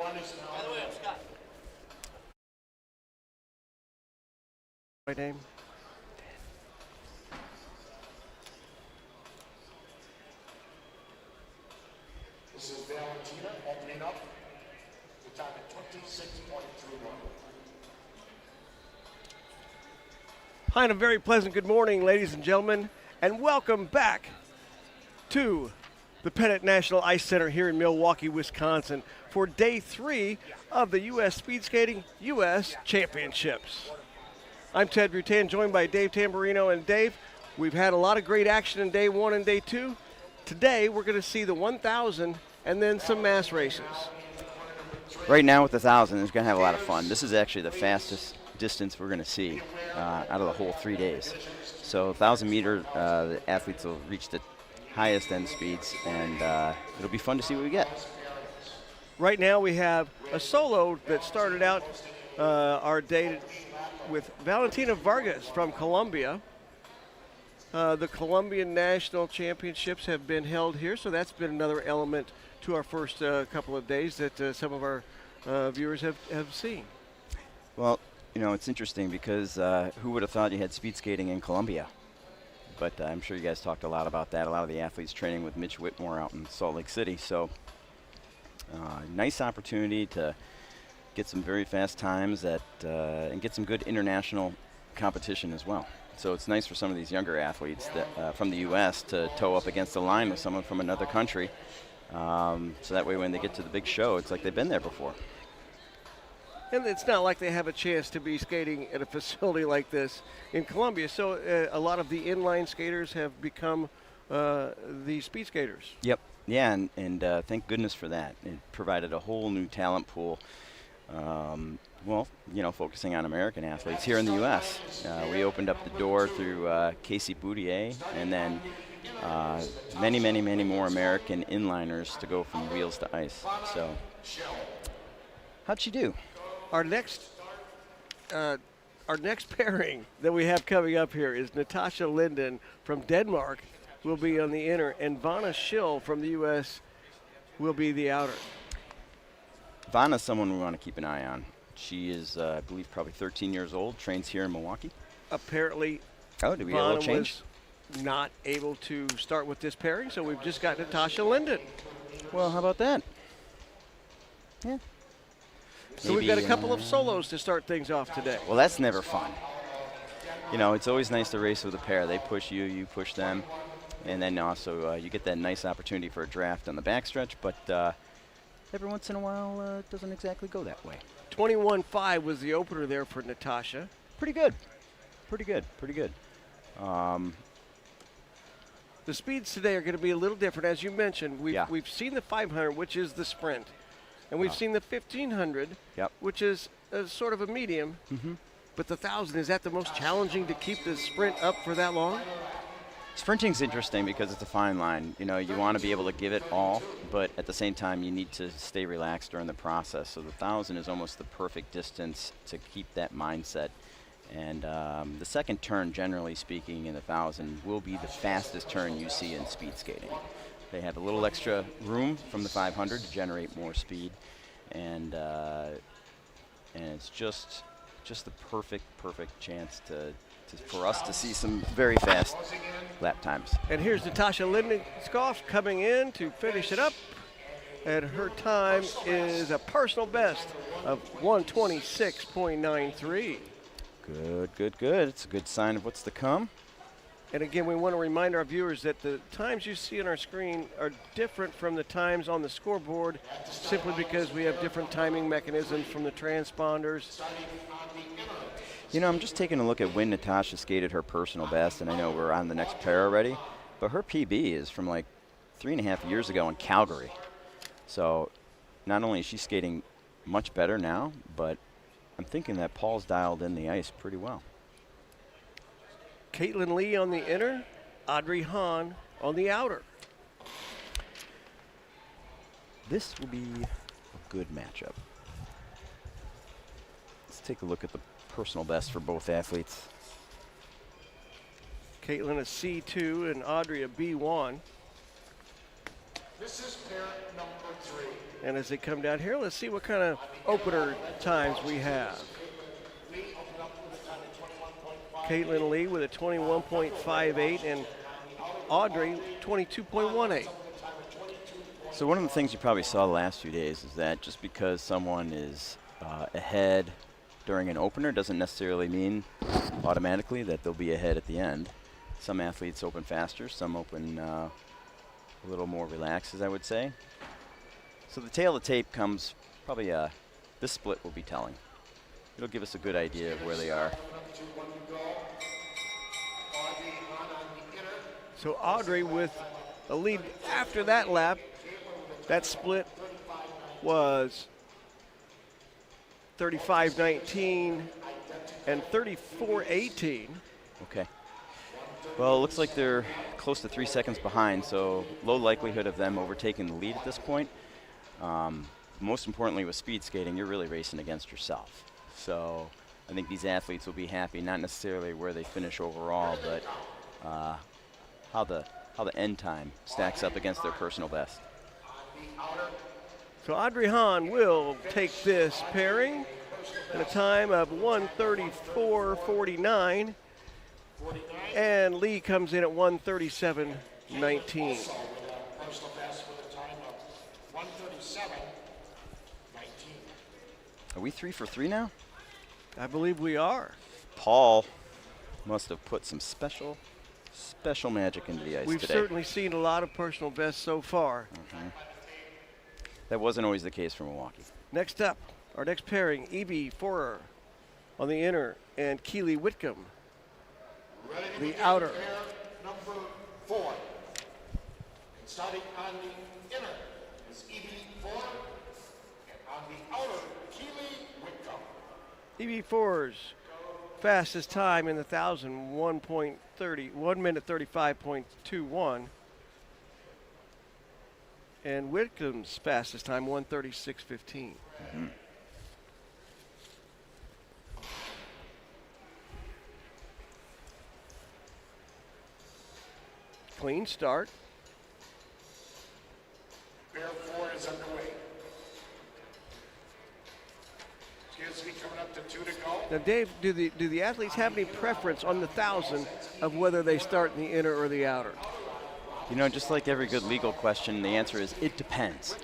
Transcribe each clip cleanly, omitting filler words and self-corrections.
My name. This is Valentina opening up. The time at 26.31. Hi, and a very pleasant good morning, ladies and gentlemen, and welcome back to the Pettit National Ice Center here in Milwaukee, Wisconsin for day 3 of the U.S. Speed Skating U.S. Championships. I'm Ted Rutan, joined by Dave Tamburino. And Dave, we've had a lot of great action in day 1 and day 2. Today, we're going to see the 1,000 and then some mass races. Right now with the 1,000, it's going to have a lot of fun. This is actually the fastest distance we're going to see out of the whole 3 days. So 1,000 meter, the athletes will reach the highest end speeds, and it'll be fun to see what we get. Right now we have a solo that started out our day with Valentina Vargas from Colombia. The Colombian National Championships have been held here, so that's been another element to our first couple of days that some of our viewers have seen. Well, you know, it's interesting because who would have thought you had speed skating in Colombia? But I'm sure you guys talked a lot about that. A lot of the athletes training with Mitch Whitmore out in Salt Lake City. So nice opportunity to get some very fast times and get some good international competition as well. So it's nice for some of these younger athletes that, from the U.S. to toe up against the line with someone from another country. So that way when they get to the big show, it's like they've been there before. And it's not like they have a chance to be skating at a facility like this in Colombia. So a lot of the inline skaters have become the speed skaters. Yep. Yeah, and thank goodness for that. It provided a whole new talent pool. Well, you know, focusing on American athletes here in the U.S. We opened up the door through Casey Boudier, and then many, many, many more American inliners to go from wheels to ice. So, how'd she do? Our next pairing that we have coming up here is Natasha Linden from Denmark will be on the inner, and Vanna Schill from the U.S. will be the outer. Vanna's someone we want to keep an eye on. She is, I believe, probably 13 years old, trains here in Milwaukee. Apparently, did we get a little change? Was not able to start with this pairing, so we've just got Natasha Linden. Well, how about that? Yeah. So we've got a couple of solos to start things off today. Well, that's never fun. You know, it's always nice to race with a pair. They push you, you push them, and then also you get that nice opportunity for a draft on the backstretch, but every once in a while it doesn't exactly go that way. 21.5 was the opener there for Natasha. Pretty good. Pretty good. Pretty good. The speeds today are going to be a little different. As you mentioned, we've seen the 500, which is the sprint. And we've seen the 1,500, which is sort of a medium. But the 1,000, is that the most challenging to keep the sprint up for that long? Sprinting's interesting because it's a fine line. You know, you want to be able to give it all, but at the same time, you need to stay relaxed during the process. So the 1,000 is almost the perfect distance to keep that mindset. And the second turn, generally speaking, in the 1,000 will be the fastest turn you see in speed skating. They have a little extra room from the 500 to generate more speed, and it's just the perfect chance for us to see some very fast lap times. And here's Natasha Lindenskoff coming in to finish it up, and her time is a personal best of 1:26.93. Good. It's a good sign of what's to come. And again, we want to remind our viewers that the times you see on our screen are different from the times on the scoreboard simply because we have different timing mechanisms from the transponders. You know, I'm just taking a look at when Natasha skated her personal best, and I know we're on the next pair already, but her PB is from like 3.5 years ago in Calgary. So not only is she skating much better now, but I'm thinking that Paul's dialed in the ice pretty well. Caitlin Lee on the inner, Audrey Hahn on the outer. This will be a good matchup. Let's take a look at the personal best for both athletes. Caitlin a C2 and Audrey a B1. This is pair number 3. And as they come down here, let's see what kind of opener times we have. Lee opened up with a time of 21.5. Caitlin Lee with a 21.58 and Audrey 22.18. So one of the things you probably saw the last few days is that just because someone is ahead during an opener doesn't necessarily mean automatically that they'll be ahead at the end. Some athletes open faster, some open a little more relaxed, as I would say. So the tail of the tape comes probably, this split will be telling. It'll give us a good idea of where they are. So Audrey with a lead after that lap. That split was 35-19 and 34-18. Okay. Well, it looks like they're close to 3 seconds behind, so low likelihood of them overtaking the lead at this point. Most importantly with speed skating, you're really racing against yourself. So I think these athletes will be happy, not necessarily where they finish overall, but how the end time stacks up against their personal best. So Audrey Hahn will take this pairing at a time of 1:34.49, and Lee comes in at 1:37.19. Personal best with a time of 1:37.19. Are we 3 for 3 now? I believe we are. Paul must have put some special magic into the ice We've today. certainly seen a lot of personal bests so far. That wasn't always the case for Milwaukee. Next up, our next pairing, Evie Forer on the inner and Keely Whitcomb, Ready to the begin outer. pair number 4. And starting on the inner is Evie Ford, and on the outer, Keely Whitcomb. Evie Forer's fastest time in the 1,000, 1 minute 35.21. And Whitcomb's fastest time, 1:36.15. Clean start. Pair 4 is underway. Excuse me, coming up to 2 to go. Now, Dave, do the athletes have any preference on the 1,000 of whether they start in the inner or the outer? You know, just like every good legal question, the answer is it depends.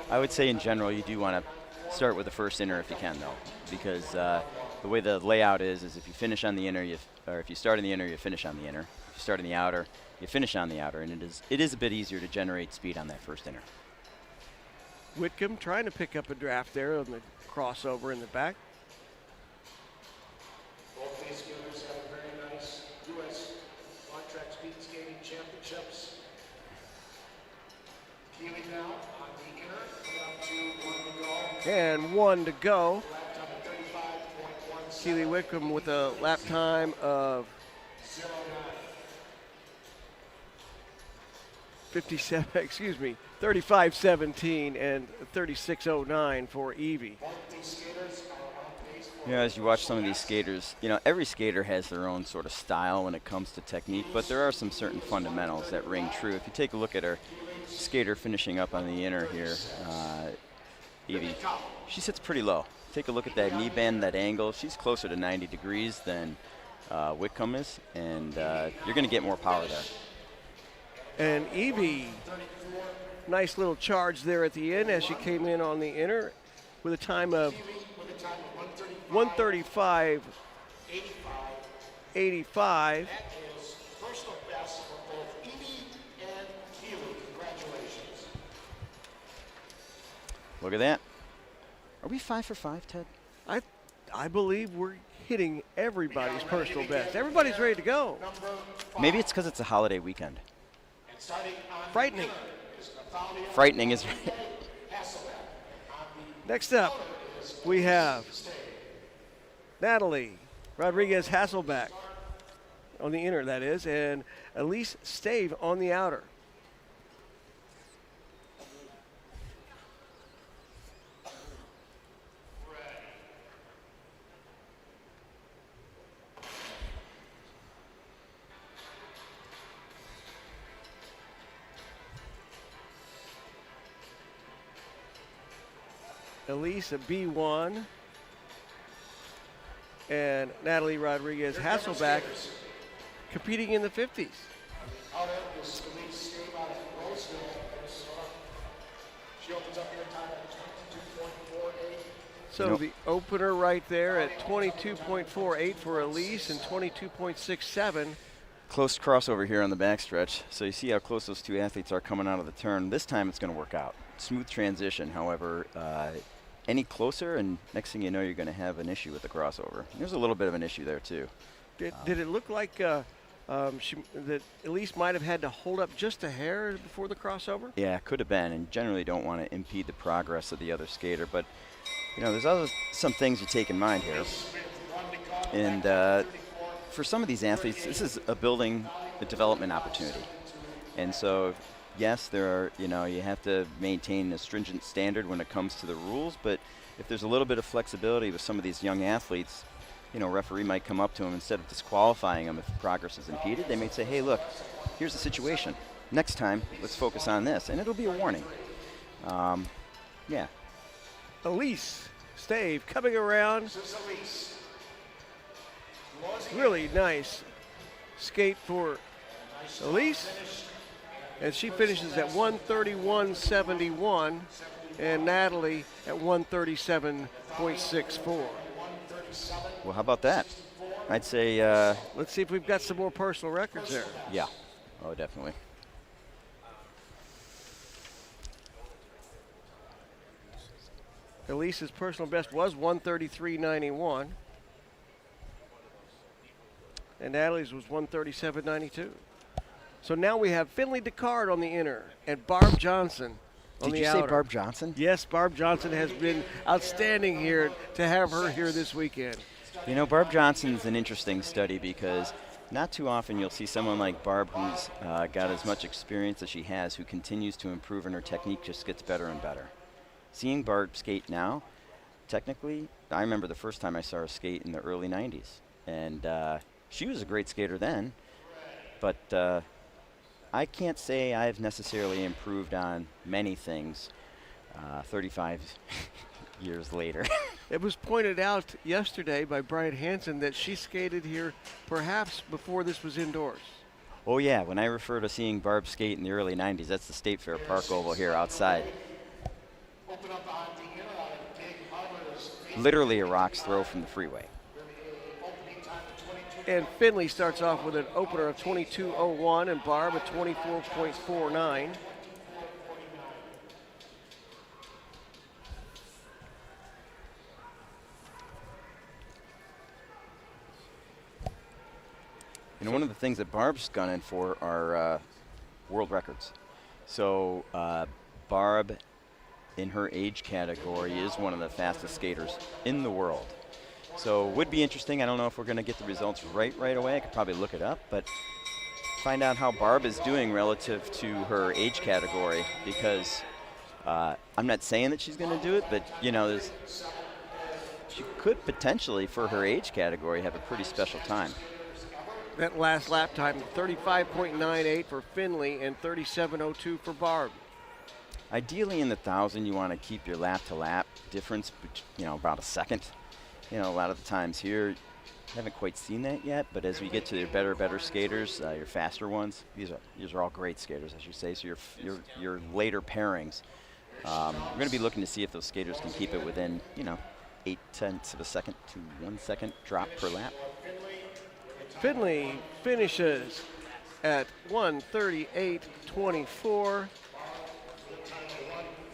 I would say in general you do want to start with the first inner if you can, though, because the way the layout is if you finish on the inner, or if you start in the inner, you finish on the inner. If you start in the outer, you finish on the outer, and it is a bit easier to generate speed on that first inner. Whitcomb trying to pick up a draft there on the crossover in the back. Both these skaters have a very nice U.S. on-track speed skating championships. Keely now on the inner, coming up to 1 to go. And 1 to go. Lap time of 35.17. Keely Whitcomb with a lap time of 09. 35:17 and 36:09 for Evie. Both these skaters are on pace for You know, as you watch some of these skaters, you know, every skater has their own sort of style when it comes to technique, but there are some certain fundamentals that ring true. If you take a look at our skater finishing up on the inner here, Evie, she sits pretty low. Take a look at that knee bend, that angle. She's closer to 90 degrees than Whitcomb is, and you're going to get more power there. And Evie, nice little charge there at the end as she came in on the inner with a time of 1:35.85. That is personal best for both Evie and Keely. Congratulations. Look at that. Are we 5 for 5, Ted? I believe we're hitting everybody's personal best. Everybody's ready to go. Number 5. Maybe it's because it's a holiday weekend. And starting on Frightening. the inner is Natalia Frightening is right. Hasselbeck. On the Next up, we have Natalie Rodriguez Hasselbeck on the inner, that is, and Elise Stave on the outer. Elise a B1. And Natalie Rodriguez Hasselback competing in the 50s. Outer is Elise Stave out of Roseville, Minnesota. She opens up here time at 22.48. So the opener right there at 22.48 for Elise and 22.67. Close crossover here on the backstretch. So you see how close those two athletes are coming out of the turn. This time it's going to work out. Smooth transition, however, any closer and next thing you know you're going to have an issue with the crossover. There's a little bit of an issue there too. Did it look like that Elise might have had to hold up just a hair before the crossover? Yeah, could have been, and generally don't want to impede the progress of the other skater. But you know, there's some things you take in mind here. And for some of these athletes, this is a development opportunity. And so, yes, there are, you have to maintain a stringent standard when it comes to the rules, but if there's a little bit of flexibility with some of these young athletes, referee might come up to them instead of disqualifying them if progress is impeded. They may say, hey, look, here's the situation. Next time, let's focus on this, and it'll be a warning. Yeah. Elise Stave coming around. Really nice skate for Elise. And she finishes at 131.71, and Natalie at 137.64. Well, how about that? I'd say. Let's see if we've got some more personal records there. Yeah. Oh, definitely. Elise's personal best was 133.91. And Natalie's was 137.92. So now we have Finley Descartes on the inner and Barb Johnson on the outer. Did you say Barb Johnson? Yes, Barb Johnson has been outstanding here to have her here this weekend. Barb Johnson's an interesting study because not too often you'll see someone like Barb who's got as much experience as she has, who continues to improve and her technique just gets better and better. Seeing Barb skate now, technically, I remember the first time I saw her skate in the early 90s. And she was a great skater then, but I can't say I've necessarily improved on many things 35 years later. It was pointed out yesterday by Brian Hansen that she skated here perhaps before this was indoors. Oh yeah, when I refer to seeing Barb skate in the early 90s, that's the State Fair Park Oval here outside. Literally a rock's throw from the freeway. And Finley starts off with an opener of 22.01 and Barb at 24.49. One of the things that Barb's gone in for are world records. So Barb, in her age category, is one of the fastest skaters in the world. So would be interesting. I don't know if we're going to get the results right away. I could probably look it up, but find out how Barb is doing relative to her age category, because I'm not saying that she's going to do it, but she could potentially, for her age category, have a pretty special time. That last lap time, 35.98 for Finley and 37.02 for Barb. Ideally in the 1,000, you want to keep your lap-to-lap difference, about a second. A lot of the times here, haven't quite seen that yet, but as we get to your better skaters, your faster ones, these are all great skaters, as you say, so your later pairings, we're going to be looking to see if those skaters can keep it within, 0.8 of a second to 1 second drop per lap. Finley finishes at 138.24.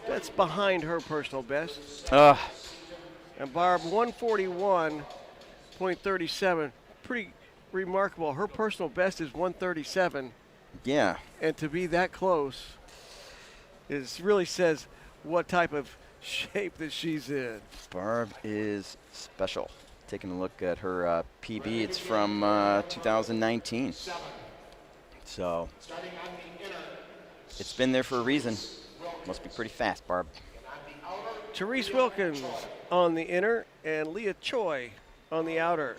That's behind her personal best. And Barb, 141.37. Pretty remarkable. Her personal best is 137. Yeah. And to be that close really says what type of shape that she's in. Barb is special. Taking a look at her PB, it's from 2019. So it's been there for a reason. Must be pretty fast, Barb. Therese Wilkins on the inner and Leah Choi on the outer.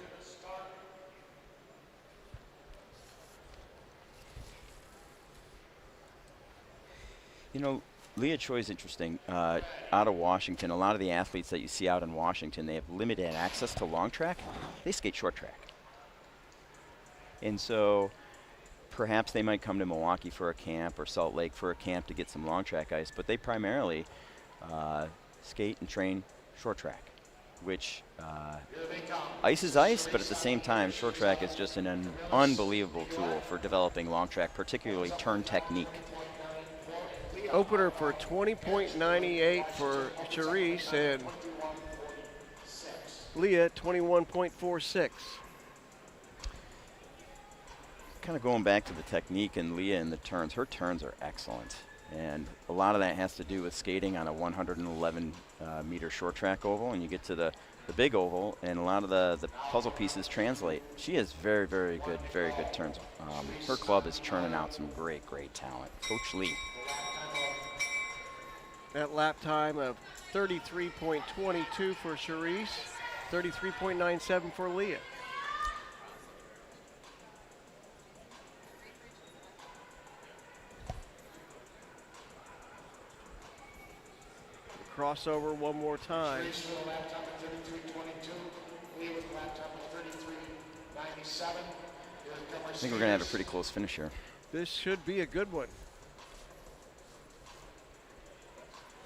Leah Choi is interesting. Out of Washington, a lot of the athletes that you see out in Washington, they have limited access to long track. They skate short track. And so perhaps they might come to Milwaukee for a camp or Salt Lake for a camp to get some long track ice, but they primarily skate and train short track, which ice is ice, but at the same time, short track is just an unbelievable tool for developing long track, particularly turn technique. Opener for 20.98 for Charisse, and Leah 21.46. Kind of going back to the technique and Leah and the turns, her turns are excellent. And a lot of that has to do with skating on a 111 meter short track oval, and you get to the big oval, and a lot of the puzzle pieces translate. She has very, very good turns. Her club is churning out some great talent. Coach Lee. That lap time of 33.22 for Charisse, 33.97 for Leah. Crossover one more time. Charisse with a lap time of 33.22. Leah with a lap time of 33.97. I think we're going to have a pretty close finish here. This should be a good one.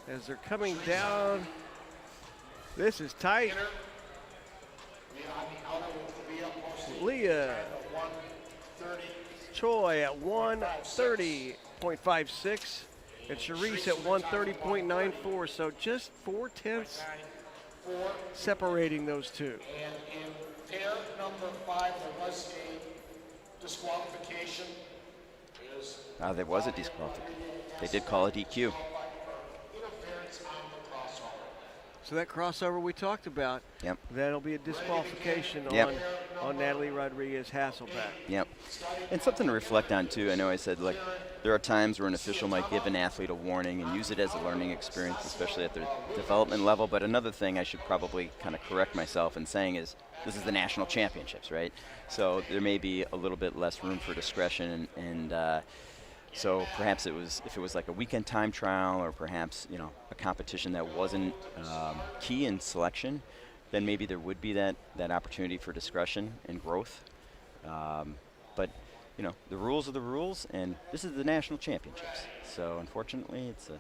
As they're coming down, this is tight. Leah Choi at 130.56 and Charisse at 130.94, so just 4/10 separating those two. And in pair number 5, there was a disqualification. There was a disqualification. They did call a DQ. Interference on the crossover. So that crossover we talked about, Yep. that'll be a disqualification Yep. on Natalie Rodriguez Hasselbeck. Yep. And something to reflect on too. I know I said like there are times where an official might give an athlete a warning and use it as a learning experience, especially at their development level. But another thing I should probably kind of correct myself in saying is this is the national championships, right? So there may be a little bit less room for discretion, and so perhaps if it was like a weekend time trial or perhaps a competition that wasn't key in selection, then maybe there would be that opportunity for discretion and growth. But the rules are the rules, and this is the national championships. So unfortunately, it's a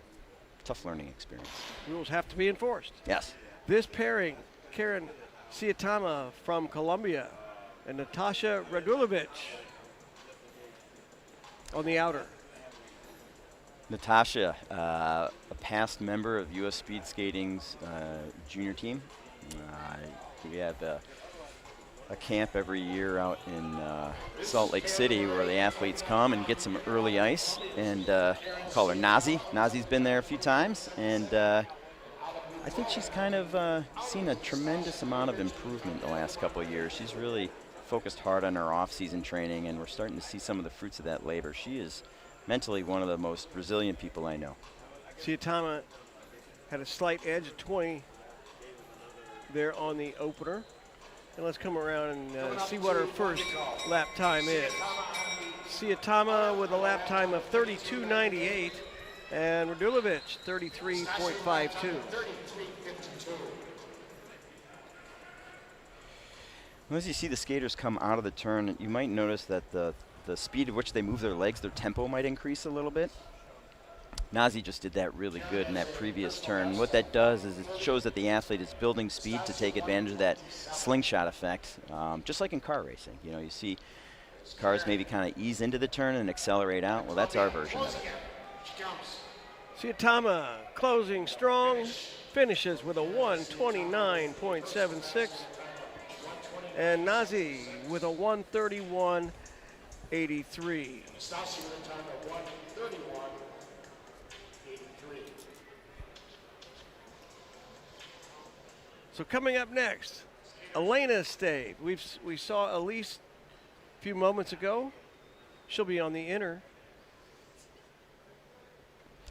tough learning experience. Rules have to be enforced. Yes. This pairing, Karen Siatama from Colombia and Natasha Radulovic on the outer. Natasha, a past member of U.S. Speed Skating's junior team. We have a camp every year out in Salt Lake City where the athletes come and get some early ice, and call her Nazi. Nazi's been there a few times, and I think she's kind of seen a tremendous amount of improvement the last couple of years. She's really focused hard on her off-season training, and we're starting to see some of the fruits of that labor. She is mentally one of the most resilient people I know. Siatama had a slight edge of 20 there on the opener. And let's come around and see what her first lap time is. Siatama with a lap time of 32.98 and Radulovic 33.52. As you see the skaters come out of the turn, you might notice that the speed at which they move their legs, their tempo might increase a little bit. Nazi just did that really good in that previous turn. What that does is it shows that the athlete is building speed to take advantage of that slingshot effect, just like in car racing. You see cars maybe kind of ease into the turn and accelerate out. Well, that's our version of it. Siatama closing strong, finishes with a 129.76. And Nazi with a 131.83. So coming up next, Elena Stave. We saw Elise a few moments ago. She'll be on the inner.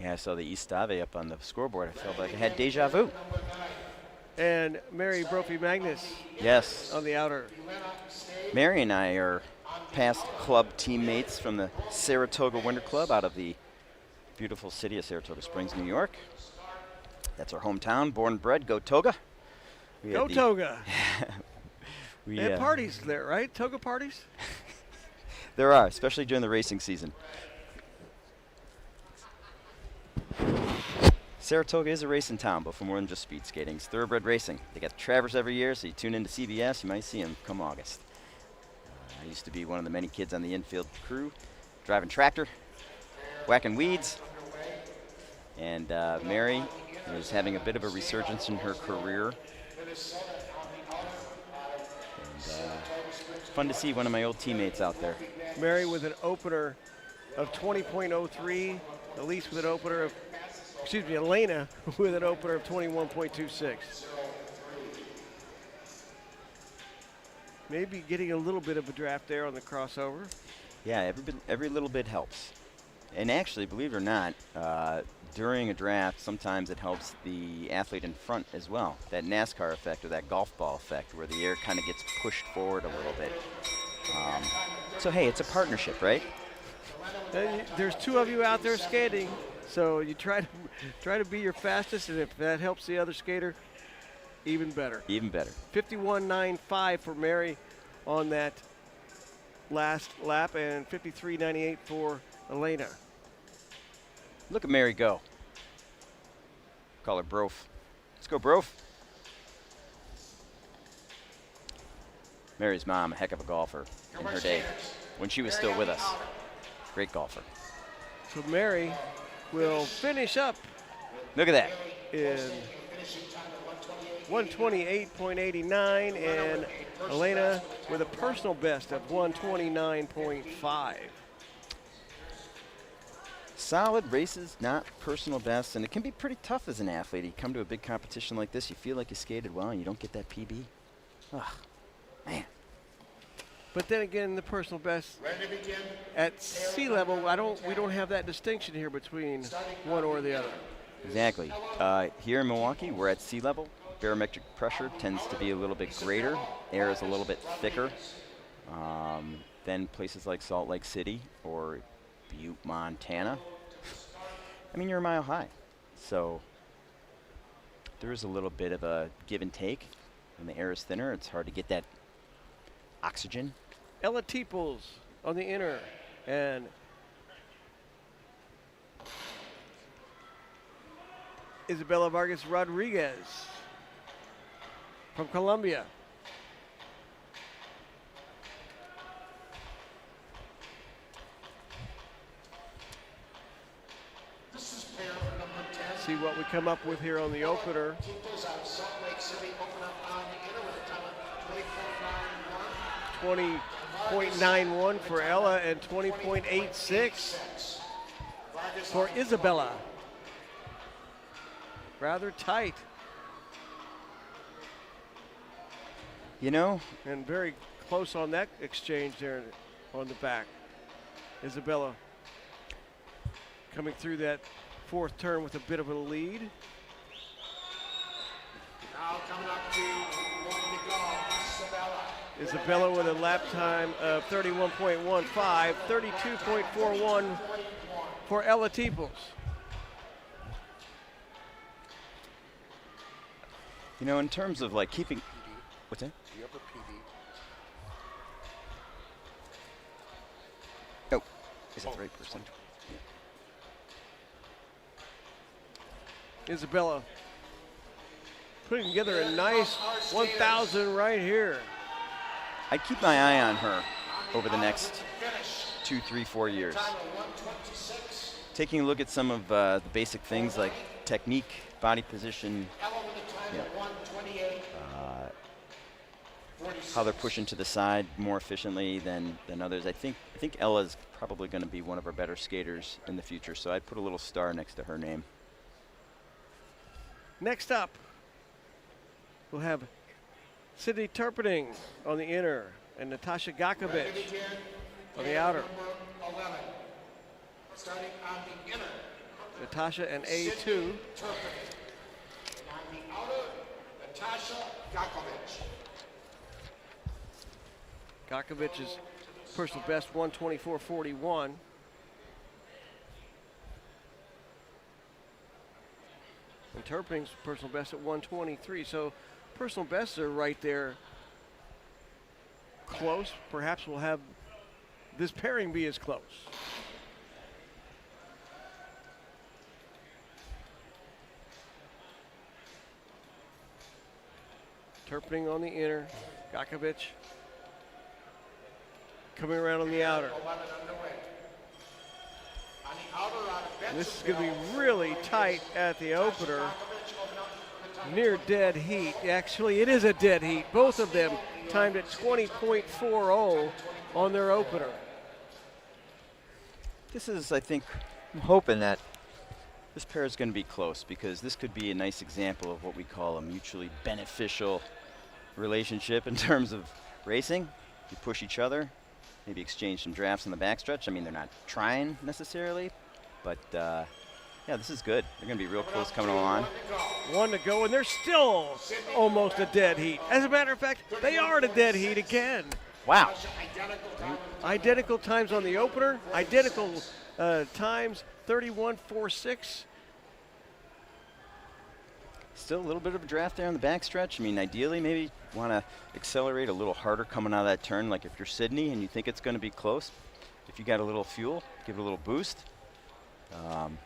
Yeah, I saw the Estave up on the scoreboard. I felt like I had deja vu. And Mary Brophy Magnus. Yes. On the outer. Mary and I are past club teammates from the Saratoga Winter Club out of the beautiful city of Saratoga Springs, New York. That's our hometown, born and bred. Go Toga. Go Toga. We They have parties there, right? Toga parties? There are, especially during the racing season. Saratoga is a racing town, but for more than just speed skating. It's thoroughbred racing. They got the Travers every year, so you tune into CBS, you might see them come August. I used to be one of the many kids on the infield crew, driving tractor, whacking weeds. And Mary is having a bit of a resurgence in her career. And it's fun to see one of my old teammates out there. Mary with an opener of 20.03, Elise with an opener of, Elena with an opener of 21.26. Maybe getting a little bit of a draft there on the crossover. Yeah, every little bit helps. And actually, believe it or not, during a draft, sometimes it helps the athlete in front as well. That NASCAR effect or that golf ball effect where the air kind of gets pushed forward a little bit. So hey, it's a partnership, right? There's two of you out there skating, so you try to be your fastest, and if that helps the other skater, even better. Even better. 51.95 for Mary on that last lap, and 53.98 for Elena. Look at Mary go. Call her Brof. Let's go, Brof. Mary's mom, a heck of a golfer in her day, when she was still with us. Great golfer. So Mary will finish up Look at that. in 128.89, and Elena with a personal best of 129.5. Solid races, not personal bests, and it can be pretty tough as an athlete. You come to a big competition like this, you feel like you skated well, and you don't get that PB. Ugh, man. But then again, the personal best Ready to begin? at sea level, we don't have that distinction here between one or the other. Exactly. Here in Milwaukee, we're at sea level. Barometric pressure tends to be a little bit greater. Air is a little bit thicker than places like Salt Lake City or Butte, Montana. I mean, you're a mile high. So there is a little bit of a give and take. When the air is thinner, it's hard to get that oxygen. Ella Teeples on the inner, and Isabella Vargas Rodriguez from Colombia. This is pair number 10. See what we come up with here on the opener. Teeples out of Salt Lake City, open up on the inner with a time of 20.91 for Ella and 20.86 for Isabella. Rather tight. You know, And very close on that exchange there on the back. Isabella coming through that fourth turn with a bit of a lead. Now coming up to one to go, Isabella. Isabella with a lap time of 31.15, 32.41 for Ella Teeples. you know, in terms of like keeping, what's that? The upper PD. Oh, is that the right person? Isabella putting together a nice 1,000 right here. I'd keep my eye on her over the next 2, 3, 4 years. Taking a look at some of the basic things like technique, body position, you know, how they're pushing to the side more efficiently than others. I think Ella's probably going to be one of our better skaters in the future, so I'd put a little star next to her name. Next up, we'll have Sydney Turpinning on the inner and Natasha Gakovic on the outer. Number 11. Starting on the inner. Natasha and A2. Turpin. On the outer, Natasha Gakovic. Gakovic's personal best 124.41. and Turpin's personal best at 123. So personal bests are right there close. Perhaps we'll have this pairing be as close. Turpin on the inner, Gakovic coming around on the outer. This is going to be really tight at the opener. Near dead heat. Actually, it is a dead heat. Both of them timed at 20.40 on their opener. This is, I think, I'm hoping that this pair is going to be close, because this could be a nice example of what we call a mutually beneficial relationship in terms of racing. You push each other, maybe exchange some drafts in the backstretch. I mean, they're not trying necessarily, but yeah, this is good. They're going to be real close coming along. 1 to go, and they're still almost a dead heat. As a matter of fact, they are at a dead heat again. Wow. Identical times on the opener, identical times, 31.46. Still a little bit of a draft there on the backstretch. I mean, ideally, maybe want to accelerate a little harder coming out of that turn. Like if you're Sydney and you think it's going to be close, if you got a little fuel, give it a little boost. And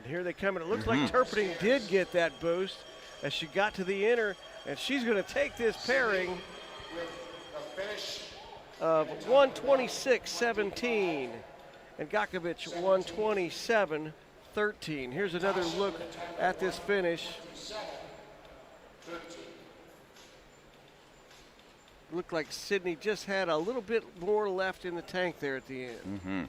here they come, and it looks like Turpin did get that boost as she got to the inner, and she's going to take this pairing of 126.17 and Gakovic 127.13. Here's another look at this finish. Looked like Sydney just had a little bit more left in the tank there at the end.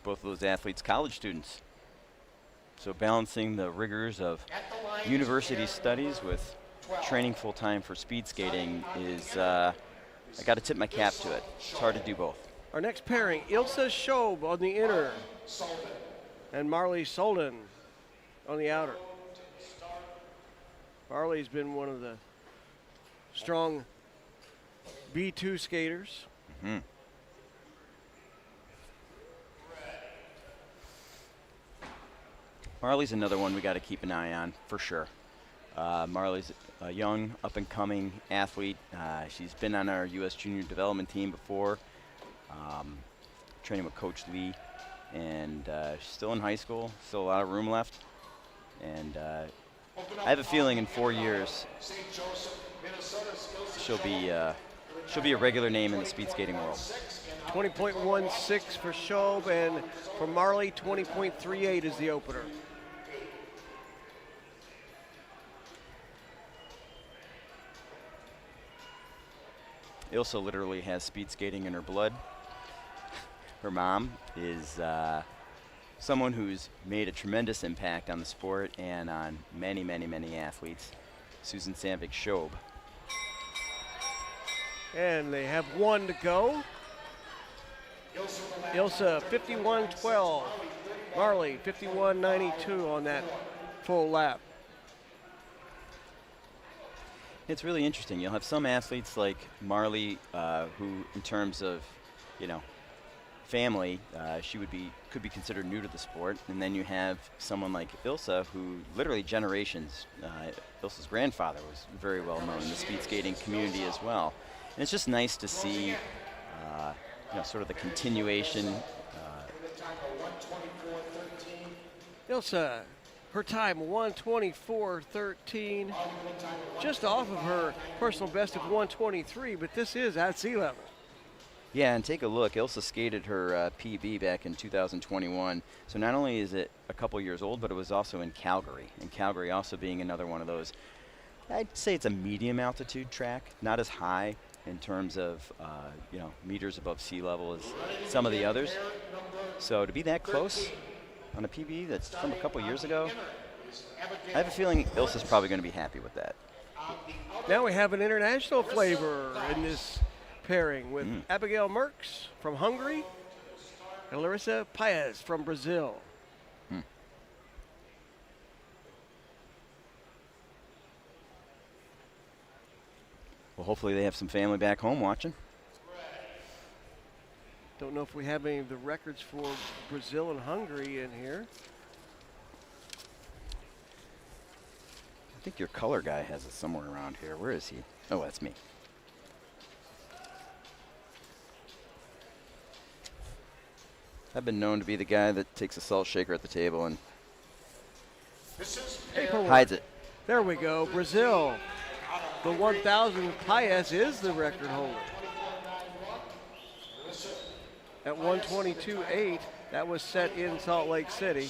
Both of those athletes, college students. So balancing the rigors of university studies with training full-time for speed skating is, I got to tip my cap to it. It's hard to do both. Our next pairing, Ilse Schob on the inner and Marley Solden on the outer. Marley's been one of the strong B2 skaters. Marley's another one we got to keep an eye on for sure. Marley's a young, up-and-coming athlete. She's been on our U.S. Junior Development Team before, training with Coach Lee, and she's still in high school, still a lot of room left. And I have a feeling in 4 years she'll be a regular name in the speed skating world. 20.16 for Schob, and for Marley, 20.38 is the opener. Ilse literally has speed skating in her blood. Her mom is someone who's made a tremendous impact on the sport and on many, many, many athletes. Susan Sandvik Schob. And they have 1 to go. Ilse 51.12. Marley 51.92 on that full lap. It's really interesting. You'll have some athletes like Marley, who, in terms of, family, she could be considered new to the sport, and then you have someone like Ilse, who literally generations. Ilse's grandfather was very well known in the speed skating community as well, and it's just nice to see, sort of the continuation. Ilse, her time 124.13, just off of her personal best of 123, but this is at sea level. Yeah, and take a look. Ilse skated her PB back in 2021. So not only is it a couple years old, but it was also in Calgary. And Calgary also being another one of those, I'd say it's a medium altitude track, not as high in terms of, meters above sea level as some of the others. So to be that close on a PB that's from a couple years ago, I have a feeling Ilse's probably going to be happy with that. Now we have an international flavor in this pairing with Abigail Merckx from Hungary and Larissa Paes from Brazil. Well, hopefully they have some family back home watching. Don't know if we have any of the records for Brazil and Hungary in here. I think your color guy has it somewhere around here. Where is he? Oh, that's me. I've been known to be the guy that takes a salt shaker at the table and hides it. There we go, Brazil. The 1,000 Paes is the record holder. At 122.8, that was set in Salt Lake City.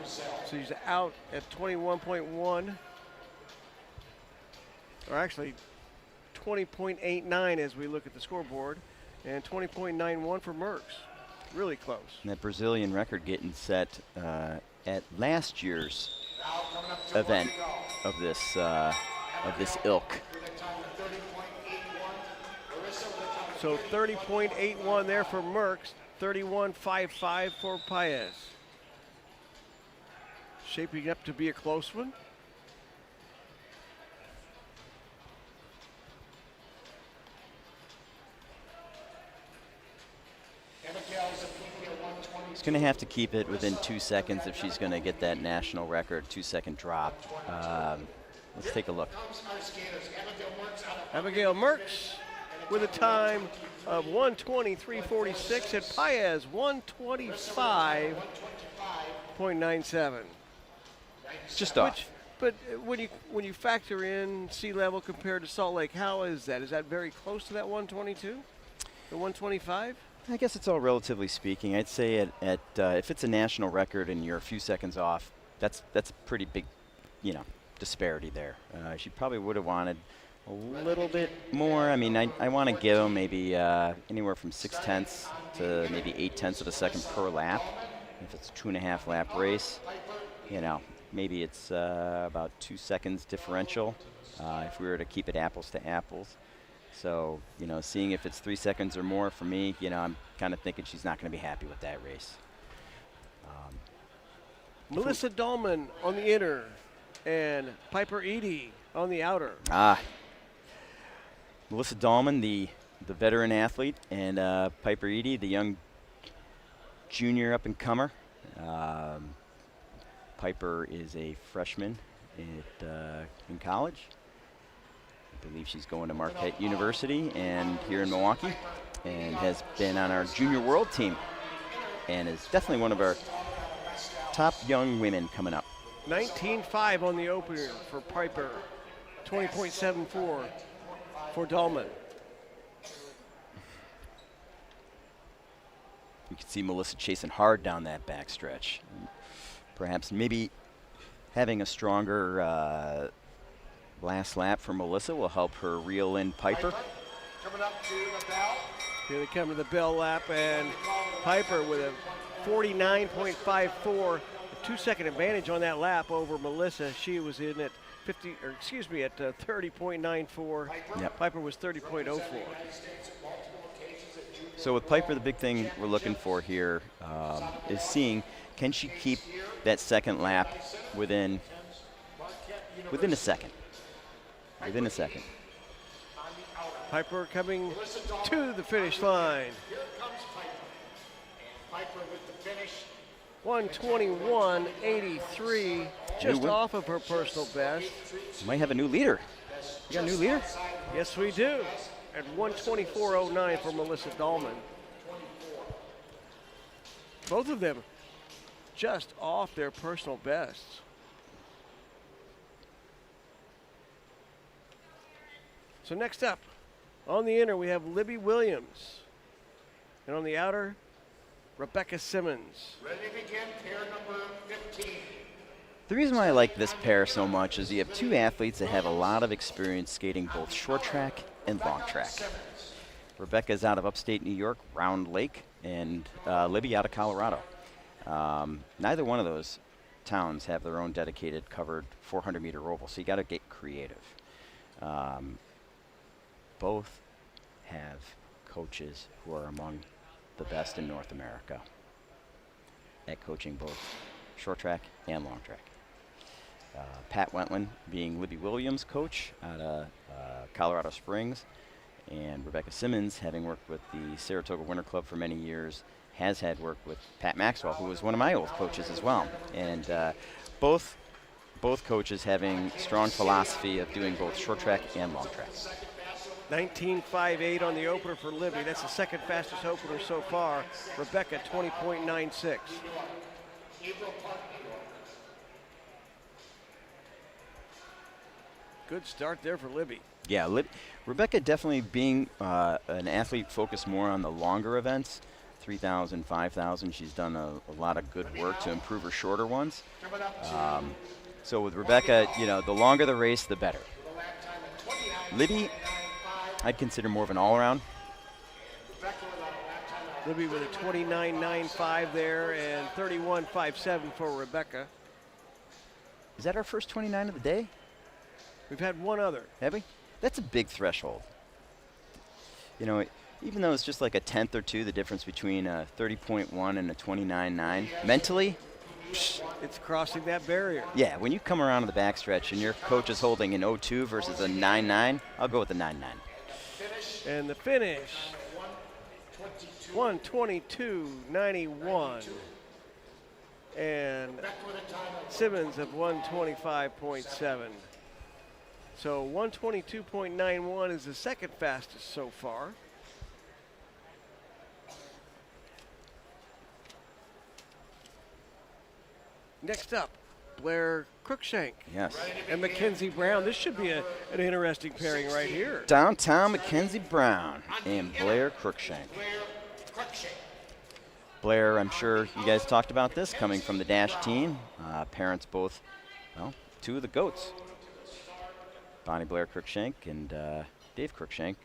So he's out at 21.1, or actually 20.89 as we look at the scoreboard, and 20.91 for Merckx. Really close. And that Brazilian record getting set at last year's event of this ilk. So 30.81 there for Merckx, 31.55 for Paes. Shaping up to be a close one. She's going to have to keep it within 2 seconds if she's going to get that national record 2-second drop. Let's take a look. Abigail Merckx with a time of 1:23.46 and Paes 1:25.97. Just off. But when you factor in sea level compared to Salt Lake, how is that? Is that very close to that 122? The 125? I guess it's all relatively speaking. I'd say at if it's a national record and you're a few seconds off, that's a pretty big, disparity there. She probably would have wanted a little bit more. I mean, I want to give them maybe anywhere from 0.6 to maybe 0.8 of a second per lap. If it's a 2.5 lap race, maybe it's about 2 seconds differential if we were to keep it apples to apples. So, seeing if it's 3 seconds or more for me, I'm kind of thinking she's not going to be happy with that race. Melissa Dahlman on the inner and Piper Eady on the outer. Melissa Dahlman, the veteran athlete, and Piper Eady, the young junior up-and-comer. Piper is a freshman in college. I believe she's going to Marquette University and here in Milwaukee, and has been on our junior world team, and is definitely one of our top young women coming up. 19.5 on the opener for Piper, 20.74 for Dahlman. You can see Melissa chasing hard down that backstretch. Perhaps maybe having a stronger last lap for Melissa will help her reel in Piper. Coming up to the bell. Here they come to the bell lap, and Piper with a 49.54, a 2-second advantage on that lap over Melissa. She was in at 30.94. Yep. Piper was 30.04. So with Piper, the big thing we're looking for here is seeing, can she keep that second lap within a second? Within a second. Piper coming to the finish line. Here comes Piper. And Piper with the finish. 121.83, just off of her personal best. Might have a new leader. You got a new leader? Yes, we do. At 124.09 for Melissa Dahlman. Both of them just off their personal bests. So next up, on the inner, we have Libby Williams. And on the outer, Rebecca Simmons. Ready to begin, pair number 15. The reason why I like this pair so much is you have two athletes that have a lot of experience skating both short track and long track. Rebecca's out of upstate New York, Round Lake, and Libby out of Colorado. Neither one of those towns have their own dedicated covered 400-meter oval, so you got to get creative. Both have coaches who are among the best in North America at coaching both short track and long track. Pat Wentland being Libby Williams' coach out of Colorado Springs, And Rebecca Simmons, having worked with the Saratoga Winter Club for many years, has had work with Pat Maxwell, who was one of my old coaches as well. And both coaches having strong philosophy of doing both short track and long track. 19.58 on the opener for Libby. That's the second fastest opener so far. Rebecca, 20.96. Good start there for Libby. Yeah, Rebecca definitely being an athlete focused more on the longer events, 3,000, 5,000. She's done a lot of good work to improve her shorter ones. So with Rebecca, the longer the race, the better. Libby, I'd consider more of an all-around. Libby with a 29.95 there and 31.57 for Rebecca. Is that our first 29 of the day? We've had one other. Have we? That's a big threshold. Even though it's just like a tenth or two, the difference between a 30.1 and a 29.9, mentally, it's crossing that barrier. Yeah, when you come around to the backstretch and your coach is holding an 02 versus a 9.9, I'll go with the 9.9. And the finish, 122.91. And Simmons of 125.7. So 122.91 is the second fastest so far. Next up, Blair Cruikshank. Yes. And Mackenzie Brown. This should be an interesting pairing right here. Downtown Mackenzie Brown and Blair Cruikshank. Blair, I'm sure you guys talked about this, coming from the Dash team. Parents both, two of the GOATs. Bonnie Blair Cruikshank and Dave Cruikshank,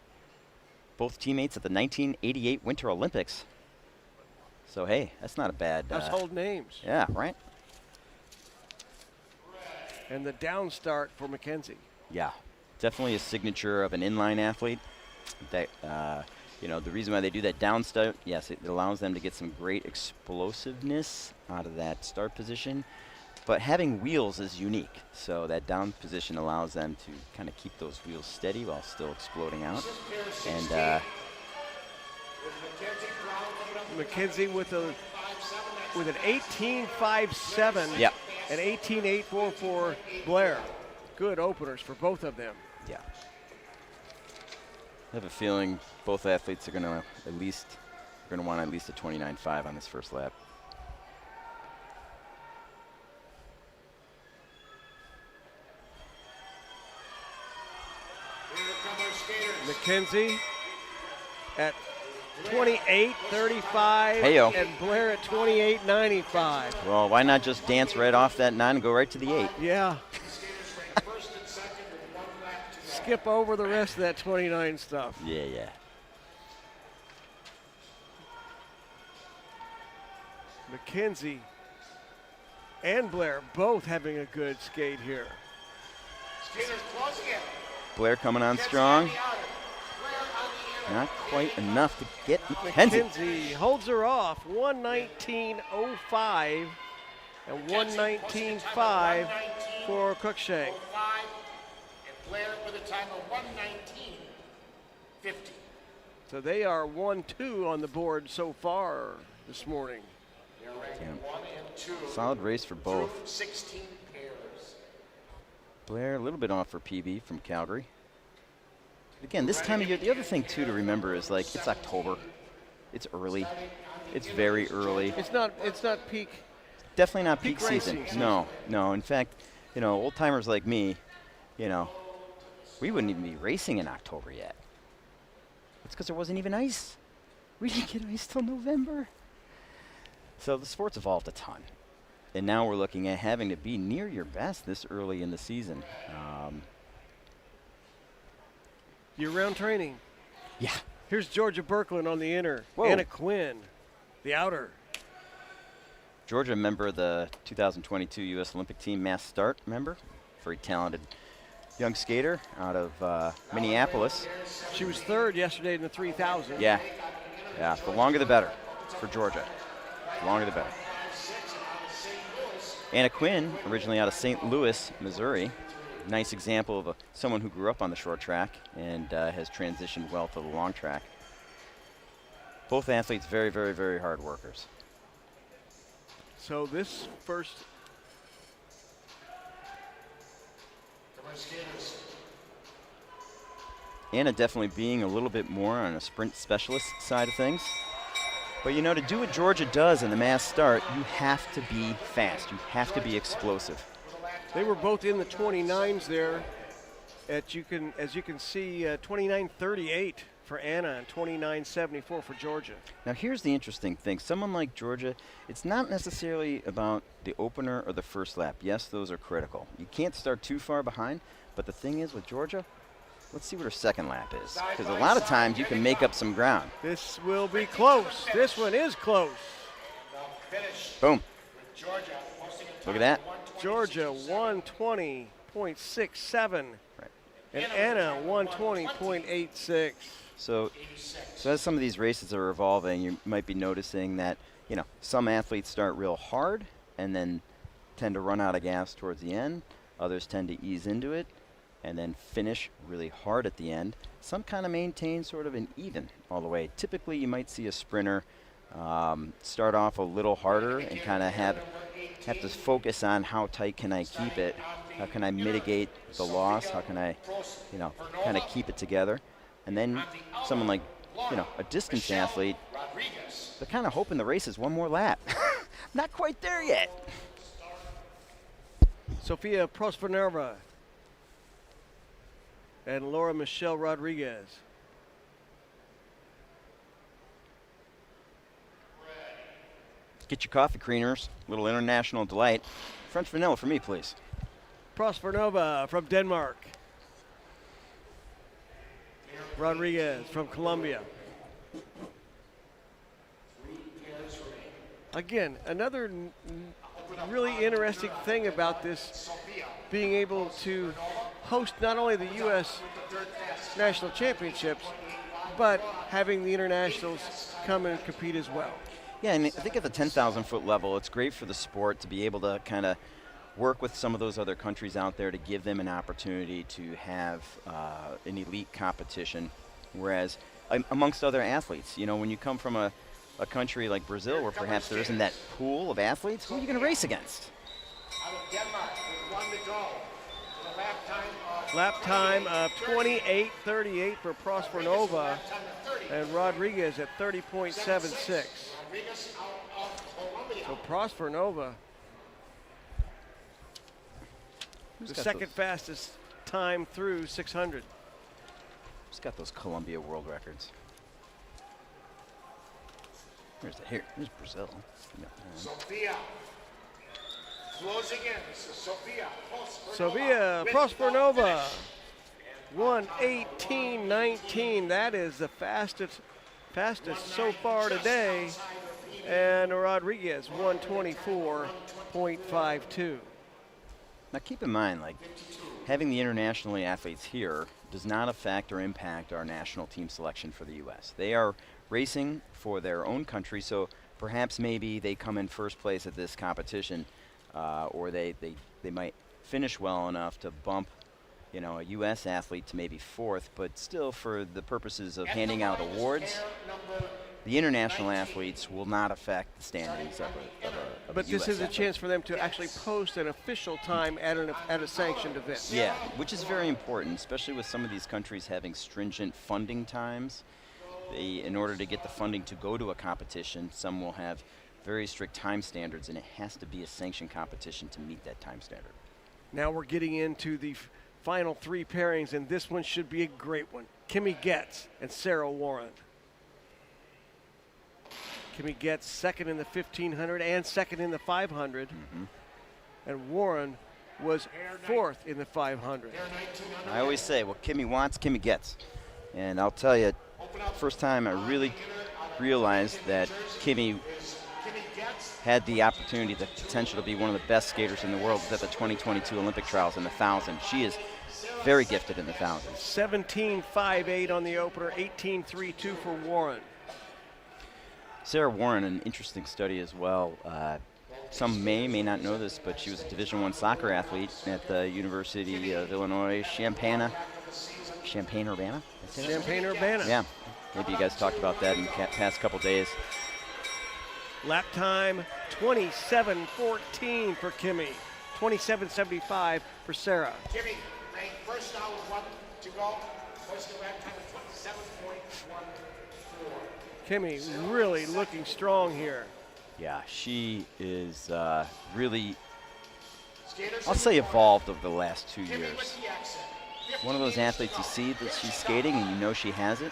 both teammates at the 1988 Winter Olympics. So, hey, that's not a bad... Household names. Yeah, right? And the down start for Mackenzie. Yeah, definitely a signature of an inline athlete. That the reason why they do that down start, yes, it allows them to get some great explosiveness out of that start position. But having wheels is unique, so that down position allows them to kind of keep those wheels steady while still exploding out. And Mackenzie with an 18.57. Yep. And 18.84 for Blair. Good openers for both of them. Yeah. I have a feeling both athletes are going to want at least a 29.5 on this first lap. Mackenzie at 28.35 Hey-o. and Blair at 28.95. Well, why not just dance right off that 9 and go right to the 8? Yeah. Skip over the rest of that 29 stuff. Yeah. Mackenzie and Blair both having a good skate here. Blair coming on strong. Not quite enough to get Mackenzie. Mackenzie holds her off, 119.05 and 119.5 for Cruikshank. And Blair with a time of 119.50. So they are 1-2 on the board so far this morning. They're ranked 1 and 2. Solid race for both. 16 pairs. Blair a little bit off for PB from Calgary. Again, this time of year, the other thing too to remember is it's October. It's early. It's very early. It's not peak. Definitely not peak racing season. season. No. In fact, old timers like me, we wouldn't even be racing in October yet. It's because there wasn't even ice. We didn't get ice till November. So the sport's evolved a ton. And now we're looking at having to be near your best this early in the season. Year-round training. Yeah. Here's Georgia Birkeland on the inner. Whoa. Anna Quinn, the outer. Georgia, member of the 2022 U.S. Olympic Team mass start member. Very talented young skater out of Minneapolis. She was third yesterday in the 3,000. Yeah. The longer the better for Georgia. The longer the better. Anna Quinn, originally out of St. Louis, Missouri. nice example of someone who grew up on the short track and has transitioned well to the long track. Both athletes very, very, very hard workers. So this first Anna definitely being a little bit more on a sprint specialist side of things. But you know, to do what Georgia does in the mass start, you have to be fast. You have to be explosive. They were both in the 29s there. As you can see, 29:38 for Anna and 29:74 for Georgia. Now here's the interesting thing. Someone like Georgia, it's not necessarily about the opener or the first lap. Yes, those are critical. You can't start too far behind, but the thing is with Georgia, let's see what her second lap is. Because a lot of times you can make up some ground. This will be close. This one is close. Boom. Look at that. Georgia 120.67. Right. And Anna 120.86. So as some of these races are evolving, you might be noticing that, you know, some athletes start real hard and then tend to run out of gas towards the end. Others tend to ease into it and then finish really hard at the end. Some kind of maintain sort of an even all the way. Typically, you might see a sprinter start off a little harder and kind of have to focus on how tight can I keep it, how can I mitigate the loss, how can I, you know, kind of keep it together. And then someone like, you know, a distance athlete, they're kind of hoping the race is one more lap. Not quite there yet. Sofia Prosperova and Laura Michelle Rodriguez. Get your coffee creamers, little international delight. French vanilla for me, please. Prosperova from Denmark. Rodriguez from Colombia. Again, another really interesting thing about this being able to host not only the U.S. National Championships, but having the internationals come and compete as well. Yeah, and I think at the 10,000 foot level, it's great for the sport to be able to kind of work with some of those other countries out there to give them an opportunity to have an elite competition. Whereas amongst other athletes, you know, when you come from a country like Brazil where perhaps there isn't that pool of athletes, who are you going to race against? Out of Denmark with 1 to go. The Lap time of 28:38 for Prosperova and Rodriguez at 30.76. So Prosperova, the second fastest time through 600. Who's got those Columbia world records? Here's Brazil. No, Sofia. Closing in. This is Sofia Prosperova. Sofia Prosperova, 1:18.19. That is the fastest so far today. And Rodriguez, 1:24.52. Now keep in mind, like, having the international athletes here does not affect or impact our national team selection for the U.S. They are racing for their own country, so perhaps maybe they come in first place at this competition, or they might finish well enough to bump, you know, a U.S. athlete to maybe fourth, but still for the purposes of handing out awards, the international athletes will not affect the standings of a But this is a chance for them to actually post an official time at a sanctioned event. Yeah, which is very important, especially with some of these countries having stringent funding times. In order to get the funding to go to a competition, some will have very strict time standards, and it has to be a sanctioned competition to meet that time standard. Now we're getting into the final three pairings, and this one should be a great one. Kimmy Getz and Sarah Warren. Kimmy Getz second in the 1500 and second in the 500. And Warren was fourth in the 500. I always say, what Kimmy wants, Kimmy gets. And I'll tell you, first time I really realized that Kimmy had the opportunity, the potential to be one of the best skaters in the world was at the 2022 Olympic trials in the 1,000. She is very gifted in the 1,000. 17.58 on the opener, 18.32 for Warren. Sarah Warren, an interesting study as well. some may not know this, but she was a Division I soccer athlete at the University of Illinois, Champaign-Urbana. Champaign-Urbana. Yeah. Maybe you guys talked about that in the past couple days. Lap time 27:14 for Kimmy. 27:75 for Sarah. Kimmy, ranked first now with 1 to go. Posting lap time of 27.14. Kimmy really looking strong here. Yeah, she is really, Skaters I'll in say, the evolved over the last 2 Kimmy with years. the accent. One of those athletes you see that she's skating and you know she has it.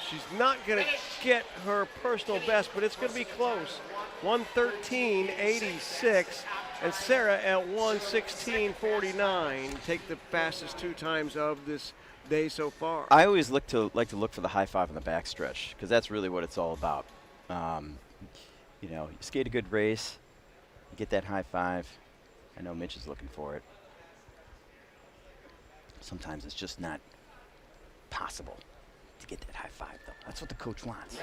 She's not going to get her personal best, but it's going to be close. 1:13.86, and Sarah at 1:16.49 take the fastest 2 times of this day so far. I always like to look for the high five in the backstretch because that's really what it's all about. You know, you skate a good race, you get that high five. I know Mitch is looking for it. Sometimes it's just not possible to get that high five, though. That's what the coach wants. They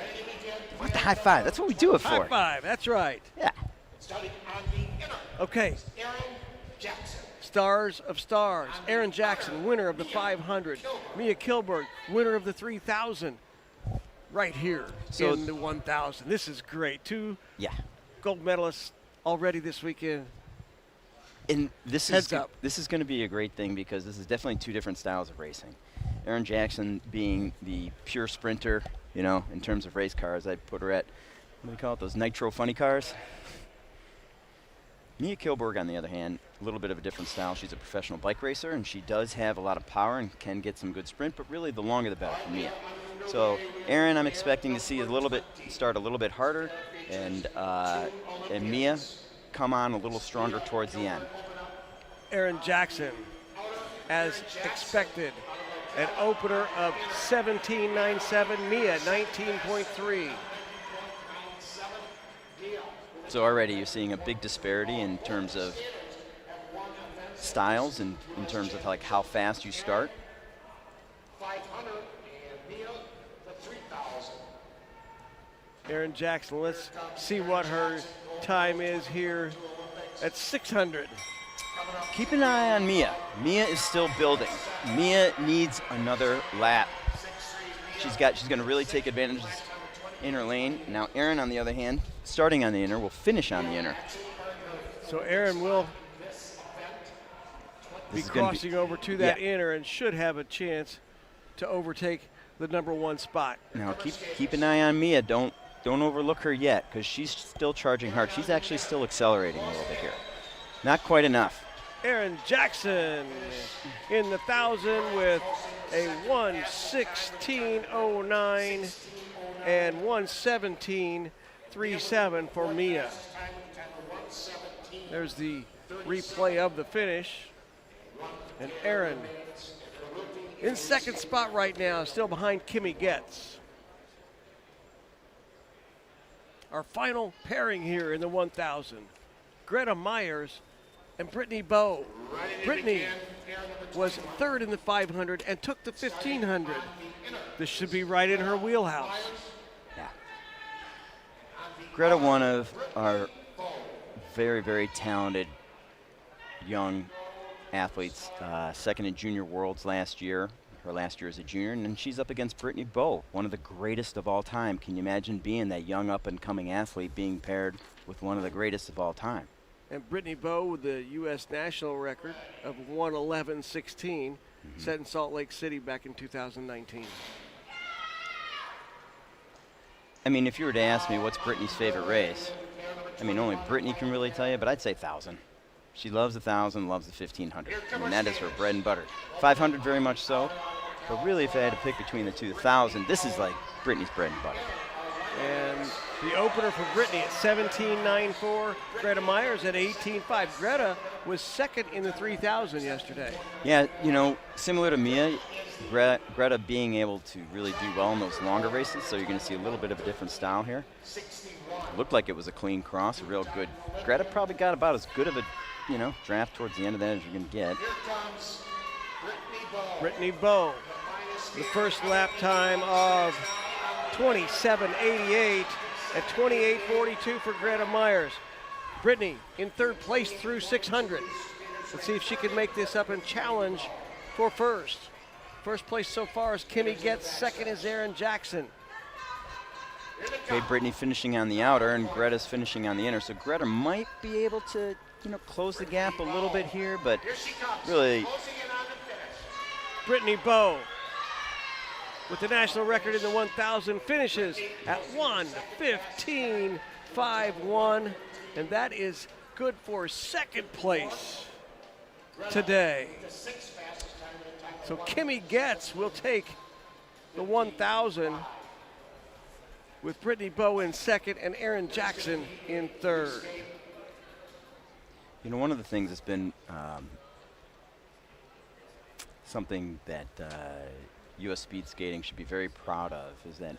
want the high five. That's what we do it for. High five, that's right. Yeah. Starting on the inner. Okay, Aaron Jackson. stars of stars. Aaron Jackson, winner of the 500. Mia Kilberg, winner of the 3,000. Right here So in the 1,000. This is great. 2 Yeah. gold medalists already this weekend. And this Heads is up. this is going to be a great thing because this is definitely 2 different styles of racing. Aaron Jackson being the pure sprinter, you know, in terms of race cars, I'd put her at, what do we call it, those nitro funny cars? Mia Kilberg, on the other hand, a little bit of a different style. She's a professional bike racer, and she does have a lot of power and can get some good sprint, but really the longer the better for Mia. So Aaron, I'm expecting to see start a little bit harder, and Mia come on a little stronger towards the end. Aaron Jackson, as expected, an opener of 17.97. Mia, 19.3. So already you're seeing a big disparity in terms of styles and in terms of like how fast you start. 500 and Mia the 3,000. Aaron Jackson, let's see what her time is here at 600. Keep an eye on Mia. Mia is still building. Mia needs another lap. She's going to really take advantage of this inner lane. Now Aaron, on the other hand, starting on the inner, will finish on the inner. So Aaron will be crossing over to that inner and should have a chance to overtake the number 1 spot. Now keep an eye on Mia. Don't overlook her yet because she's still charging hard. She's actually still accelerating a little bit here. Not quite enough. Aaron Jackson in the 1,000 with a 1:16.09 and 1:17.37 for Mia. There's the replay of the finish. And Aaron in second spot right now, still behind Kimmy Getz. Our final pairing here in the 1,000. Greta Myers and Brittany Bowe. Brittany was 3rd in the 500 and took the 1,500. This should be right in her wheelhouse. Yeah. Greta, one of our very, very talented young athletes, 2nd in Junior Worlds last year. Her last year as a junior, and then she's up against Brittany Bowe, one of the greatest of all time. Can you imagine being that young up-and-coming athlete being paired with one of the greatest of all time? And Brittany Bowe with the U.S. national record of 1:11.16, set in Salt Lake City back in 2019. I mean, if you were to ask me what's Brittany's favorite race, I mean, only Brittany can really tell you, but I'd say 1,000. She loves 1,000, loves the 1,500. I mean, that is her bread and butter. 500 very much so, but really if I had to pick between the 2, 1,000, this is like Brittany's bread and butter. And the opener for Brittany at 17.94, Greta Myers at 18.5. Greta was 2nd in the 3,000 yesterday. Yeah, you know, similar to Mia, Greta being able to really do well in those longer races, so you're going to see a little bit of a different style here. Looked like it was a clean cross, a real good. Greta probably got about as good of a, you know, draft towards the end of that as you're going to get. Here comes Brittany Bowe, the first lap time of 27.88 at 28.42 for Greta Myers. Brittany in third place through 600. Let's see if she can make this up and challenge for first. First place so far is Kimmy Getz. Second is Erin Jackson. Okay, Brittany finishing on the outer and Greta's finishing on the inner. So Greta might be able to, close the gap a little bit here, but really. Brittany Bowe with the national record in the 1,000 finishes at 1:15.51, and that is good for second place today. So Kimmy Getz will take the 1,000 with Brittany Bowe in second and Erin Jackson in third. One of the things that's been something that U.S. speed skating should be very proud of is that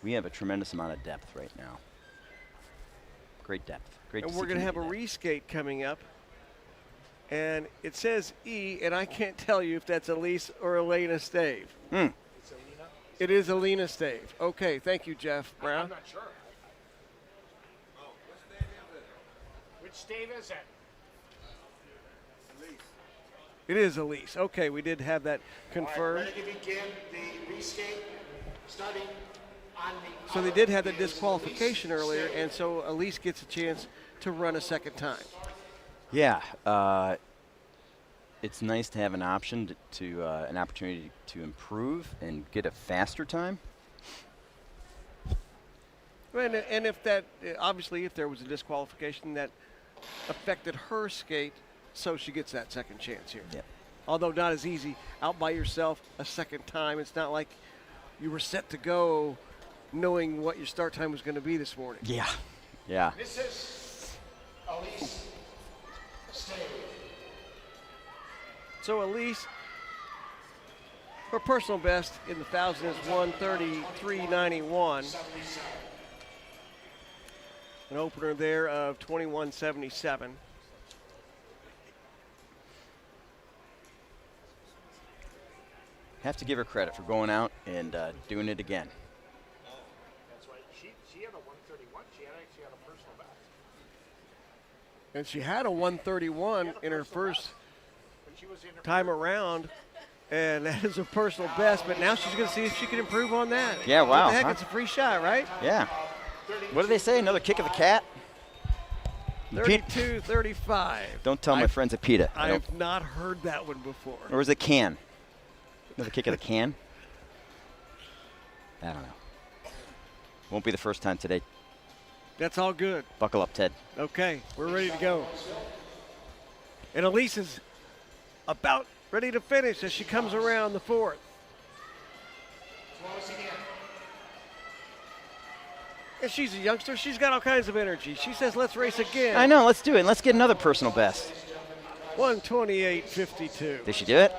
we have a tremendous amount of depth right now. Great depth. Great. And we're going to have a reskate coming up. And it says E, and I can't tell you if that's Elise or Elena Stave. It is Elena Stave. Okay, thank you, Jeff Brown. I'm not sure. Oh, what stave is it? Which stave is it? Elise. It is Elise. Okay, we did have that confirmed. Ready to begin the reskate, starting on the So they did have the disqualification earlier, and so Elise gets a chance to run a second time. Yeah, it's nice to have an option to an opportunity to improve and get a faster time. And if that, obviously, if there was a disqualification that affected her skate, so she gets that second chance here. Yep. Although not as easy, out by yourself a second time. It's not like you were set to go knowing what your start time was going to be this morning. Yeah. Yeah. This is Elise Stave. So Elise, her personal best in the 1,000 is 1:33.91. An opener there of 21:77. Have to give her credit for going out and doing it again. That's right. She had a 131. She actually had a personal best. And she had a 1:31 in her first time around, and that is her personal best, but now she's going to see if she can improve on that. Yeah, wow. What the heck, it's a free shot, right? Yeah. What do they say? Another kick of the cat? 32-35. Don't tell my friends at PETA. I have not heard that one before. Or was it can? Another kick of the can? I don't know. Won't be the first time today. That's all good. Buckle up, Ted. Okay, we're ready to go. And Elise is about ready to finish as she comes around the fourth. And she's a youngster. She's got all kinds of energy. She says, let's race again. I know. Let's do it. Let's get another personal best. 1:28.52. Did she do it?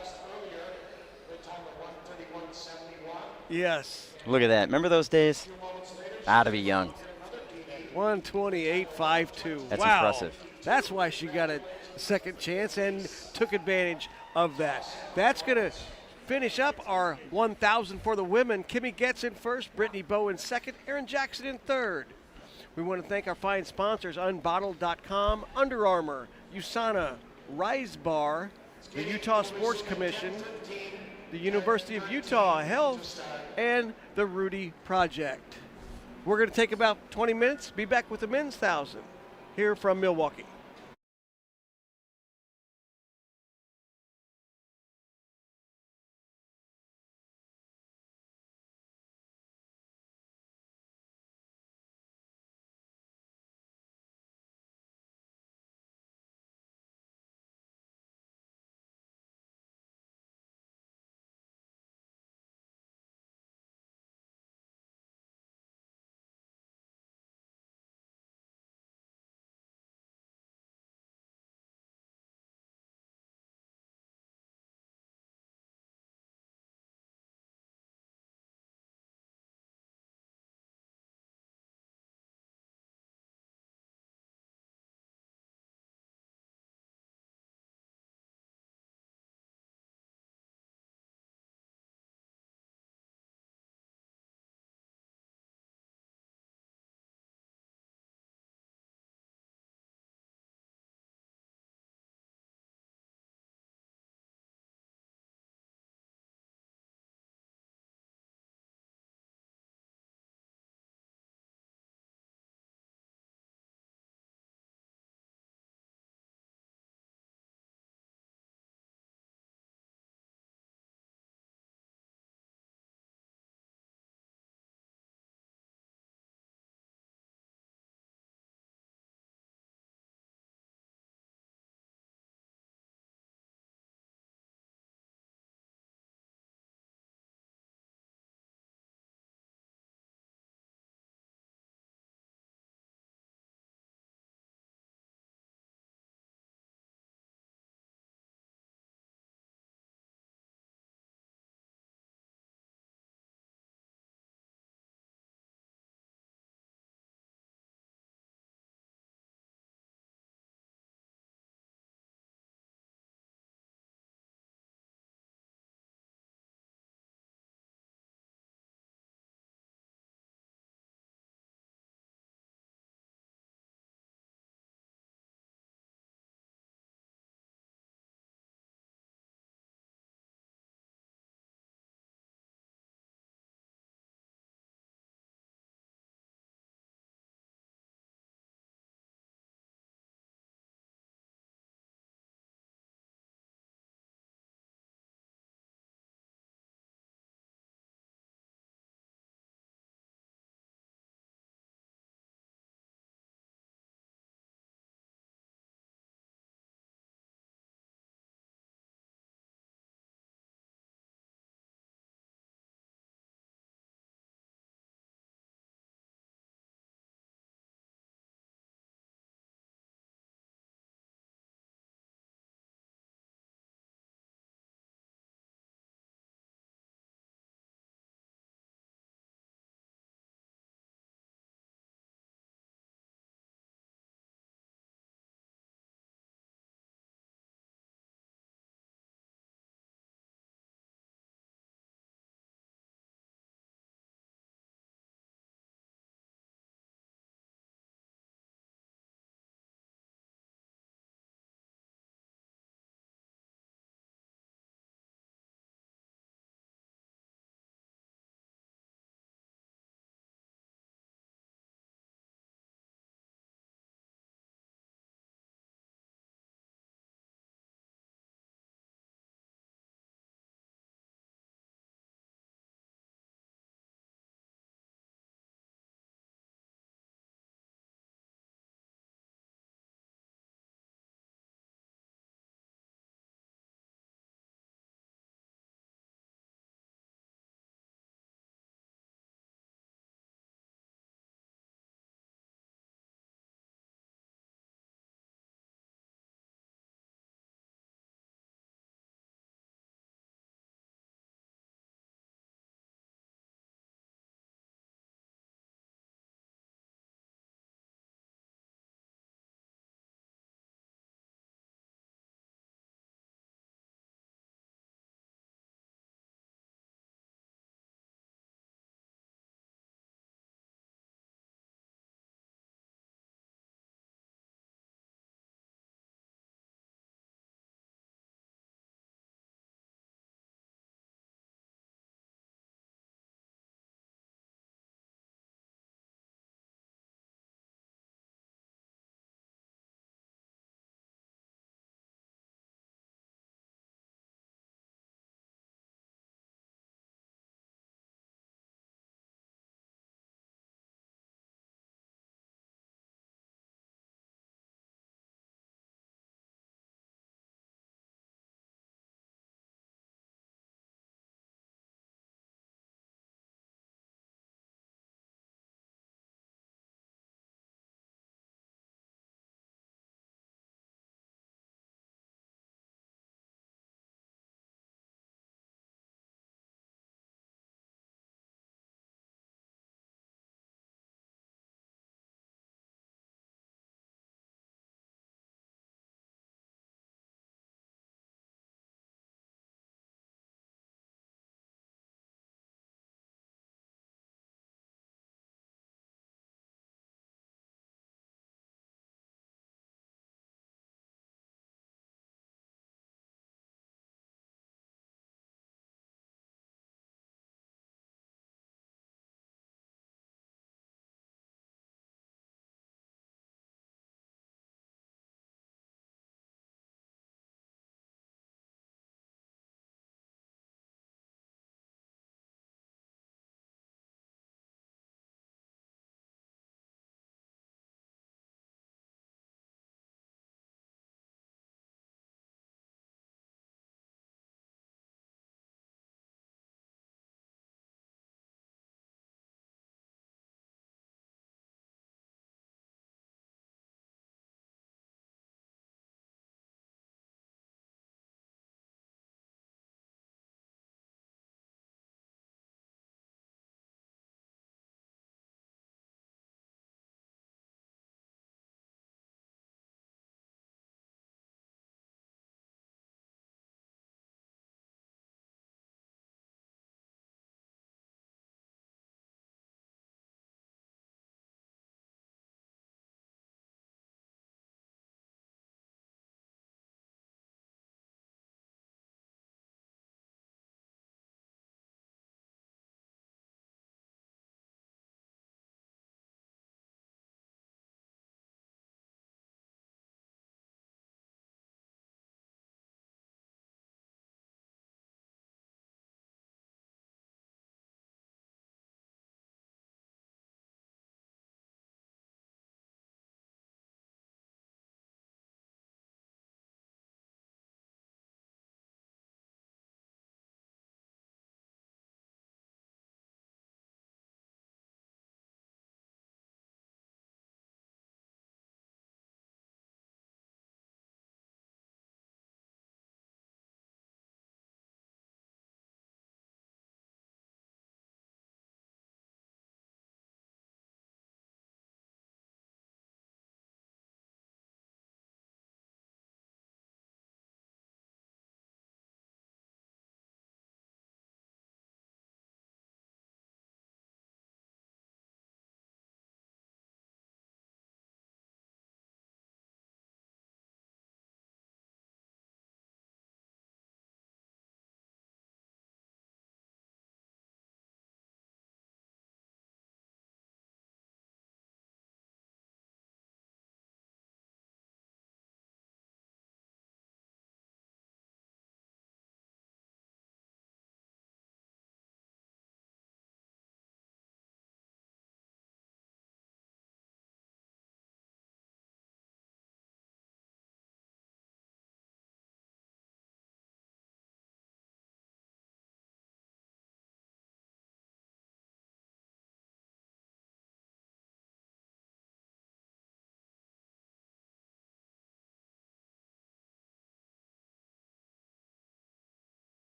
Yes. Look at that. Remember those days? To be young. 1:28.52. That's wow. impressive. That's why she got a second chance and took advantage of that. That's going to finish up our 1,000 for the women. Kimmy Getz in first, Brittany Bowe in second, Erin Jackson in third. We want to thank our fine sponsors, Unbottled.com, Under Armour, USANA, Rise Bar, the Utah Sports Commission, the University of Utah Health, and the Rudy Project. We're going to take about 20 minutes, be back with the men's 1,000 here from Milwaukee.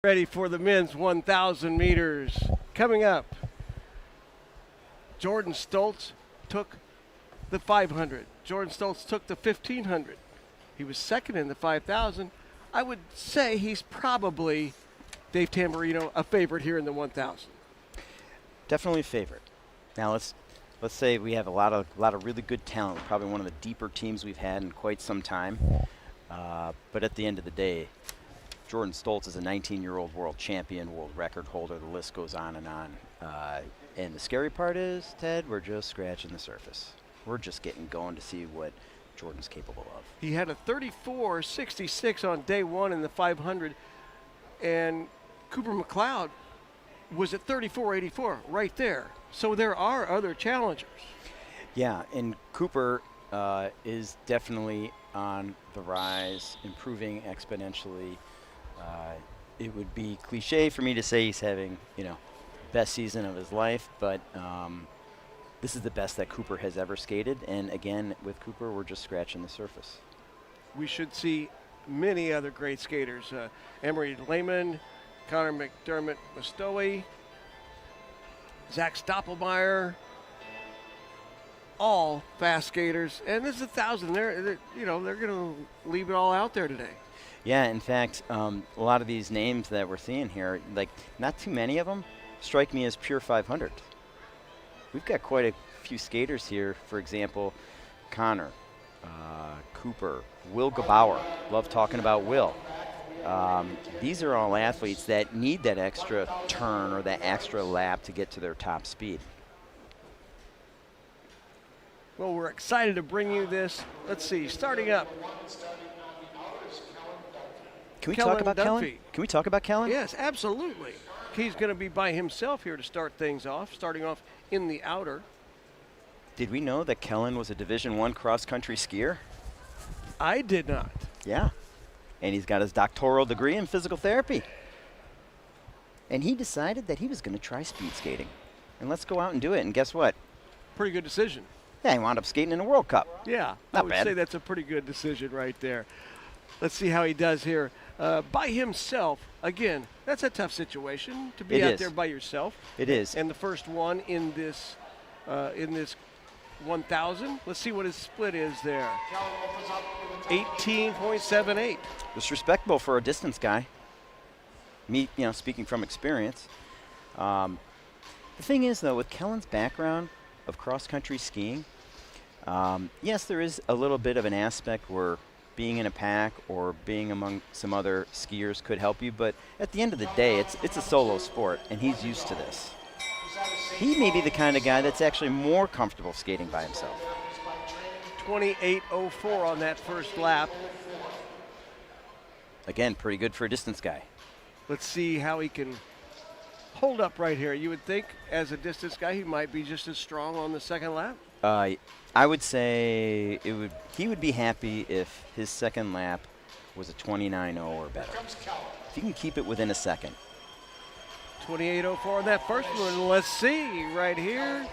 Ready for the men's 1,000 meters. Coming up, Jordan Stoltz took the 500. Jordan Stoltz took the 1,500. He was second in the 5,000. I would say he's probably, Dave Tamburino, a favorite here in the 1,000. Definitely a favorite. Now let's say we have a lot of really good talent. Probably one of the deeper teams we've had in quite some time. But at the end of the day, Jordan Stoltz is a 19-year-old world champion, world record holder. The list goes on and on. And the scary part is, Ted, we're just scratching the surface. We're just getting going to see what Jordan's capable of. He had a 34.66 on day one in the 500, and Cooper McLeod was at 34.84 right there. So there are other challengers. Yeah, and Cooper is definitely on the rise, improving exponentially. It would be cliche for me to say he's having, best season of his life, but this is the best that Cooper has ever skated. And again, with Cooper, we're just scratching the surface. We should see many other great skaters. Emery Lehman, Connor McDermott Mastoe, Zach Stoppelmeyer, all fast skaters. And this is 1,000. They're going to leave it all out there today. Yeah, in fact, a lot of these names that we're seeing here, like not too many of them, strike me as pure 500. We've got quite a few skaters here. For example, Connor, Cooper, Will Gebauer. Love talking about Will. These are all athletes that need that extra turn or that extra lap to get to their top speed. Well, we're excited to bring you this. Let's see, starting up. Can we Kellen talk about Dunphy. Kellen? Can we talk about Kellen? Yes, absolutely. He's going to be by himself here to start things off, starting off in the outer. Did we know that Kellen was a Division I cross-country skier? I did not. Yeah. And he's got his doctoral degree in physical therapy. And he decided that he was going to try speed skating. And let's go out and do it. And guess what? Pretty good decision. Yeah, he wound up skating in a World Cup. Yeah, I Not would bad. say that's a pretty good decision right there. Let's see how he does here. By himself, again, that's a tough situation to be It out is. there by yourself. It is. And the first one in this 1,000. Let's see what his split is there. 18.78. It's respectable for a distance guy. Me, speaking from experience. The thing is, though, with Kellen's background of cross-country skiing, yes, there is a little bit of an aspect where being in a pack or being among some other skiers could help you, but at the end of the day, it's a solo sport, and he's used to this. He may be the kind of guy that's actually more comfortable skating by himself. 28.04 on that first lap. Again, pretty good for a distance guy. Let's see how he can hold up right here. You would think, as a distance guy, he might be just as strong on the second lap. I would say he would be happy if his second lap was a 29.0 or better. If he can keep it within a second. 28.04 on that first one. Let's see right here.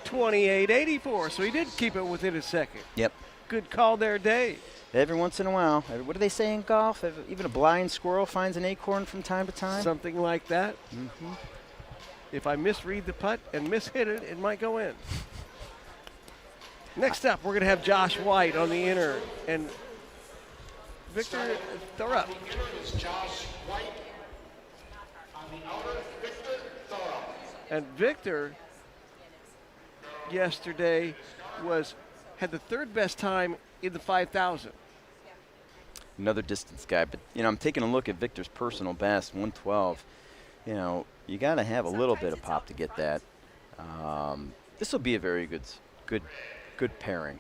28.84. So he did keep it within a second. Yep. Good call there, Dave. Every once in a while. What do they say in golf? Even a blind squirrel finds an acorn from time to time. Something like that. Mm-hmm. If I misread the putt and mishit it, it might go in. Next up, we're going to have Josh White on the inner and Victor Thorup. Is Josh White. On the outer, Victor Thorup. And Victor yesterday had the third best time in the 5,000. Another distance guy, but I'm taking a look at Victor's personal best, 112. You got to have a little bit of pop to get that. This will be a very good pairing.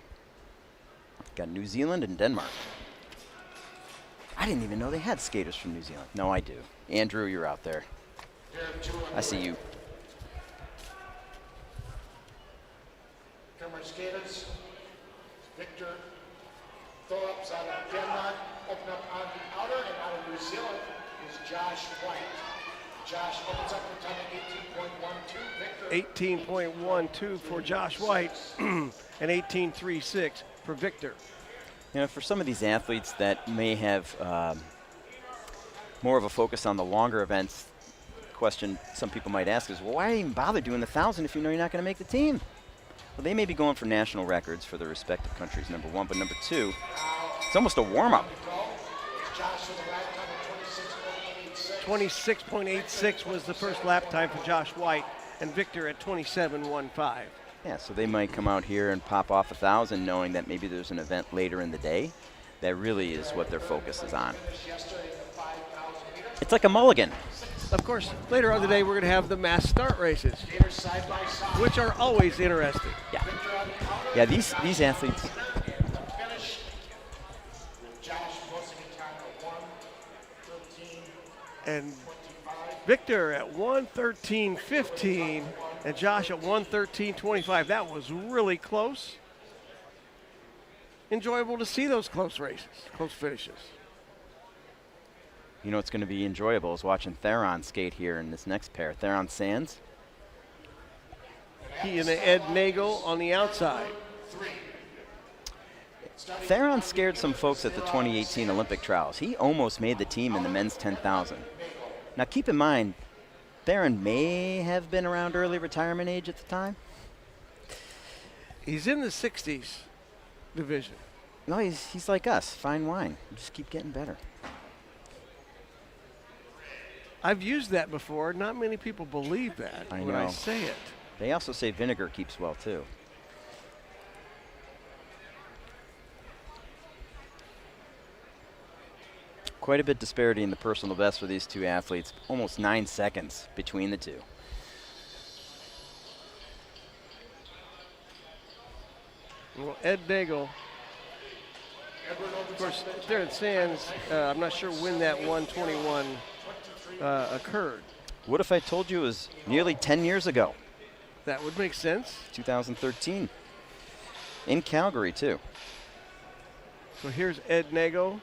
Got New Zealand and Denmark. I didn't even know they had skaters from New Zealand. No, I do. Andrew, you're out there. I see you. Camera skaters. Victor Thorup's out of Denmark. Open up on the outer, and out of New Zealand is Josh White. Josh opens up for time at 18.12. Victor. 18.12 for Josh White and 18.36 for Victor. For some of these athletes that may have more of a focus on the longer events. Question some people might ask is, well, why even bother doing the 1,000 if you know you're not going to make the team? Well, they may be going for national records for their respective countries, number one, but number two, it's almost a warm-up. 26.86 was the first lap time for Josh White, and Victor at 27.15. Yeah, so they might come out here and pop off 1,000 knowing that maybe there's an event later in the day. That really is what their focus is on. It's like a mulligan. Of course, later on today, we're going to have the mass start races, which are always interesting. Yeah. Yeah, these athletes. And Victor at 1:13.15 and Josh at 1:13.25. That was really close. Enjoyable to see those close races, close finishes. You know what's going to be enjoyable is watching Theron skate here in this next pair. Theron Sands. He and Ed Nagel on the outside. Theron scared some folks at the 2018 Olympic trials. He almost made the team in the men's 10,000. Now keep in mind, Theron may have been around early retirement age at the time. He's in the 60s division. No, he's like us, fine wine. You just keep getting better. I've used that before. Not many people believe that when I say it. They also say vinegar keeps well, too. Quite a bit disparity in the personal best for these two athletes. Almost 9 seconds between the two. Well, Ed Nagel, of course, Theron Sands, I'm not sure when that 121 occurred. What if I told you it was nearly 10 years ago? That would make sense. 2013. In Calgary, too. So here's Ed Nagel.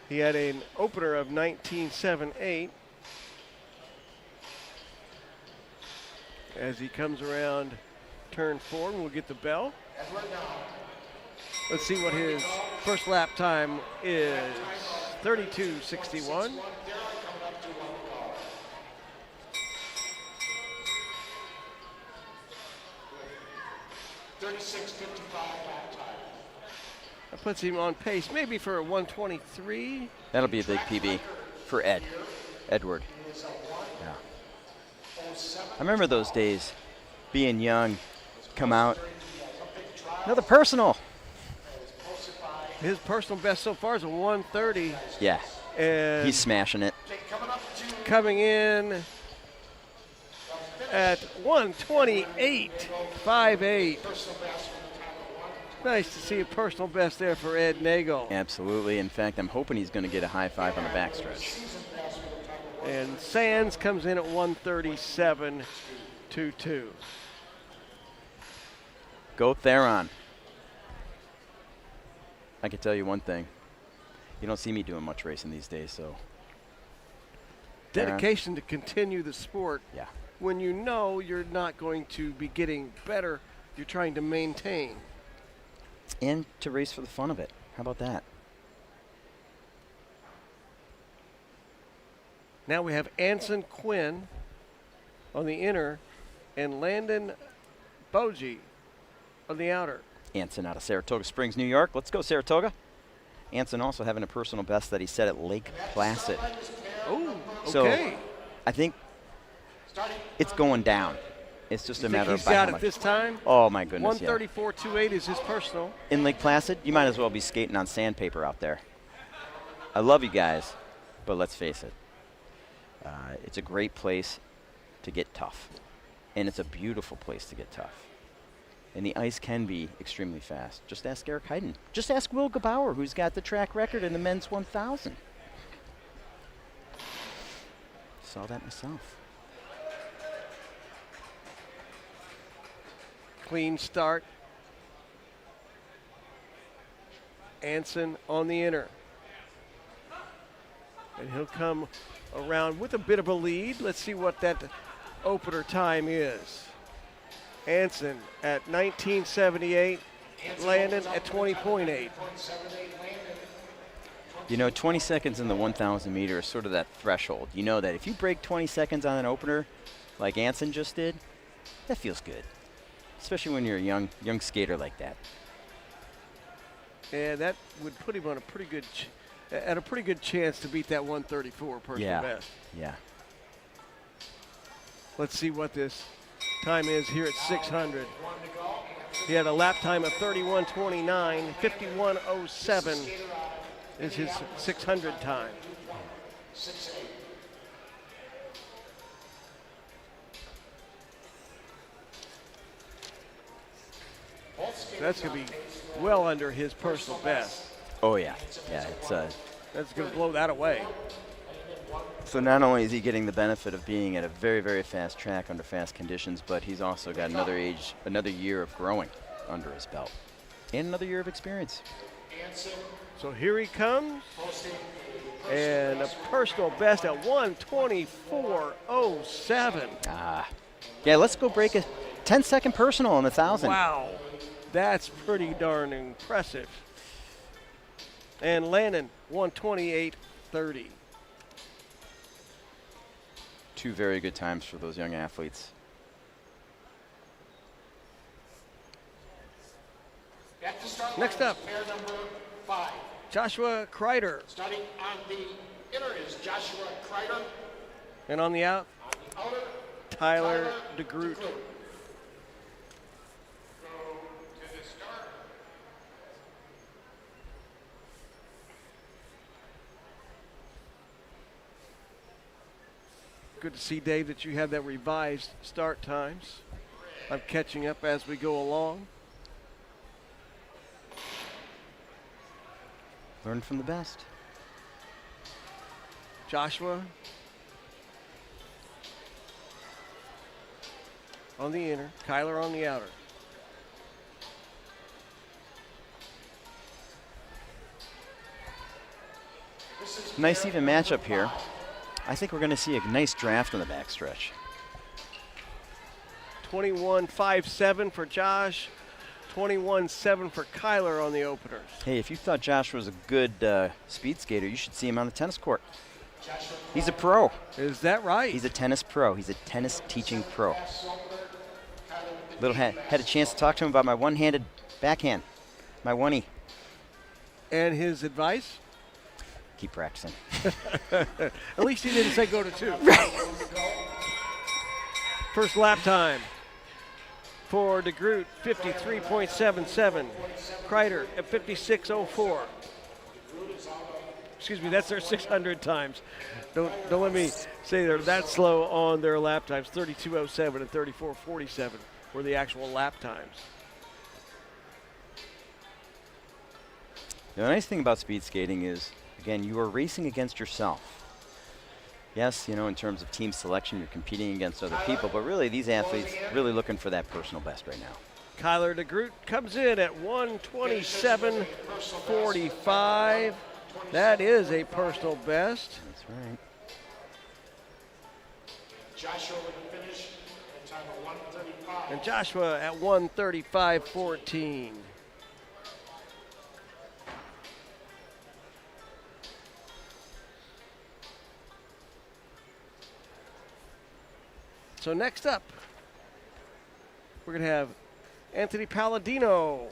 He had an opener of 19.78. As he comes around turn 4, and we'll get the bell. Let's see what his first lap time is. 32.61. That puts him on pace, maybe for a 123. That'll be a big PB for Edward. Yeah. I remember those days, being young, come out. Another personal. His personal best so far is a 130. Yeah, and he's smashing it. Coming in at 128.58. Nice to see a personal best there for Ed Nagel. Absolutely. In fact, I'm hoping he's going to get a high five on the backstretch. And Sands comes in at 137.22. Go Theron. I can tell you one thing. You don't see me doing much racing these days, so. Dedication to continue the sport. Yeah. When you know you're not going to be getting better, you're trying to maintain. And to race for the fun of it. How about that? Now we have Anson Quinn on the inner and Landon Bogie on the outer. Anson out of Saratoga Springs, New York. Let's go, Saratoga. Anson also having a personal best that he set at Lake Placid. Oh, okay. So I think it's going down. It's just a matter of he's got it this time? Oh, my goodness, 134.28 is his personal. In Lake Placid, you might as well be skating on sandpaper out there. I love you guys, but let's face it. It's a great place to get tough. And it's a beautiful place to get tough. And the ice can be extremely fast. Just ask Eric Heiden. Just ask Will Gebauer, who's got the track record in the men's 1,000. Saw that myself. Clean start. Anson on the inner. And he'll come around with a bit of a lead. Let's see what that opener time is. Anson at 19.78. Landon at 20.8. You know, 20 seconds in the 1,000 meter is sort of that threshold. You know that if you break 20 seconds on an opener, like Anson just did, that feels good, especially when you're a young skater like that. And that would put him on a pretty good chance to beat that 134 personal best. Yeah. Let's see what this time is here at 600. He had a lap time of 31:29, 51:07 is his 600 time. That's going to be well under his personal best. Oh yeah, yeah. It's That's going to blow that away. So not only is he getting the benefit of being at a very, very fast track under fast conditions, but he's also got another year of growing under his belt, and another year of experience. So here he comes, and a personal best at 124.07. Yeah, let's go break a 10-second personal on 1,000. Wow, that's pretty darn impressive. And Landon, 128.30. Two very good times for those young athletes. Next up, pair number 5. Joshua Kreider. Starting on the inner is Joshua Kreider. And on the out, On the outer, Tyler DeGroot. Good to see, Dave, that you have that revised start times. I'm catching up as we go along. Learn from the best. Joshua on the inner, Kyler on the outer. Nice even matchup here. I think we're going to see a nice draft on the backstretch. 21.57 for Josh, 21.7 for Kyler on the openers. Hey, if you thought Josh was a good speed skater, you should see him on the tennis court. He's a pro. Is that right? He's a tennis pro. He's a tennis teaching pro. Had a chance to talk to him about my one-handed backhand, my one-e. And his advice? Keep practicing. At least he didn't say go to 2. First lap time for DeGroot, 53.77. Kreider at 56.04. Excuse me, that's their 600 times. Don't let me say they're that slow on their lap times. 32.07 and 34.47 were the actual lap times. The nice thing about speed skating is, again, you are racing against yourself. Yes, in terms of team selection, you're competing against other people, but really these athletes really looking for that personal best right now. Kyler DeGroot comes in at 127.45. That is a personal best. That's right. Joshua with a finish at time of 135. And Joshua at 135.14. So next up, we're going to have Anthony Palladino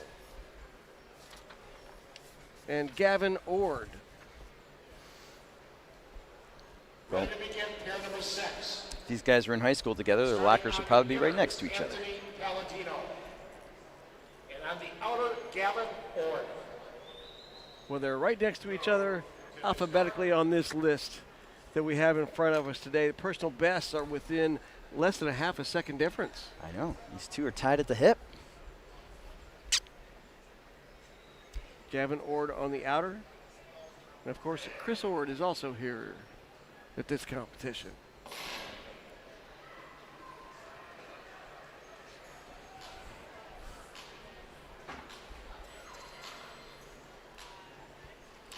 and Gavin Ord. Ready to begin pair number 6. These guys were in high school together. Their lockers will probably be right next to each other. Anthony Palladino. And on the outer, Gavin Ord. Well, they're right next to each other alphabetically on this list that we have in front of us today. The personal bests are within less than a half a second difference. I know. These two are tied at the hip. Gavin Ord on the outer. And of course, Chris Ord is also here at this competition.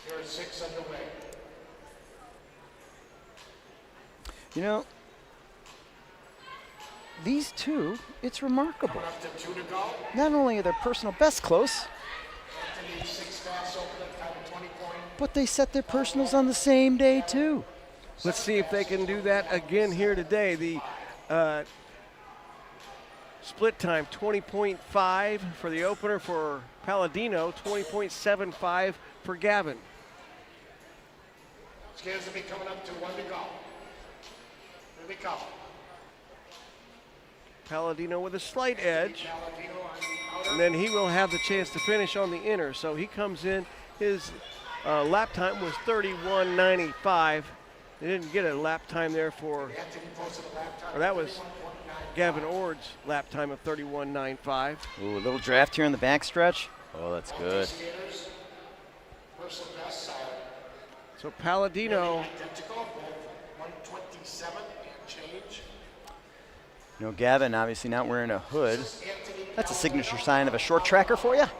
There are 6 underway. These two, it's remarkable. Up to 2 to go. Not only are their personal bests close, Anthony 6 fast opener, time of But they set their personals on the same day, too. Let's see if they can do that again here today. The split time, 20.5 for the opener for Palladino, 20.75 for Gavin. Scans will be coming up to 1 to go. Here they come. Palladino with a slight edge, Palladino on the outer. and then he will have the chance to finish on the inner. So he comes in, his lap time was 31.95. They didn't get a lap time there for, Anthony posted a lap time or that of was 31.95. Gavin Ord's lap time of 31.95. Ooh, a little draft here in the backstretch. Oh, that's good. Skaters, personal bests are So Palladino, identical, both 127 and change. You know, Gavin obviously not wearing a hood. Anthony That's a signature sign of a short tracker for you. on the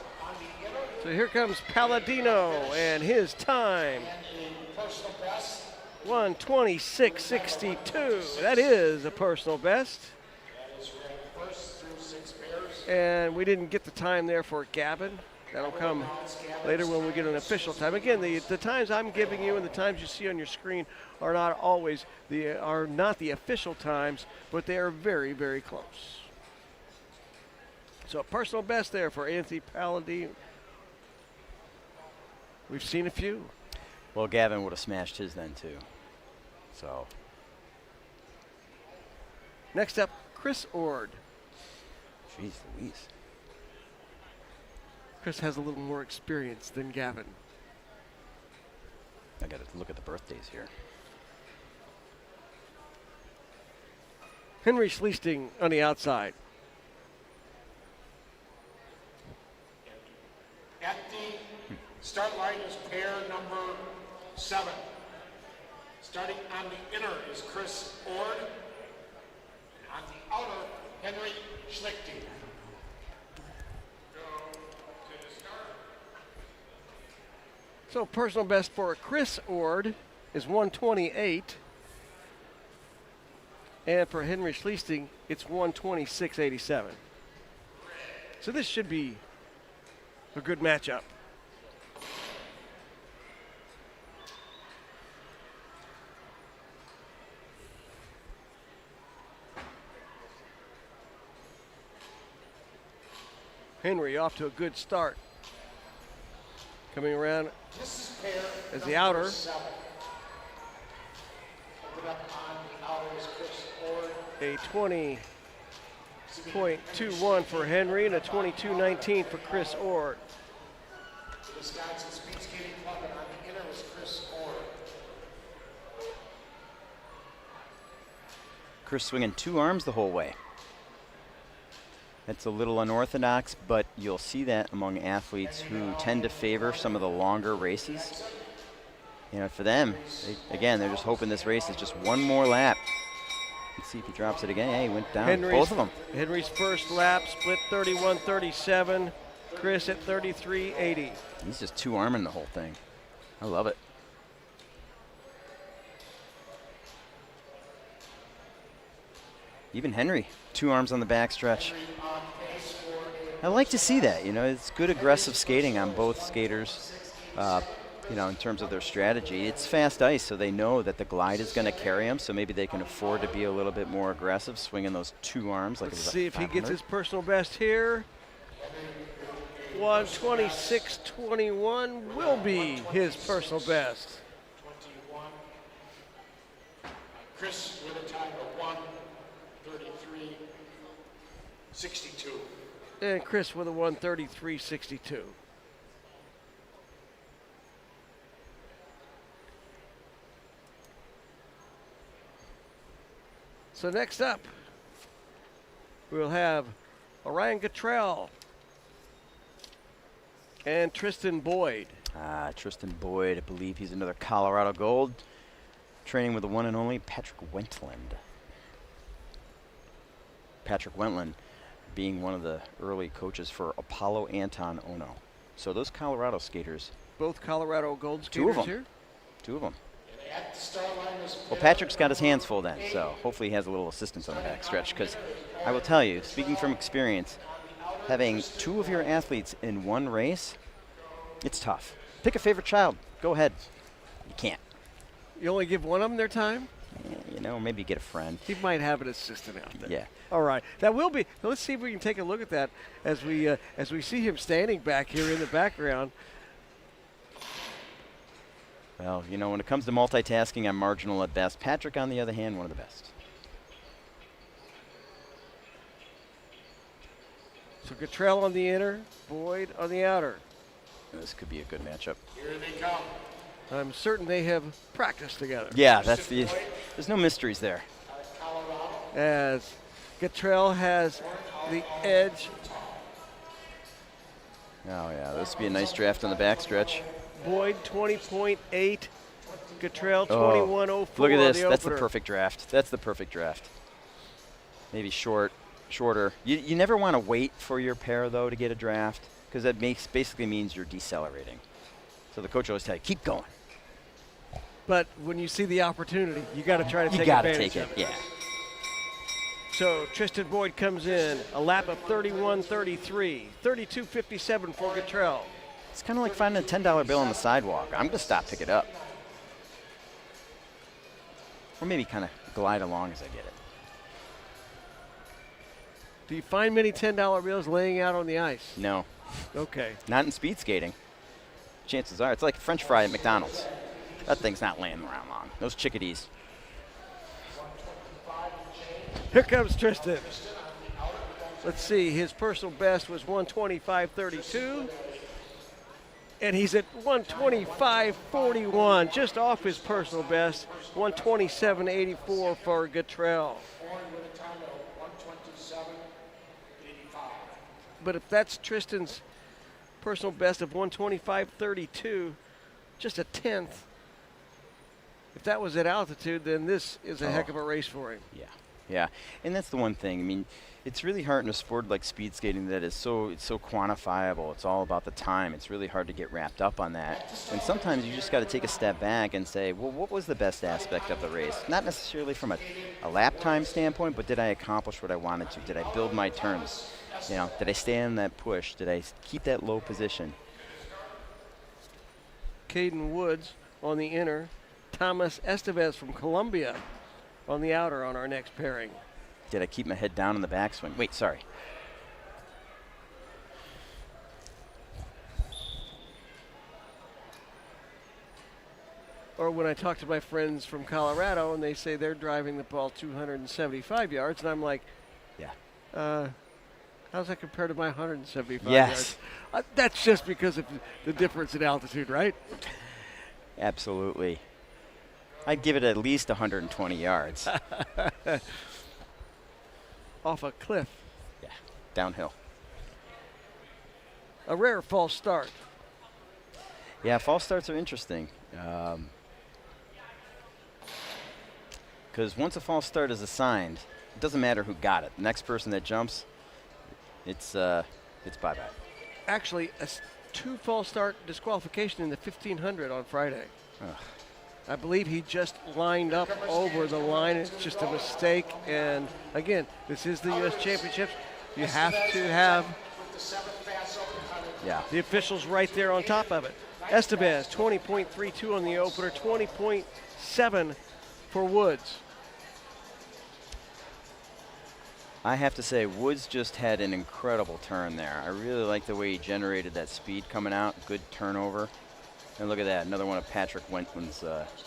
inner so here comes Palladino and his time, and a personal best. 126.62. That is a personal best. That is ranked first through 6 pairs. And we didn't get the time there for Gavin. That'll come later when we get an official time. Again, the times I'm giving you and the times you see on your screen are not always the official times, but they are very, very close. So a personal best there for Anthony Palladino. We've seen a few. Well, Gavin would have smashed his then, too. So, Next up, Chris Ord. jeez Louise. Chris has a little more experience than Gavin. I got to look at the birthdays here. Henry Schliesting on the outside. At the start line is pair number 7. Starting on the inner is Chris Ord. And on the outer, Henry Schlichting. So personal best for Chris Ord is 128. And for Henry Schliesting, it's 126.87. So this should be a good matchup. Henry off to a good start. Coming around This is pair as the number outer. 7. Open up on the outer is Chris Ord. A 20.21 for Henry and a 22.19 for Chris Ord. Wisconsin Speed Skating Club, and on the inner is Chris Ord. Chris swinging 2 arms the whole way. That's a little unorthodox, but you'll see that among athletes who tend to favor some of the longer races. You know, for them, again, they're just hoping this race is just one more lap. Let's see if he drops it again. Yeah, he went down. Both of them. Henry's first lap split 31.37. Chris at 33.80. He's just 2-arming the whole thing. I love it. Even Henry, 2 arms on the backstretch. I like to see that. You know, it's good aggressive skating on both skaters. You know, in terms of their strategy, it's fast ice, so they know that the glide is going to carry them. So maybe they can afford to be a little bit more aggressive, swinging those 2 arms. Like Let's it was see a if he 500. gets his personal best here. 126.21 will be his personal best. 21. Chris with a time of 1:33.62. And Chris with a 133.62. So next up, we'll have Orion Guttrell and Tristan Boyd. Tristan Boyd, I believe he's another Colorado Gold, training with the one and only Patrick Wentland. Patrick Wentland being one of the early coaches for Apollo Anton Ono. So those Colorado skaters, Both Colorado Gold Two of skaters them. here. 2 of them. And at the start line is Well, Patrick's got his hands full then, so hopefully he has a little assistance on the backstretch, because I will tell you, speaking from experience, having 2 of your athletes in one race, it's tough. Pick a favorite child. Go ahead. You can't. You only give one of them their time? You know, maybe get a friend. He might have an assistant out there. Yeah. All right. That will be. Let's see if we can take a look at that as we see him standing back here in the background. Well, you know, when it comes to multitasking, I'm marginal at best. Patrick, on the other hand, one of the best. So Cottrell on the inner, Boyd on the outer. This could be a good matchup. Here they come. I'm certain they have practiced together. Yeah, that's the. There's no mysteries there. As Cottrell has the edge. Oh yeah, this would be a nice draft on the backstretch. Boyd 20.8. Cottrell 21.04. Look at this. On the That's the opener. perfect draft. That's the perfect draft. Maybe shorter. You never want to wait for your pair though to get a draft, because that basically means you're decelerating. So the coach always tell you, keep going. But when you see the opportunity, you got to try to You take got to advantage take of it. it. Yeah. So Tristan Boyd comes in, a lap of 31.33, 32.57 for Cottrell. It's kind of like finding a $10 bill on the sidewalk. I'm going to stop, pick it up. Or maybe kind of glide along as I get it. Do you find many $10 bills laying out on the ice? No, Okay. not in speed skating. Chances are, it's like a French fry at McDonald's. That thing's not laying around long. Those chickadees. Here comes Tristan. Let's see, his personal best was 125.32. And he's at 125.41, just off his personal best, 127.84 for Cottrell. But if that's Tristan's personal best of 125.32, just a tenth. If that was at altitude, then this is a heck of a race for him. Yeah. And that's the one thing. I mean, it's really hard in a sport like speed skating that is so quantifiable. It's all about the time. It's really hard to get wrapped up on that. And sometimes you just got to take a step back and say, well, what was the best aspect of the race? Not necessarily from a lap time standpoint, but did I accomplish what I wanted to? Did I build my turns? You know, did I stay on that push? Did I keep that low position? Caden Woods on the inner, Thomas Estevez from Colombia on the outer on our next pairing. Did I keep my head down in the backswing? Wait, sorry. Or when I talk to my friends from Colorado and they say they're driving the ball 275 yards, and I'm like, Yeah. how's that compared to my 175 Yes. yards? That's just because of the difference in altitude, right? Absolutely. I'd give it at least 120 yards. Off a cliff. Yeah, downhill. A rare false start. Yeah, false starts are interesting. Because once a false start is assigned, it doesn't matter who got it. The next person that jumps, it's bye-bye. Actually, two false start disqualification in the 1500 on Friday. Ugh. I believe he just lined up over the line. It's just a mistake. And again, this is the U.S. Championships. You have to have the officials right there on top of it. Estevez, 20.32 on the opener, 20.7 for Woods. I have to say, Woods just had an incredible turn there. I really like the way he generated that speed coming out. Good turnover. And look at that, another one of Patrick Wentland's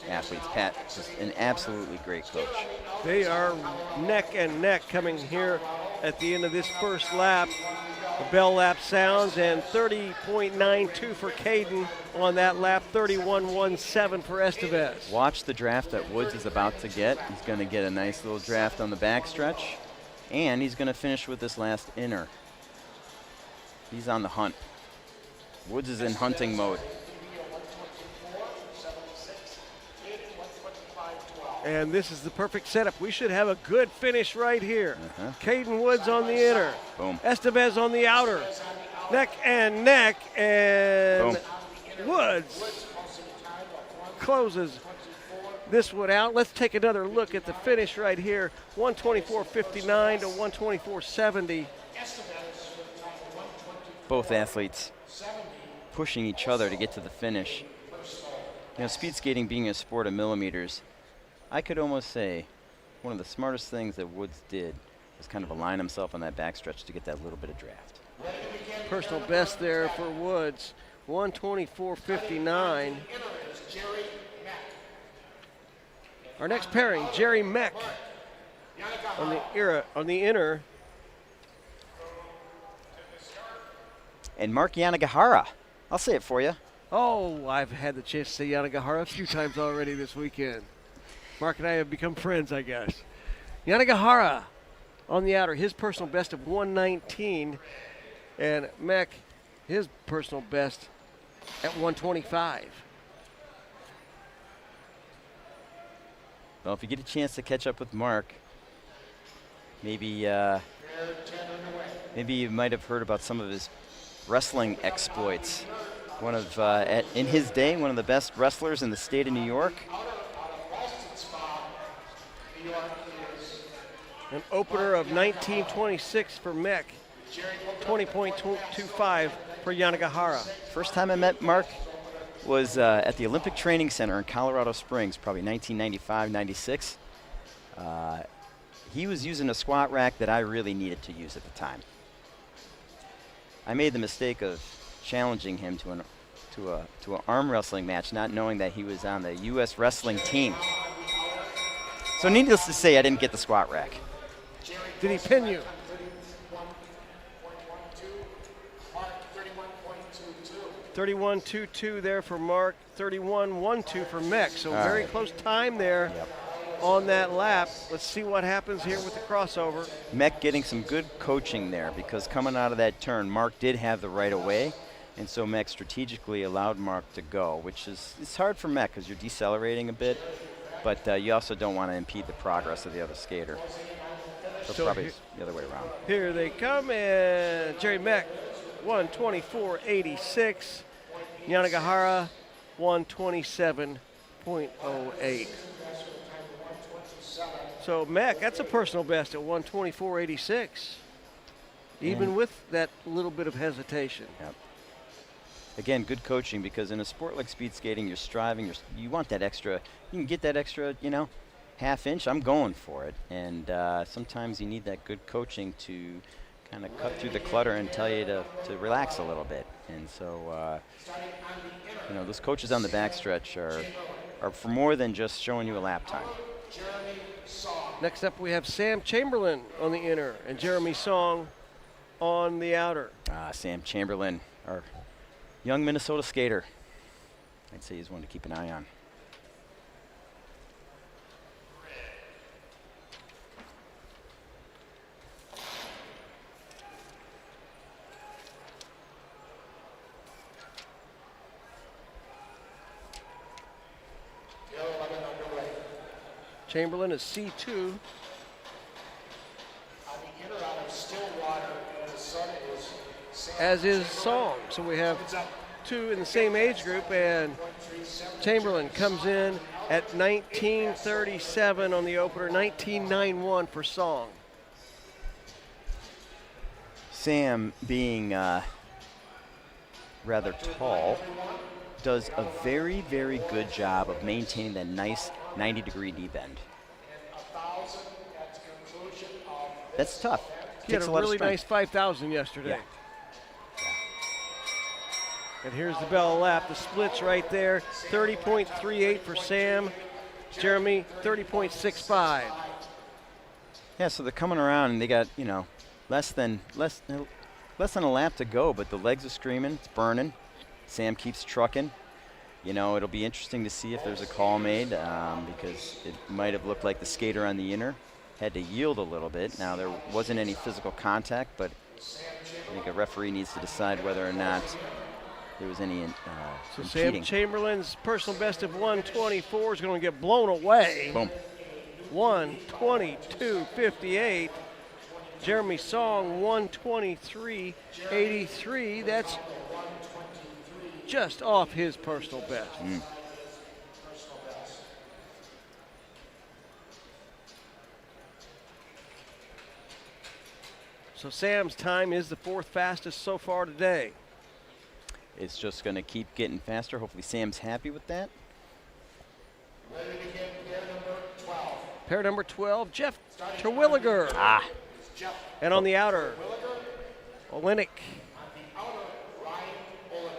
athletes. Pat, just an absolutely great coach. They are neck and neck coming here at the end of this first lap. The bell lap sounds, and 30.92 for Caden on that lap, 31.17 for Estevez. Watch the draft that Woods is about to get. He's going to get a nice little draft on the backstretch, and he's going to finish with this last inner. He's on the hunt. Woods is in hunting mode. And this is the perfect setup. We should have a good finish right here. Caden Woods on the inner. Boom. Estevez on the outer. Neck and neck, and Boom. Woods closes this one out. Let's take another look at the finish right here. 124.59 to 124.70. Both athletes pushing each other to get to the finish. You know, speed skating being a sport of millimeters, I could almost say one of the smartest things that Woods did was kind of align himself on that backstretch to get that little bit of draft. Personal best there for Woods, 124.59. Our next pairing, Jerry Meck on the inner. And Mark Yanagihara, I'll say it for you. Oh, I've had the chance to say Yanagihara a few times already this weekend. Mark and I have become friends, I guess. Yanagihara on the outer, his personal best of 119. And Meck, his personal best at 125. Well, if you get a chance to catch up with Mark, maybe you might have heard about some of his wrestling exploits. One of, in his day, one of the best wrestlers in the state of New York. An opener of 1926 for Meck, 20.25 for Yanagihara. First time I met Mark was at the Olympic Training Center in Colorado Springs, probably 1995, 96. He was using a squat rack that I really needed to use at the time. I made the mistake of challenging him to an arm wrestling match, not knowing that he was on the U.S. wrestling team. So needless to say, I didn't get the squat rack. Did he pin you? 31.22 there for Mark, 31.12 for Meck. So very close time there on that lap. Let's see what happens here with the crossover. Meck getting some good coaching there, because coming out of that turn, Mark did have the right of way, and so Meck strategically allowed Mark to go, which is it's hard for Meck because you're decelerating a bit, but you also don't want to impede the progress of the other skater. So probably the other way around. Here they come, and Jerry Meck, 124.86. Yanagihara, 127.08. So Meck, that's a personal best at 124.86, even with that little bit of hesitation. Yep. Again, good coaching, because in a sport like speed skating, you're striving, you want that extra, you can get that extra, half inch, I'm going for it. And sometimes you need that good coaching to kind of cut through the clutter and tell you to relax a little bit. And so, those coaches on the backstretch are for more than just showing you a lap time. Next up, we have Sam Chamberlain on the inner and Jeremy Song on the outer. Sam Chamberlain, our young Minnesota skater. I'd say he's one to keep an eye on. Chamberlain is C2. As is Song. So we have two in the same age group, and Chamberlain comes in at 19.37 on the opener, 19.91 for Song. Sam, being rather tall, does a very, very good job of maintaining that nice 90-degree deep end. That's tough. He had a really nice 5,000 yesterday. Yeah. And here's the bell lap. The split's right there. 30.38 for Sam. Jeremy, 30.65. Yeah, so they're coming around and they got, less than a lap to go, but the legs are screaming, it's burning. Sam keeps trucking. It'll be interesting to see if there's a call made, because it might have looked like the skater on the inner had to yield a little bit. Now, there wasn't any physical contact, but I think a referee needs to decide whether or not there was any So impeding. Sam Chamberlain's personal best of 124 is going to get blown away. Boom. 122.58. Jeremy Song, 123.83. That's just off his personal best. So Sam's time is the fourth fastest so far today. it's just going to keep getting faster. Hopefully Sam's happy with that. Ready to begin pair number 12. Pair number 12, Jeff Terwilliger. Jeff And on the outer, Olenek. on the outer, Ryan Olenek.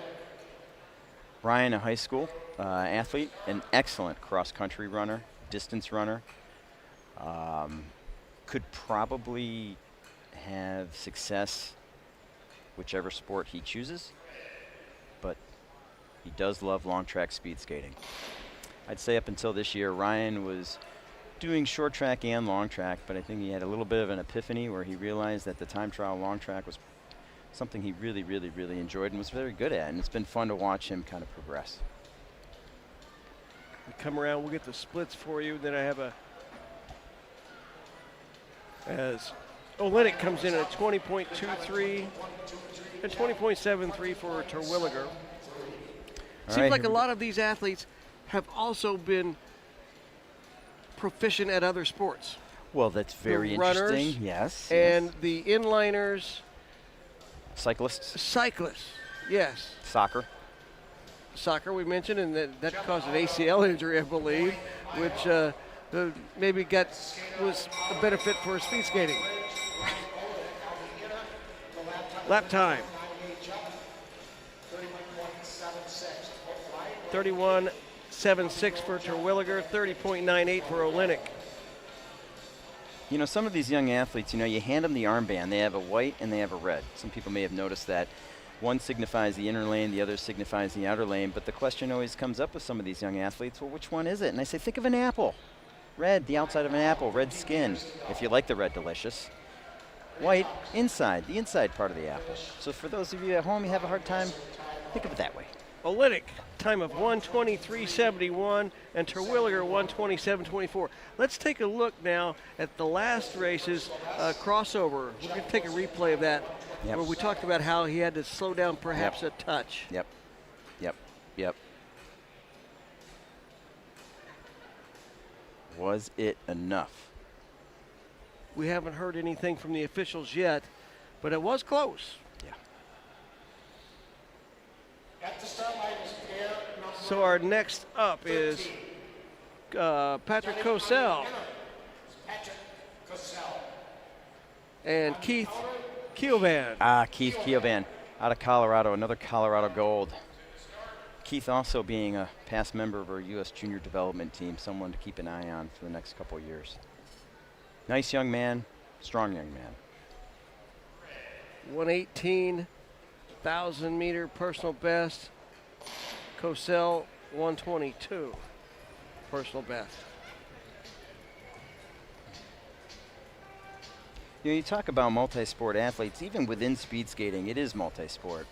Ryan, a high school athlete, an excellent cross-country runner, distance runner. Could probably have success whichever sport he chooses, but he does love long track speed skating. I'd say up until this year, Ryan was doing short track and long track, but I think he had a little bit of an epiphany where he realized that the time trial long track was something he really, really, really enjoyed and was very good at, and it's been fun to watch him kind of progress. We come around, we'll get the splits for you. Then I have as Olenek comes in at 20.23 and 20.73 for Terwilliger. Seems like a lot of these athletes have also been proficient at other sports. Well, that's very runners interesting. Yes. And the inliners, Cyclists, cyclists, yes. soccer. Soccer we mentioned, and that caused an ACL injury, I believe, which maybe was a benefit for speed skating. Lap time. 31.76 for Terwilliger, 30.98 for Olenek. You know, some of these young athletes, you hand them the armband. They have a white and they have a red. Some people may have noticed that. One signifies the inner lane, the other signifies the outer lane. But the question always comes up with some of these young athletes, well, which one is it? And I say, think of an apple. Red, the outside of an apple, red skin, if you like the red delicious. White, inside, the inside part of the apple. So for those of you at home, you have a hard time, think of it that way. Olenek, time of 1:23.71, and Terwilliger 1:27.24. Let's take a look now at the last race's crossover. We're going to take a replay of that, Yep. where we talked about how he had to slow down perhaps Yep. a touch. Yep. Was it enough? We haven't heard anything from the officials yet, but it was close. Yeah. At the start line is pair number So our next up is Patrick Cosell Patrick Cosell. and Keith Keovan. Keith Keovan out of Colorado, another Colorado gold. Keith also being a past member of our U.S. junior development team, someone to keep an eye on for the next couple of years. Nice young man, strong young man. 118,000 meter personal best. Cosell 122 personal best. You talk about multi-sport athletes, even within speed skating, it is multi-sport.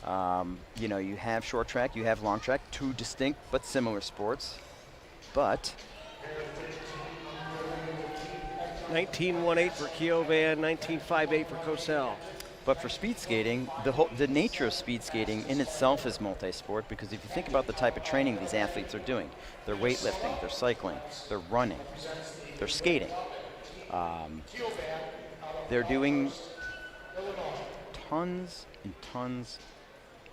You have short track, you have long track, two distinct but similar sports. But 19.18 for Keovan, 19.58 for Cosell. But for speed skating, the nature of speed skating in itself is multi-sport, because if you think about the type of training these athletes are doing, they're weightlifting, they're cycling, they're running, they're skating. They're doing tons and tons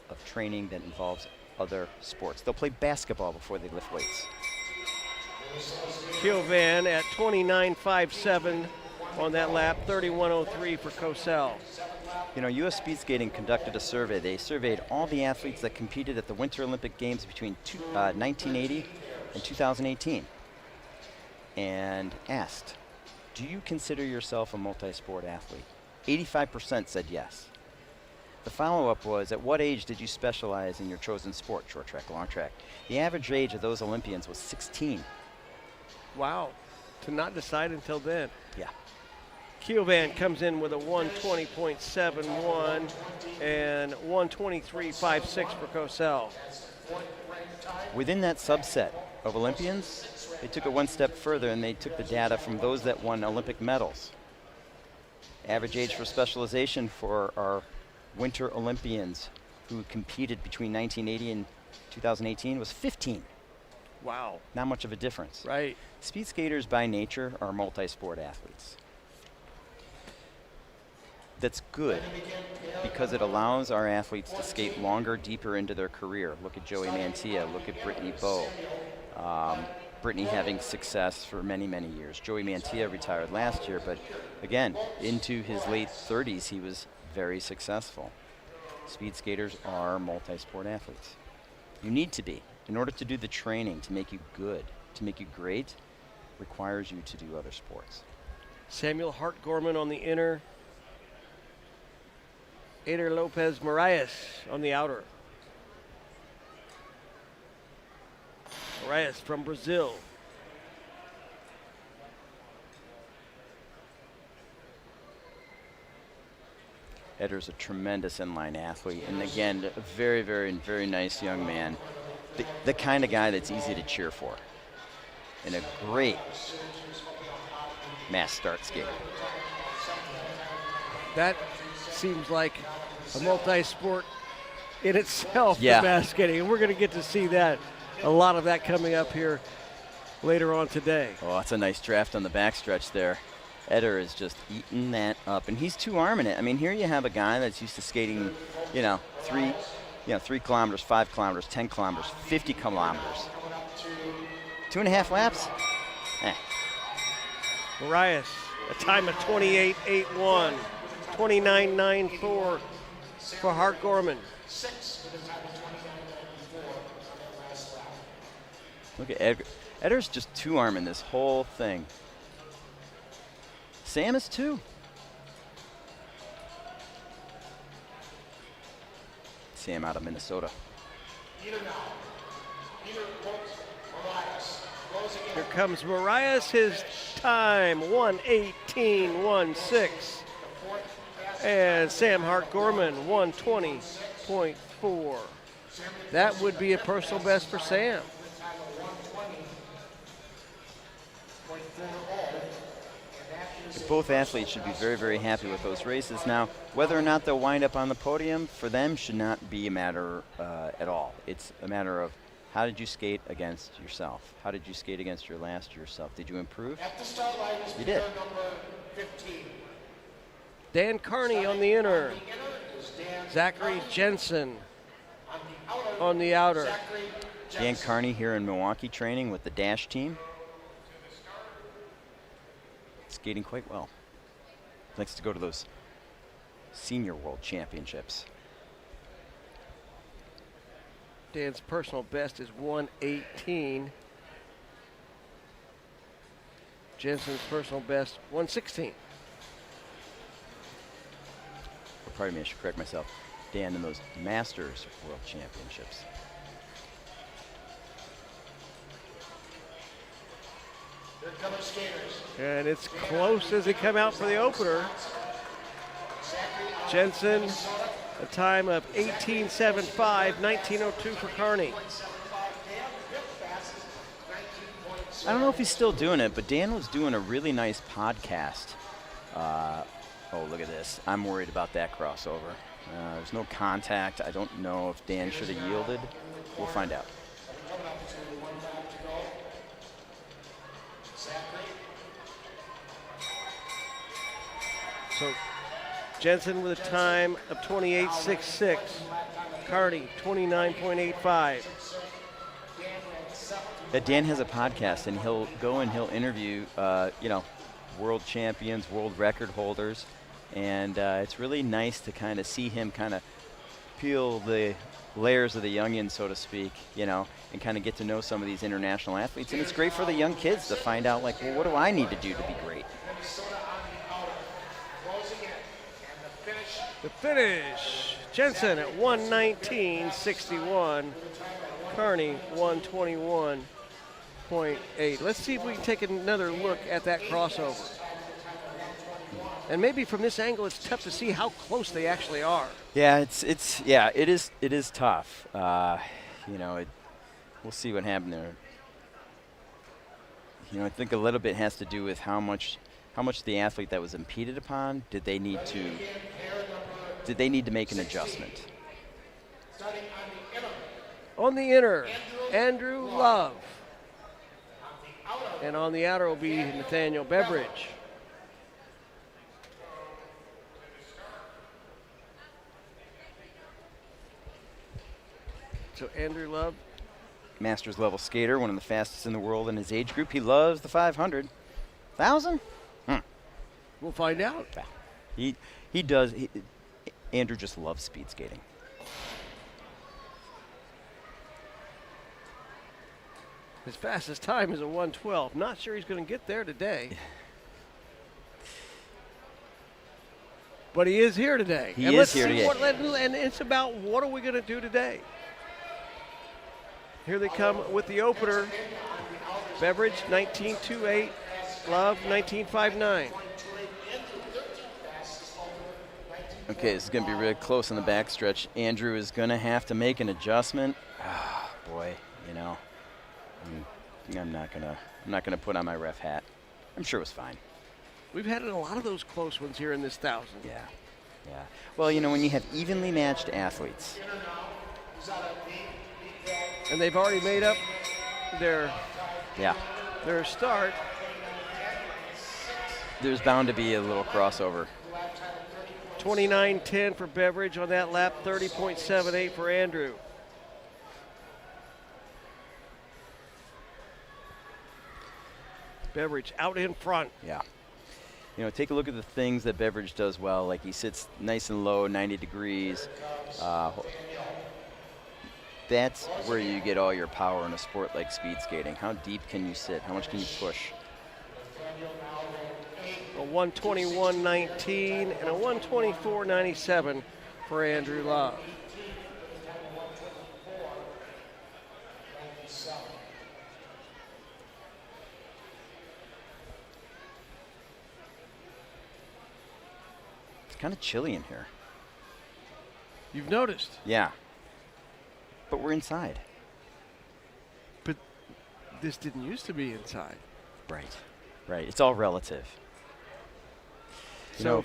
of training that involves other sports. They'll play basketball before they lift weights. Keovan at 29.57 on that lap, 31.03 for Cosell. U.S. Speed Skating conducted a survey. They surveyed all the athletes that competed at the Winter Olympic Games between 1980 and 2018 and asked, do you consider yourself a multi-sport athlete? 85% said yes. The follow-up was, at what age did you specialize in your chosen sport, short track, long track? The average age of those Olympians was 16. Wow, to not decide until then. Yeah. Keovan comes in with a 120.71 and 123.56 for Cosell. Within that subset of Olympians, they took it one step further and they took the data from those that won Olympic medals. Average age for specialization for our Winter Olympians who competed between 1980 and 2018 was 15. Wow. Not much of a difference. Right. Speed skaters by nature are multi-sport athletes. That's good because it allows our athletes to skate longer, deeper into their career. Look at Joey Mantilla, look at Brittany Bowe. Brittany having success for many, many years. Joey Mantilla retired last year, but again, into his late 30s, he was very successful. Speed skaters are multi-sport athletes. You need to be. In order to do the training, to make you good, to make you great, requires you to do other sports. Samuel Hart-Gorman on the inner. Eder Lopez Marias on the outer. Marias from Brazil. Eder's a tremendous inline athlete, and again, a very, very, very nice young man. The kind of guy that's easy to cheer for, and a great mass start skater. That seems like a multi-sport in itself, Yeah. the mass skating, and we're going to get to see that, a lot of that coming up here later on today. Oh, that's a nice draft on the backstretch there. Eder is just eating that up, and he's two-arming it. I mean, here you have a guy that's used to skating, 3 kilometers, 5 kilometers, 10 kilometers, 50 kilometers. 2.5 laps? Marias, a time of 28.81, 29.94 for Hart-Gorman. Look at Eder. Eder's just two-arming this whole thing. Sam is too. Sam out of Minnesota. Here comes Marias, his time, 1:18.16. And Sam Hart-Gorman, 1:20.4. That would be a personal best for Sam. Both athletes should be very, very happy with those races. Now, whether or not they'll wind up on the podium, for them should not be a matter at all. It's a matter of how did you skate against yourself? How did you skate against your last yourself? Did you improve? At the start line is You did. number 15. Dan Carney on the inner. On the inner is Dan Zachary Jensen on the outer. on the outer. Zachary Dan Jensen. Carney here in Milwaukee training with the Dash team. Skating quite well. Likes to go to those senior world championships. Dan's personal best is 1:18. Jensen's personal best, 1:16. Or pardon me, I should correct myself. Dan in those Masters World Championships. Here come the skaters. And it's close as they come out for the opener. Jensen, a time of 18.75, 19.02 for Carney. I don't know if he's still doing it, but Dan was doing a really nice podcast. Oh, look at this. I'm worried about that crossover. There's no contact. I don't know if Dan should have yielded. We'll find out. So Jensen with a time of 28.66. Carney, 29.85. Dan has a podcast, and he'll go and he'll interview, world champions, world record holders, and it's really nice to kind of see him kind of peel the layers of the onion, so to speak, and kind of get to know some of these international athletes. And it's great for the young kids to find out, like, well, what do I need to do to be great? The finish, Jensen at 1:19.61. Carney, 1:21.8. Let's see if we can take another look at that crossover. And maybe from this angle, it's tough to see how close they actually are. Yeah, it is tough. We'll see what happened there. I think a little bit has to do with how much the athlete that was impeded upon, did they need to make an adjustment? On the inner, Andrew Love. And on the outer will be Nathaniel Beveridge. So Andrew Love. Masters level skater, one of the fastest in the world in his age group. He loves the 500. 1,000? We'll find out. Yeah. He does. Andrew just loves speed skating. His fastest time is a 1:12. Not sure he's going to get there today. But he is here today. He and is let's here see today. And it's about what are we going to do today. Here they come with the opener. Beveridge, 19.28. Love, 19.59. Okay, this is going to be really close in the backstretch. Andrew is going to have to make an adjustment. Ah, boy, you know, I'm not gonna put on my ref hat. I'm sure it was fine. We've had a lot of those close ones here in this 1,000. Yeah. Well, you know, when you have evenly matched athletes, And they've already made up their start. there's bound to be a little crossover. 29.10 for Beveridge on that lap, 30.78 for Andrew. Beveridge out in front. Yeah. You know, take a look at the things that Beveridge does well. Like he sits nice and low, 90 degrees. That's where you get all your power in a sport like speed skating. How deep can you sit? How much can you push? A 121.19 and a 124.97 for Andrew Love. It's kind of chilly in here. You've noticed. Yeah. But we're inside. But this didn't used to be inside. Right. It's all relative. So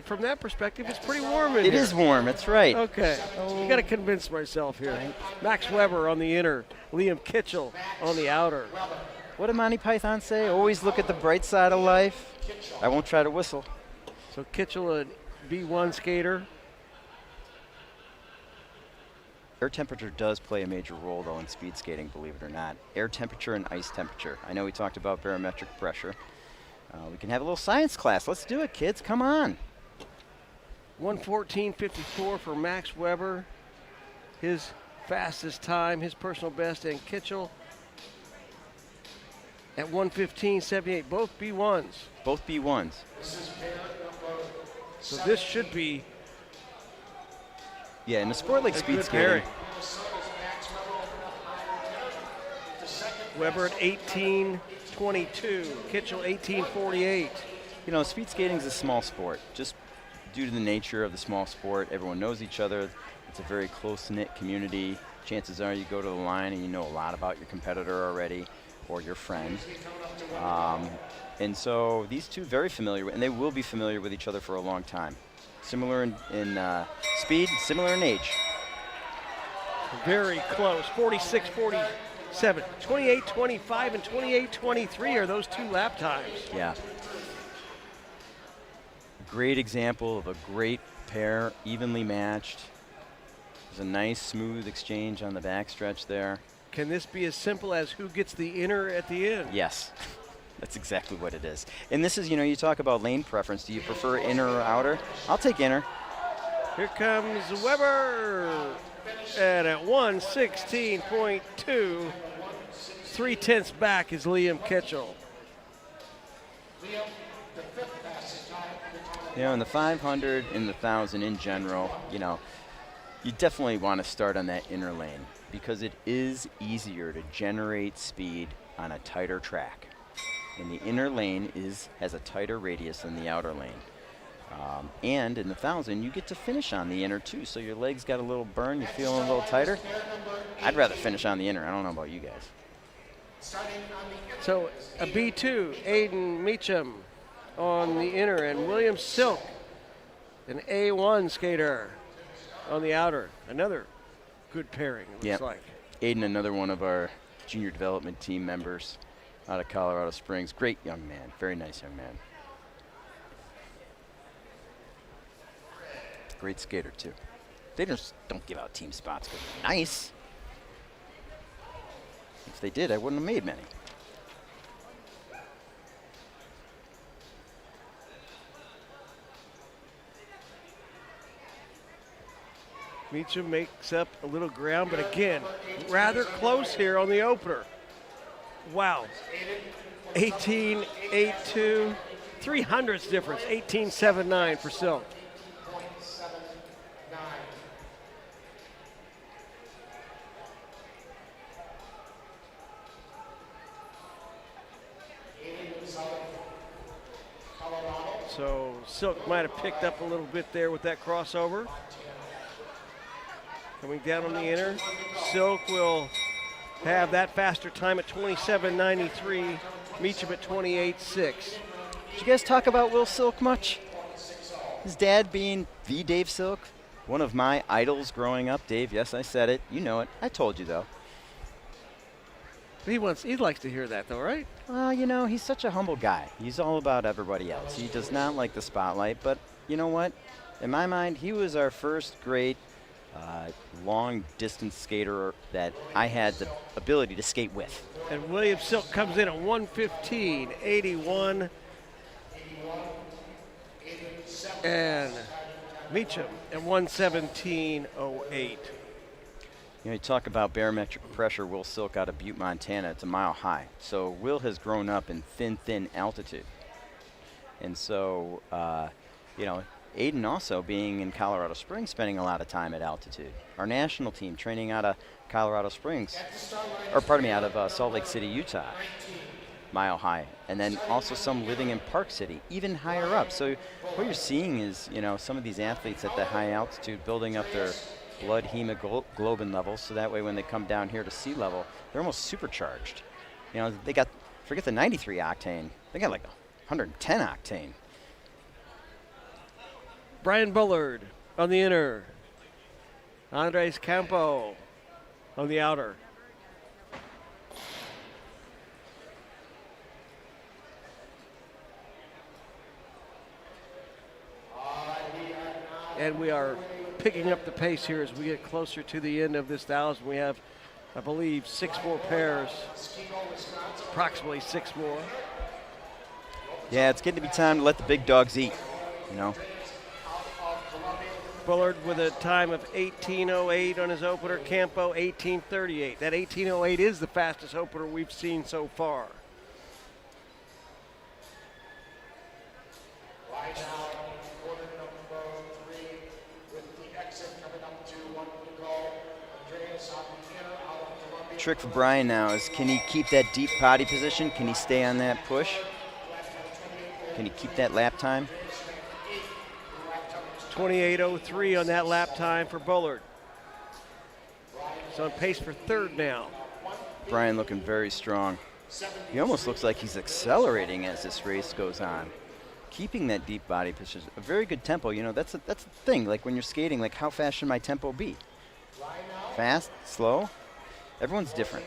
from that perspective, it's pretty warm in It here. is warm, that's right. Okay, you got to convince myself here. Max Weber on the inner, Liam Kitchell on the outer. What did Monty Python say? Always look at the bright side of life. I won't try to whistle. So Kitchell, a B1 skater. Air temperature does play a major role, though, in speed skating, believe it or not. Air temperature and ice temperature. I know we talked about barometric pressure. We can have a little science class. Let's do it, kids. Come on. 114.54 for Max Weber. His fastest time, his personal best, and Kitchell at 115.78. Both B1s. Both B1s. So this should be Yeah, in a sport like a speed good skating, pairing. Weber at 18.22. Kitchell 18.48. you know, speed skating is a small sport. Just due to the nature of the small sport, everyone knows each other. It's a very close-knit community. Chances are you go to the line and you know a lot about your competitor already or your friend. And so these two very familiar, and they will be familiar with each other for a long time. Similar in speed, similar in age. Very close. 46.47. 28.25 and 28.23 are those two lap times. Yeah. Great example of a great pair, evenly matched. There's a nice, smooth exchange on the backstretch there. Can this be as simple as who gets the inner at the end? Yes, that's exactly what it is. And this is, you know, you talk about lane preference. Do you prefer inner or outer? I'll take inner. Here comes Weber. And at 116.2, 3/10 back is Liam Kitchell. You know, in the 500 and the 1,000 in general, you know, you definitely want to start on that inner lane because it is easier to generate speed on a tighter track. And the inner lane has a tighter radius than the outer lane. And in the 1,000, you get to finish on the inner too, so your legs got a little burn, you're feeling a little tighter. I'd rather finish on the inner. I don't know about you guys. So a B2, Aiden Meacham on the inner, and William Silk, an A1 skater on the outer. Another good pairing, it looks like. Aiden, another one of our junior development team members out of Colorado Springs. Great young man, very nice young man. Great skater too. They just don't give out team spots because they're nice. If they did, I wouldn't have made many. Meacham makes up a little ground, but again, rather close here on the opener. Wow. 18-8-2, 300ths difference, 18-7-9 for Silk. So Silk might have picked up a little bit there with that crossover. Coming down on the inner, Silk will have that faster time at 27.93, Meacham at 28.6. Did you guys talk about Will Silk much? His dad being the Dave Silk, one of my idols growing up. Dave, yes, I said it. You know it. I told you, though. He likes to hear that, though, right? Well, you know, he's such a humble guy. He's all about everybody else. He does not like the spotlight, but you know what? In my mind, he was our first great long-distance skater that I had the ability to skate with. And William Silk comes in at 115.81. And Meacham at 117.08. You know, you talk about barometric pressure. Will Silk out of Butte, Montana. It's a mile high. So Will has grown up in thin altitude. And so, you know, Aiden also being in Colorado Springs, spending a lot of time at altitude. Our national team training out of Colorado Springs, or pardon me, out of Salt Lake City, Utah, mile high. And then also some living in Park City, even higher up. So what you're seeing is, you know, some of these athletes at the high altitude building up their blood hemoglobin levels, so that way when they come down here to sea level, they're almost supercharged. You know, they got, forget the 93 octane, they got like 110 octane. Brian Bullard on the inner. Andres Campo on the outer. And we are picking up the pace here as we get closer to the end of this 1,000. We have, I believe, 6 more pairs, approximately 6 more. Yeah, it's getting to be time to let the big dogs eat, you know. Bullard with a time of 18.08 on his opener. Campo 18.38. That 18.08 is the fastest opener we've seen so far. Right now, quarter number 3 with the exit coming up to 1 to go. Andreas on the inner, out of Columbia. Trick for Brian now is, can he keep that deep body position? Can he stay on that push? Can he keep that lap time? 28.03 on that lap time for Bullard. He's on pace for 3rd now. Brian looking very strong. He almost looks like he's accelerating as this race goes on. Keeping that deep body position, a very good tempo. You know, that's the thing. Like when you're skating, like how fast should my tempo be? Fast, slow? Everyone's different.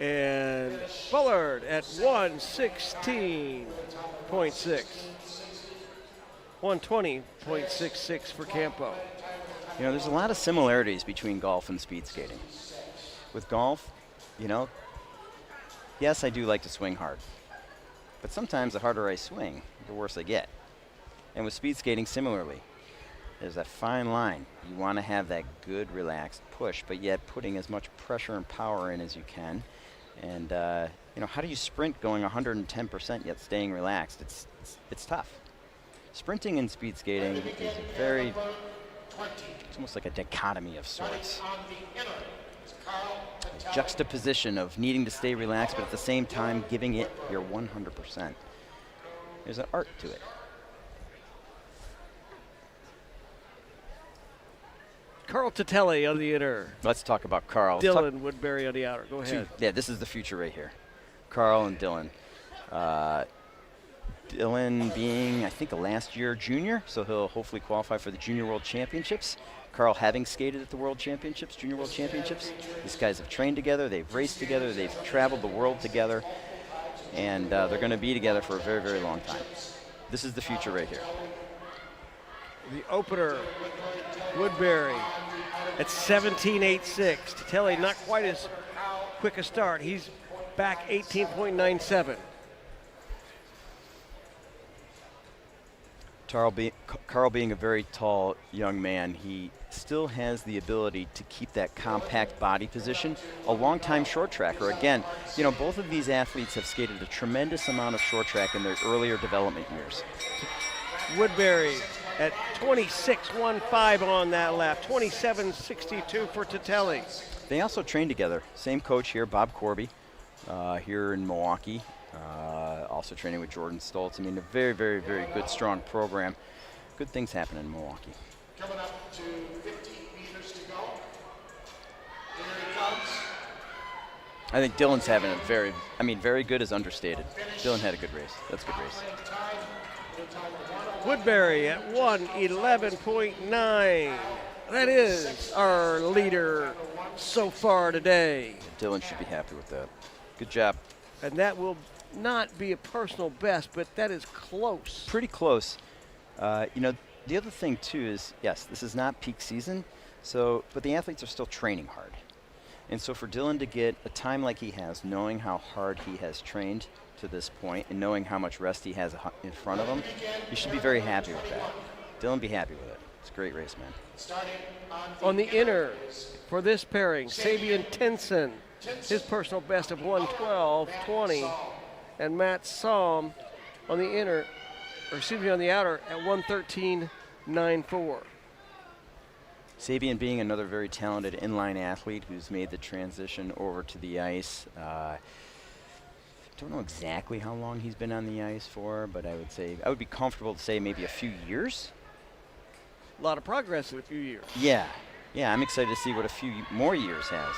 And Bullard at 116.6. 120.66 for Campo. You know, there's a lot of similarities between golf and speed skating. With golf, you know, yes, I do like to swing hard. But sometimes the harder I swing, the worse I get. And with speed skating, similarly, there's that fine line. You want to have that good, relaxed push, but yet putting as much pressure and power in as you can. And, you know, how do you sprint going 110% yet staying relaxed? It's tough. Sprinting and speed skating is very, it's almost like a dichotomy of sorts. A juxtaposition of needing to stay relaxed, but at the same time giving it your 100%. There's an art to it. Carl Titelli on the inner. Let's talk about Carl. Dylan Woodbury on the outer. Go ahead. Yeah, this is the future right here. Carl and Dylan. Dylan being, I think, a last year junior, so he'll hopefully qualify for the Junior World Championships. Carl having skated at the World Championships, Junior World Championships. These guys have trained together, they've raced together, they've traveled the world together, and they're going to be together for a very, very long time. This is the future right here. The opener, Woodbury at 17.86. Titelli not quite as quick a start. He's back 18.97. Carl being a very tall young man, he still has the ability to keep that compact body position. A long-time short tracker. Again, you know, both of these athletes have skated a tremendous amount of short track in their earlier development years. Woodbury at 26.15 on that lap, 27.62 for Titelli. They also train together. Same coach here, Bob Corby, here in Milwaukee. Also training with Jordan Stoltz. I mean, a very, very, very good, strong program. Good things happen in Milwaukee. Coming up to 50 meters to go. Here he comes. I think Dylan's having a very good is understated. Dylan had a good race. That's a good race. Woodbury at 1:11.9. That is our leader so far today. Dylan should be happy with that. Good job. And that will not be a personal best, but that is close. Pretty close. You know, the other thing too is, yes, this is not peak season, but the athletes are still training hard. And so for Dylan to get a time like he has, knowing how hard he has trained to this point and knowing how much rest he has in front of him, you should be very happy with that. Dylan, be happy with it. It's a great race, man. On the inner for this pairing, Sabian Tinson, his personal best of 1:12.20, and Matt Somm on the inner, on the outer at 1:13.94. Sabian being another very talented inline athlete who's made the transition over to the ice. Don't know exactly how long he's been on the ice for, but I would be comfortable to say maybe a few years. A lot of progress in a few years. Yeah, I'm excited to see what a few more years has.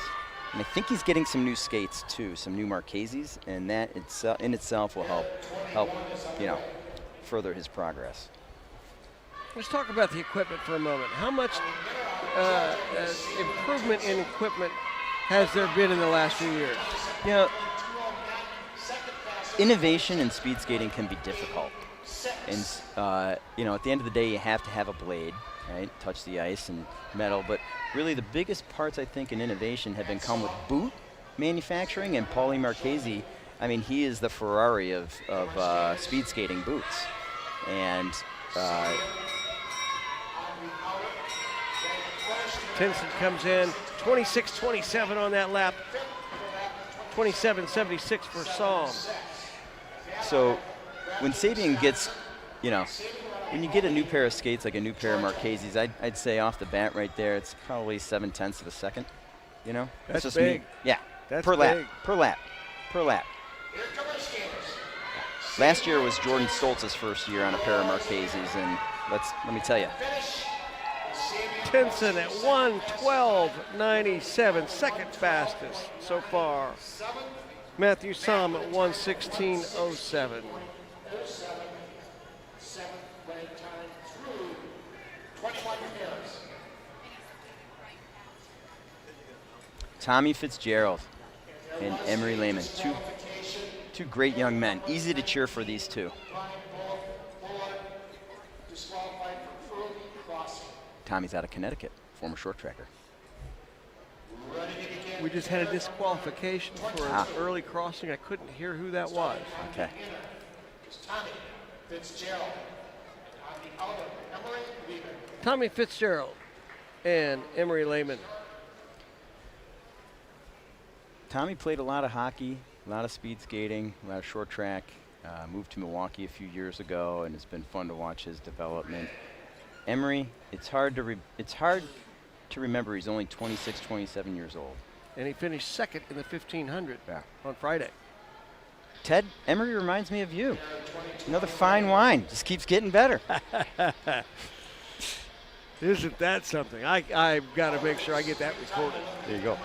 And I think he's getting some new skates too, some new Marcheses, and that in itself will help, you know, further his progress. Let's talk about the equipment for a moment. How much improvement in equipment has there been in the last few years? You know, innovation in speed skating can be difficult. And, you know, at the end of the day, you have to have a blade, right? Touch the ice and metal. But really the biggest parts, I think, in innovation have come with boot manufacturing. And Paulie Marchese, I mean, he is the Ferrari of speed skating boots. And Tinson comes in 26.27 on that lap, 27.76 for Somm. So when Sabian gets, you know, when you get a new pair of skates, like a new pair of Marcheses, I'd say off the bat right there, it's probably 0.7 of a second, you know? That's just big. Me. Yeah, that's per big. lap. Last year was Jordan Stoltz's first year on a pair of Marcheses, and let me tell you. Tinson at 1:12.97, second fastest so far. Matthew Somm at 1:16.07. Tommy Fitzgerald and Emery Lehman, two great young men. Easy to cheer for these two. Tommy's out of Connecticut, former short tracker. We just had a disqualification for an early crossing. I couldn't hear who that was. Okay. Tommy Fitzgerald on the outer, Emery Lehman. Tommy Fitzgerald and Emery Lehman. Tommy played a lot of hockey, a lot of speed skating, a lot of short track. Moved to Milwaukee a few years ago, and it's been fun to watch his development. Emery, it's hard to remember he's only 26, 27 years old. And he finished second in the 1500 on Friday. Ted, Emery reminds me of you. Another fine wine, just keeps getting better. Isn't that something? I've got to make sure I get that recorded. There you go.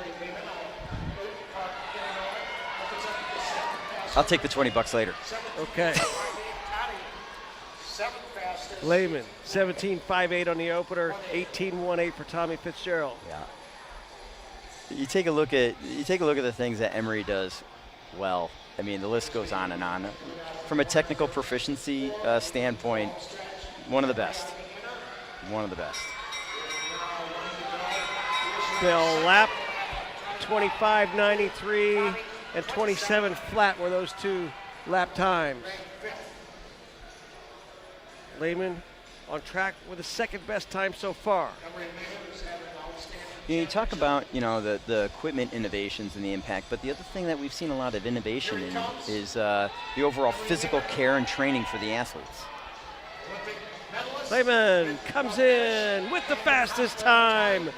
I'll take the $20 later. Okay. Lehman, 17.58 on the opener, 18.18 for Tommy Fitzgerald. Yeah. You take a look at the things that Emery does well. I mean, the list goes on and on. From a technical proficiency standpoint, one of the best. One of the best. Bell lap, 25.93 and 27 flat were those two lap times. Lehman on track with the second best time so far. You talk about, the equipment innovations and the impact, but the other thing that we've seen a lot of innovation in is the overall physical care and training for the athletes. Lehman comes in with the fastest time.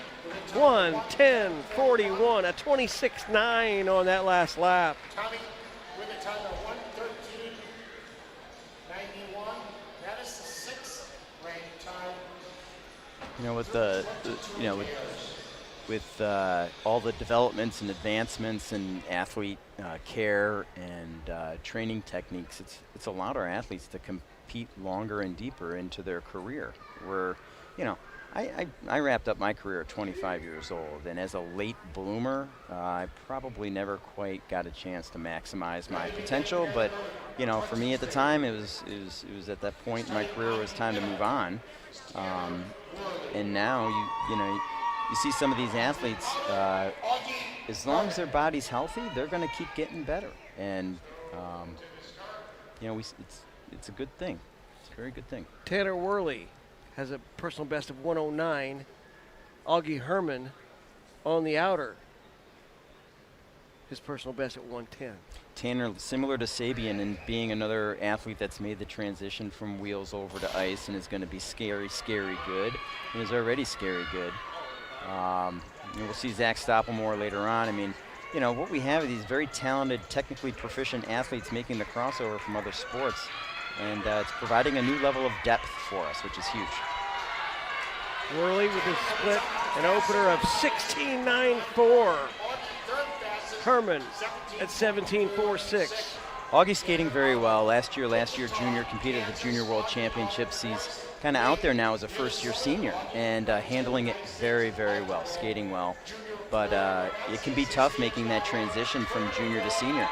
1:10.41, a 26.9 on that last lap. Tommy with a time of 1:13.91. That is the sixth ranked time. With all the developments and advancements in athlete care and training techniques, it's allowed our athletes to compete longer and deeper into their career. I wrapped up my career at 25 years old, and as a late bloomer, I probably never quite got a chance to maximize my potential. But for me at the time, it was at that point in my career it was time to move on. And now you see some of these athletes, as long as their body's healthy, they're going to keep getting better. And it's a good thing. It's a very good thing. Tanner Worley has a personal best of 109. Augie Herman on the outer, his personal best at 110. Tanner, similar to Sabian in being another athlete that's made the transition from wheels over to ice and is going to be scary, scary good, and is already scary good. We'll see Zach Stoppelmore later on. What we have are these very talented, technically proficient athletes making the crossover from other sports, and it's providing a new level of depth for us, which is huge. Worley with a split, an opener of 16.94. Herman at 17.46. Augie's skating very well. Last year, junior, competed at the Junior World Championships. He's kind of out there now as a first-year senior and handling it very, very well, skating well. But it can be tough making that transition from junior to senior.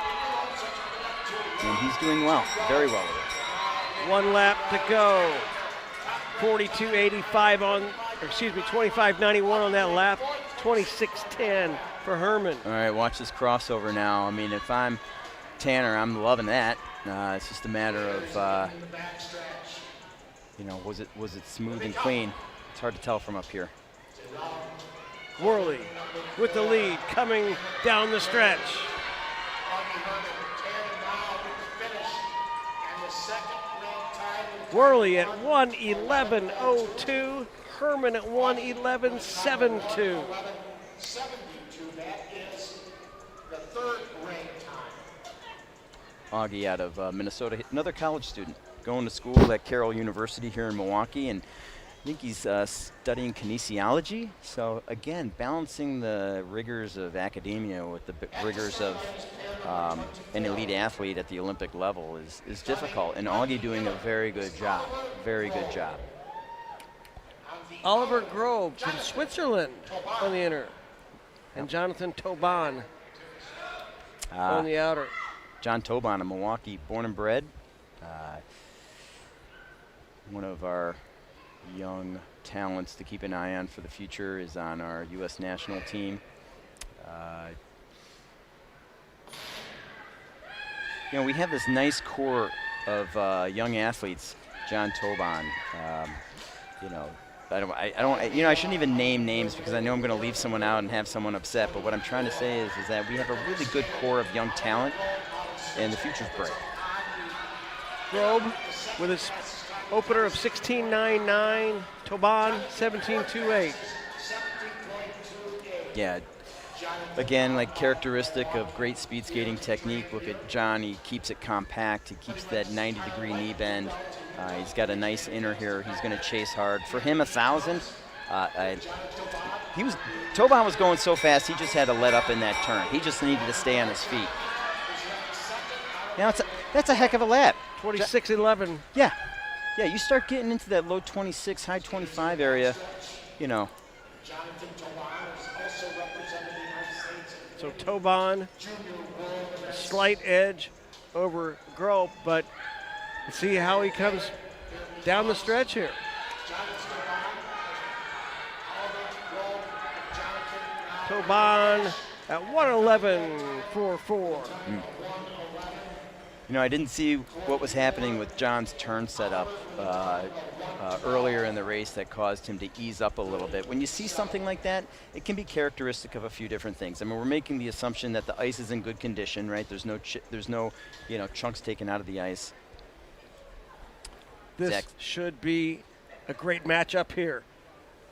And he's doing well, very well with it. 1 lap to go. 25.91 on that lap. 26.10 for Herman. All right, watch this crossover now. If I'm Tanner, I'm loving that. It's just a matter of, was it smooth and clean? It's hard to tell from up here. Worley with the lead coming down the stretch. Worley at 1:11.02. Herman at 1:11.72. That is the third ranked time. Augie out of Minnesota, another college student, going to school at Carroll University here in Milwaukee, and I think he's studying kinesiology. So again, balancing the rigors of academia with the rigors of an elite athlete at the Olympic level is difficult, and Augie doing a very good job, very good job. Oliver Grove from Switzerland on the inner, and Jonathan Toban on the outer. John Toban, a Milwaukee born and bred, one of our young talents to keep an eye on for the future, is on our U.S. national team. We have this nice core of young athletes. John Toban, I shouldn't even name names because I know I'm going to leave someone out and have someone upset. But what I'm trying to say is that we have a really good core of young talent, and the future's bright. Grove with his opener of 16.99. Toban 17.28. Yeah. Again, like characteristic of great speed skating technique. Look at John, he keeps it compact. He keeps that 90-degree knee bend. He's got a nice inner here. He's going to chase hard. For him, 1,000. Toban was going so fast, he just had to let up in that turn. He just needed to stay on his feet. Now that's a heck of a lap. 26.11. Yeah. Yeah, you start getting into that low 26, high 25 area, So Toban, a slight edge over Grove, but see how he comes down the stretch here. Toban at 111.44. You know, I didn't see what was happening with John's turn setup earlier in the race that caused him to ease up a little bit. When you see something like that, it can be characteristic of a few different things. I mean, we're making the assumption that the ice is in good condition, right? There's no chunks taken out of the ice. This Zach. should be a great matchup here.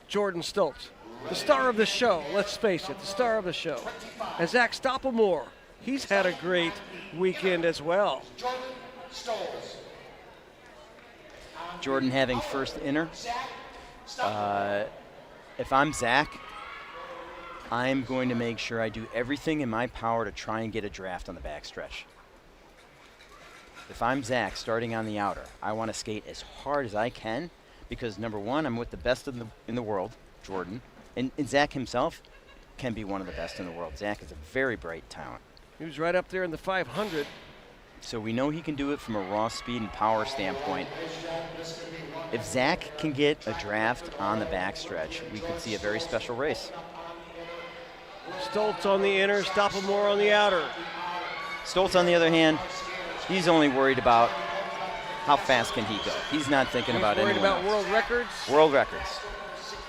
Jordan Stoltz, the star of the show, let's face it, the star of the show. And Zach Stoppelmoor, he's had a great weekend as well. Jordan Stoltz. Jordan having first inner. If I'm Zach, I'm going to make sure I do everything in my power to try and get a draft on the backstretch. If I'm Zach starting on the outer, I want to skate as hard as I can because, number one, I'm with the best in the world, Jordan. And Zach himself can be one of the best in the world. Zach is a very bright talent. He was right up there in the 500. So we know he can do it from a raw speed and power standpoint. If Zach can get a draft on the backstretch, we could see a very special race. Stoltz on the inner, Stoppelmoor on the outer. Stoltz, on the other hand, he's only worried about how fast can he go. He's not thinking about worried anyone about else. world records. World records.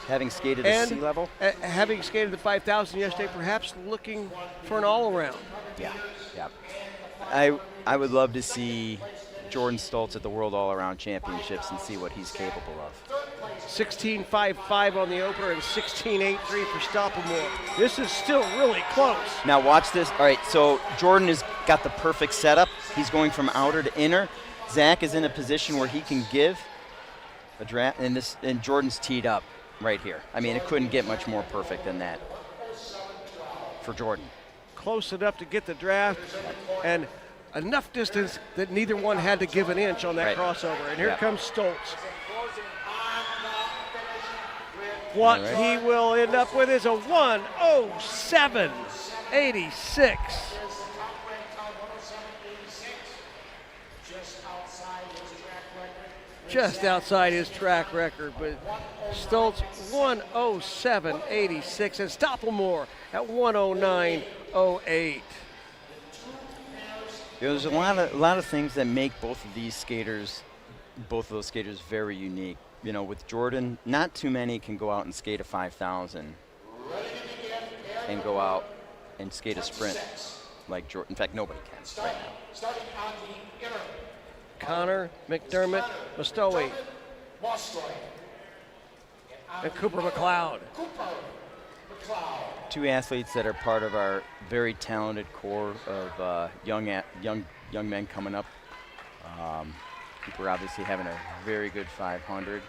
Having skated at sea level. Having skated the 5,000 yesterday, perhaps looking for an all-around. Yeah. I would love to see Jordan Stoltz at the World All-Around Championships and see what he's capable of. 16.55 on the opener and 16.83 for Stoppelmoor. This is still really close. Now watch this. All right, so Jordan has got the perfect setup. He's going from outer to inner. Zach is in a position where he can give a draft, and Jordan's teed up right here. I mean, it couldn't get much more perfect than that for Jordan. Close enough to get the draft and enough distance that neither one had to give an inch on that crossover. And here comes Stoltz. What he will end up with is a 1:07.86. Just outside his track record, but Stoltz 1:07.86 and Stoppelmoor at 1:09.08. There's a lot of things that make both of those skaters very unique. You know, with Jordan, not too many can go out and skate a 5,000 and go out and skate a sprint like Jordan. In fact, nobody can right now. Starting on the inner. Connor, McDermott, Mostoe, and Cooper McLeod. Two athletes that are part of our very talented core of young men coming up. Cooper obviously having a very good 500.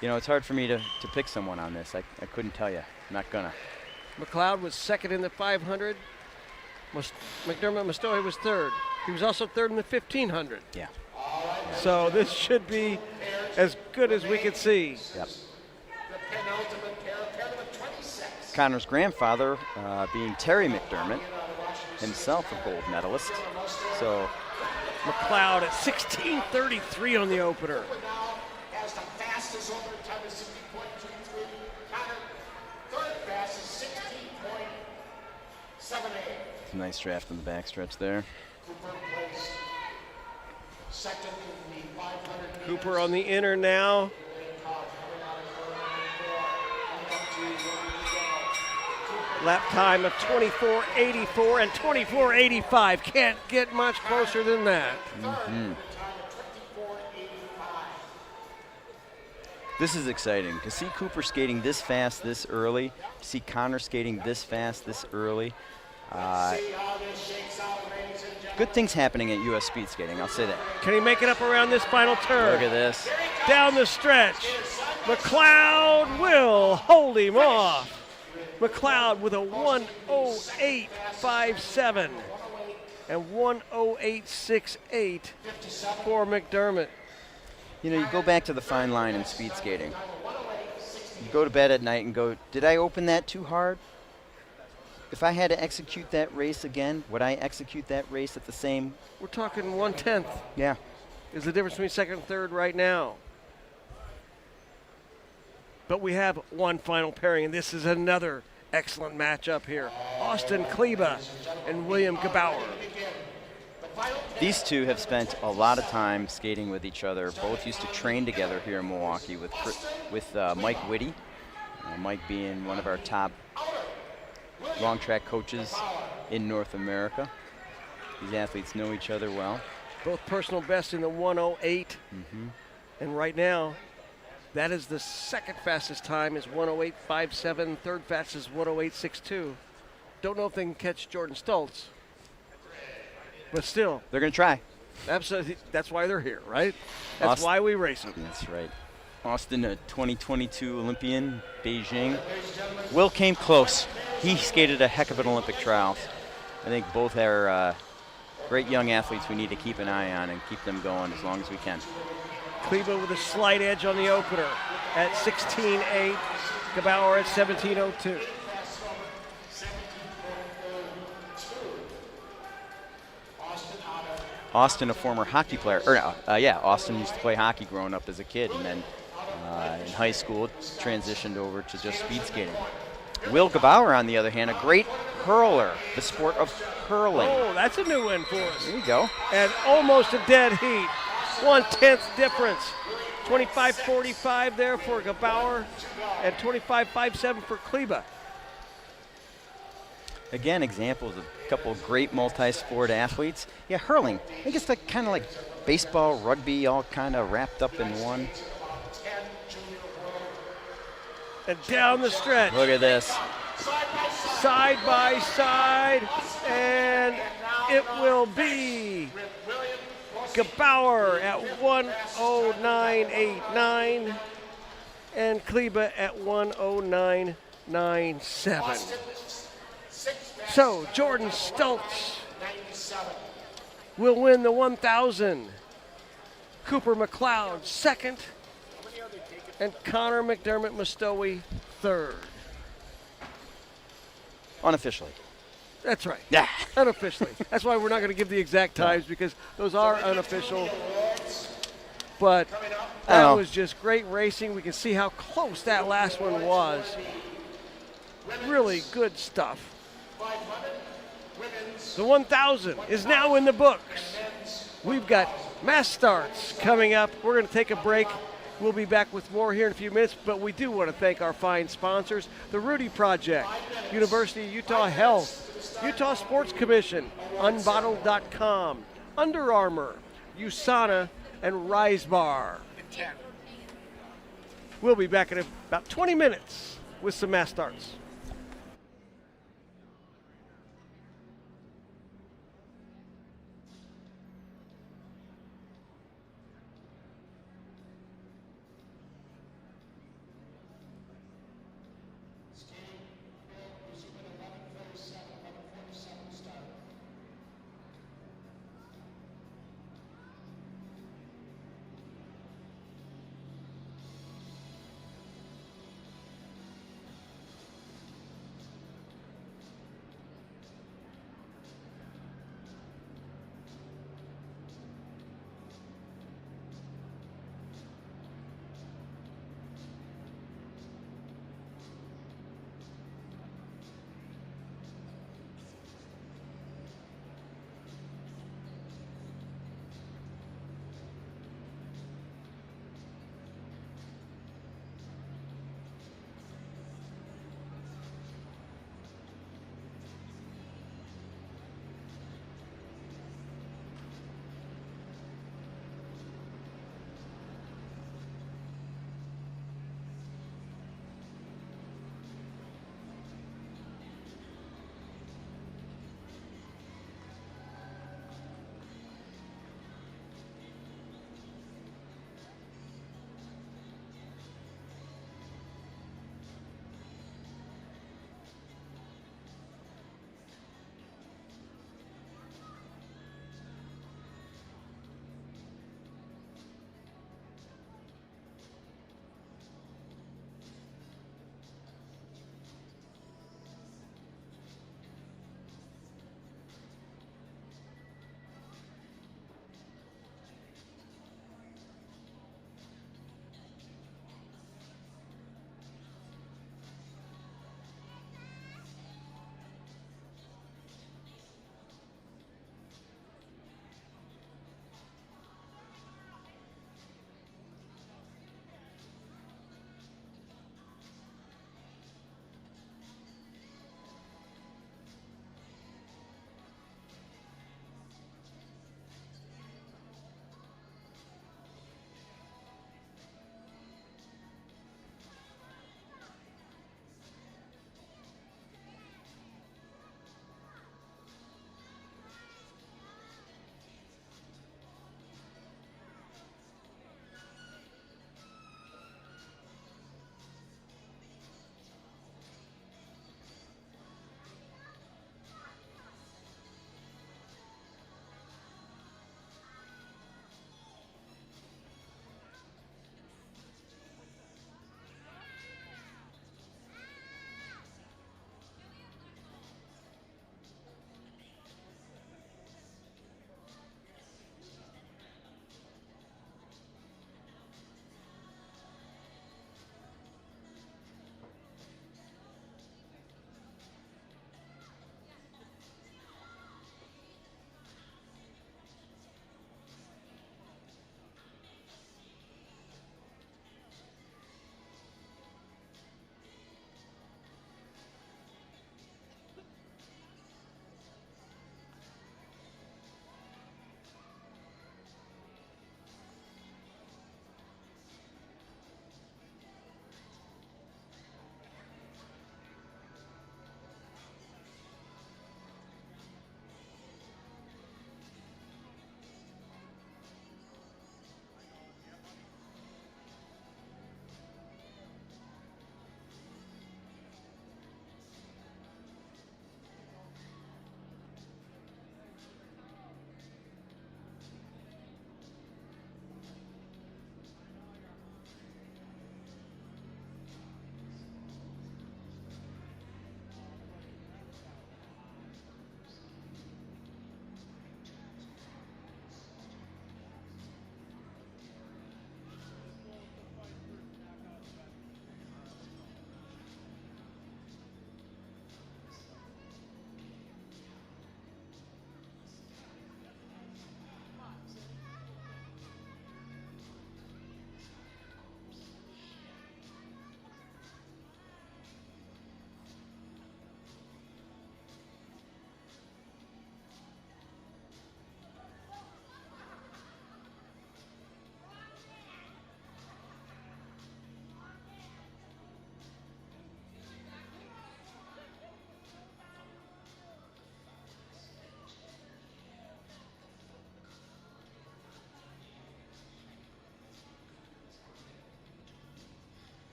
You know, it's hard for me to pick someone on this. I couldn't tell you. I'm not gonna. McLeod was second in the 500. McDermott Mostoe was third. He was also third in the 1,500. Yeah. So this should be as good as we could see. Yep. Connor's grandfather being Terry McDermott, himself a gold medalist. So McLeod at 16:33 on the opener. Has the fastest opener time of 60.23. Connor, third fastest, 16.78. nice draft on the backstretch there. Cooper placed second in the 500. Cooper on the inner now. Lap time of 24.84 and 24.85. Can't get much closer than that. This is exciting. To see Cooper skating this fast this early, to see Connor skating this fast this early. Good things happening at U.S. Speed Skating, I'll say that. Can he make it up around this final turn? Look at this. Down the stretch. McLeod will hold him off. McLeod with a 1:08.57 and 1:08.68 for McDermott. You know, you go back to the fine line in speed skating. You go to bed at night and go, did I open that too hard? If I had to execute that race again, would I execute that race at the same? We're talking 1/10 Yeah. is the difference between second and third right now. But we have one final pairing, and this is another excellent matchup here. Austin Kleba and William Gebauer. These two have spent a lot of time skating with each other. Both used to train together here in Milwaukee with Mike Whitty. Mike being one of our top long track coaches in North America. These athletes know each other well. Both personal best in the 108. And right now, that is the second fastest time is 108.57. Third fastest is 108.62. Don't know if they can catch Jordan Stoltz, but still. They're going to try. Absolutely. That's why they're here, right? That's why we race them. That's right. Austin, a 2022 Olympian, Beijing. Will came close. He skated a heck of an Olympic trials. I think both are great young athletes we need to keep an eye on and keep them going as long as we can. Kleba with a slight edge on the opener at 16.8. Gebauer at 17.02. Austin, a former hockey player. Austin used to play hockey growing up as a kid, and then in high school transitioned over to just speed skating. Will Gebauer, on the other hand, a great hurler, the sport of hurling. Oh, that's a new one for us. There you go. And almost a dead heat. 1/10 difference. 25.45 there for Gebauer and 25.57 for Kleba. Again, examples of a couple of great multi-sport athletes. Yeah, hurling. I think it's kind of like baseball, rugby, all kind of wrapped up in one. And down the stretch. Look at this. Side by side. And it will be Gebauer at 109.89 and Kleba at 109.97. So Jordan Stoltz will win the 1,000. Cooper McLeod second, and Connor McDermott Mostowi third. Unofficially. That's right. Yeah. Unofficially. That's why we're not going to give the exact times because those are unofficial. But that was just great racing. We can see how close that last one was. Really good stuff. The 1,000 is now in the books. We've got mass starts coming up. We're going to take a break. We'll be back with more here in a few minutes, but we do want to thank our fine sponsors, the Rudy Project, University of Utah Health, Utah Sports Commission, Unbottled.com, Under Armour, USANA, and Rise Bar. We'll be back in about 20 minutes with some mass starts.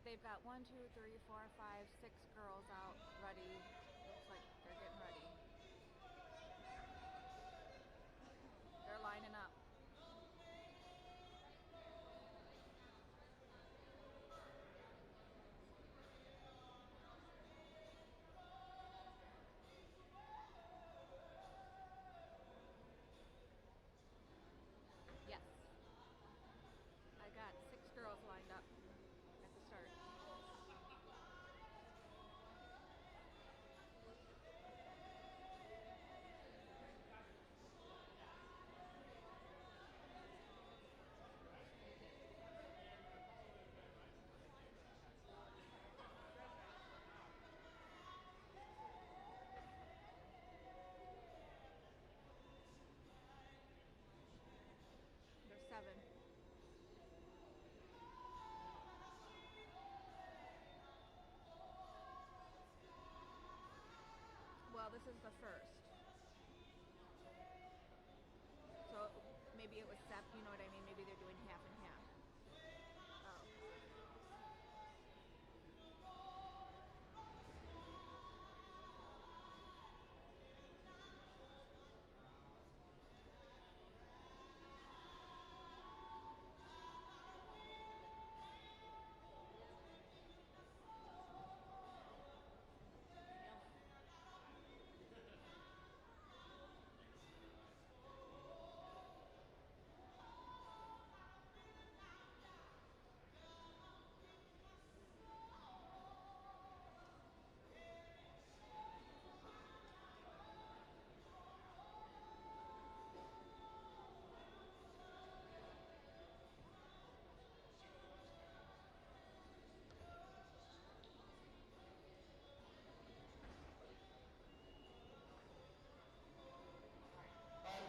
they've got 1, 2, 3, 4, 5, 6 girls out ready. Looks like they're getting ready. They're lining up. Yes. I got 6 girls lined up at the start. There's 7. Well, this is the first. So maybe it was 7, you know what I mean? Maybe they're doing half and half. Oh.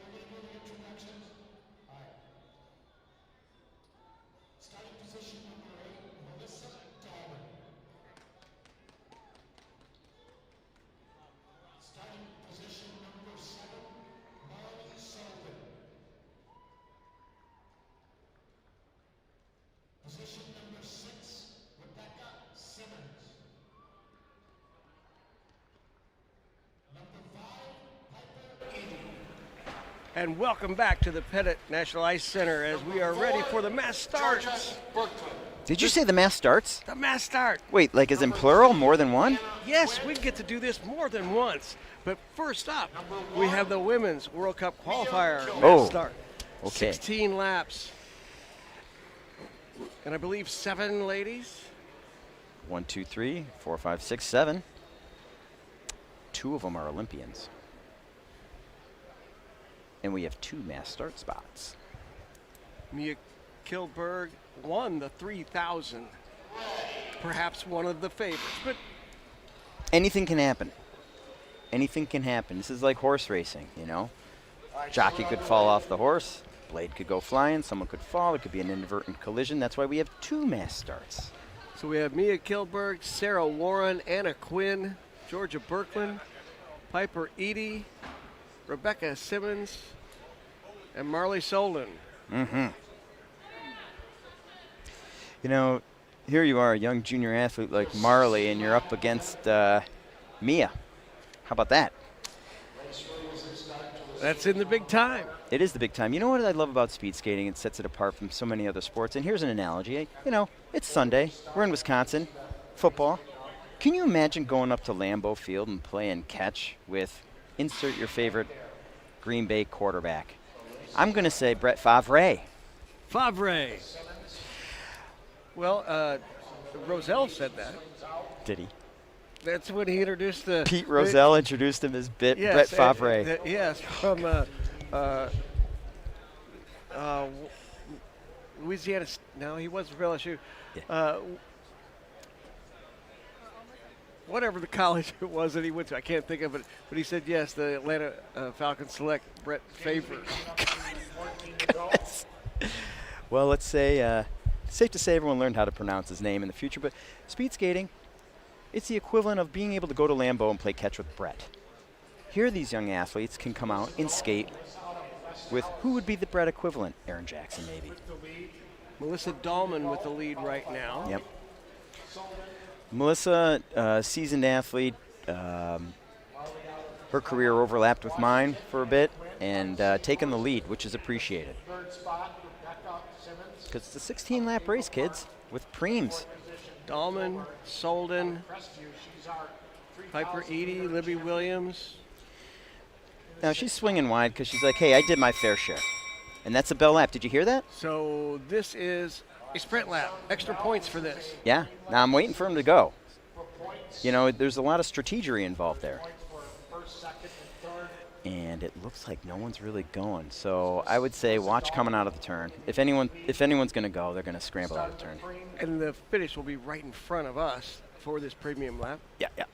We're going to do the introductions. All right. Starting position number 8, Melissa Dahlman. Starting position number 7, Marley Sullivan. Position number 6, Rebecca Simmons. Number 5, Piper Eady. And welcome back to the Pettit National Ice Center as we are ready for the mass starts. Did you say the mass starts? The mass start. Wait, like as in plural, more than one? Yes, we get to do this more than once. But first up, we have the Women's World Cup Qualifier mass start. Okay. 16 laps. And I believe 7 ladies. 1, 2, 3, 4, 5, 6, 7. 2 of them are Olympians. And we have 2 mass start spots. Mia Kilberg won the 3,000. Perhaps one of the favorites, but Anything can happen. Anything can happen. This is like horse racing, you know? Jockey could fall off the horse. Blade could go flying. Someone could fall. It could be an inadvertent collision. That's why we have 2 mass starts. so we have Mia Kilberg, Sarah Warren, Anna Quinn, Georgia Birkland, Piper Eady, Rebecca Simmons, and Marley Solden. Mm-hmm. You know, here you are, a young junior athlete like Marley, and you're up against Mia. How about that? That's in the big time. It is the big time. You know what I love about speed skating? It sets it apart from so many other sports. And here's an analogy. You know, it's Sunday. We're in Wisconsin. Football. Can you imagine going up to Lambeau Field and playing catch with insert your favorite Green Bay quarterback? I'm going to say Brett Favre. Favre. Well, Roselle said that. Did he? That's when he introduced the Pete Rozelle introduced him as Brett Favre. Yes, from Louisiana. No, he wasn't from LSU. Yeah. Whatever the college it was that he went to, I can't think of it. But he said yes, the Atlanta Falcons select Brett Favre. Well, let's say safe to say everyone learned how to pronounce his name in the future. But speed skating, it's the equivalent of being able to go to Lambeau and play catch with Brett. Here these young athletes can come out and skate with who would be the Brett equivalent? Aaron Jackson, maybe. Melissa Dahlman with the lead right now. Yep. Melissa, seasoned athlete. Her career overlapped with mine for a bit, and taken the lead, which is appreciated. Third spot, Rebecca Simmons. Because it's a 16-lap race, kids, with preems. Dahlman, Solden, Crestview, she's our Piper 3,000 Eady, Libby Williams. Now, she's swinging wide because she's like, hey, I did my fair share. And that's a bell lap. Did you hear that? So this is a sprint lap. Extra points for this. Yeah. Now, I'm waiting for him to go. for points. You know, there's a lot of strategery involved there. Points for first, second, and third. And it looks like no one's really going. So I would say watch coming out of the turn. If anyone's going to go, they're going to scramble out of the turn. And the finish will be right in front of us for this premium lap. Yeah, yeah.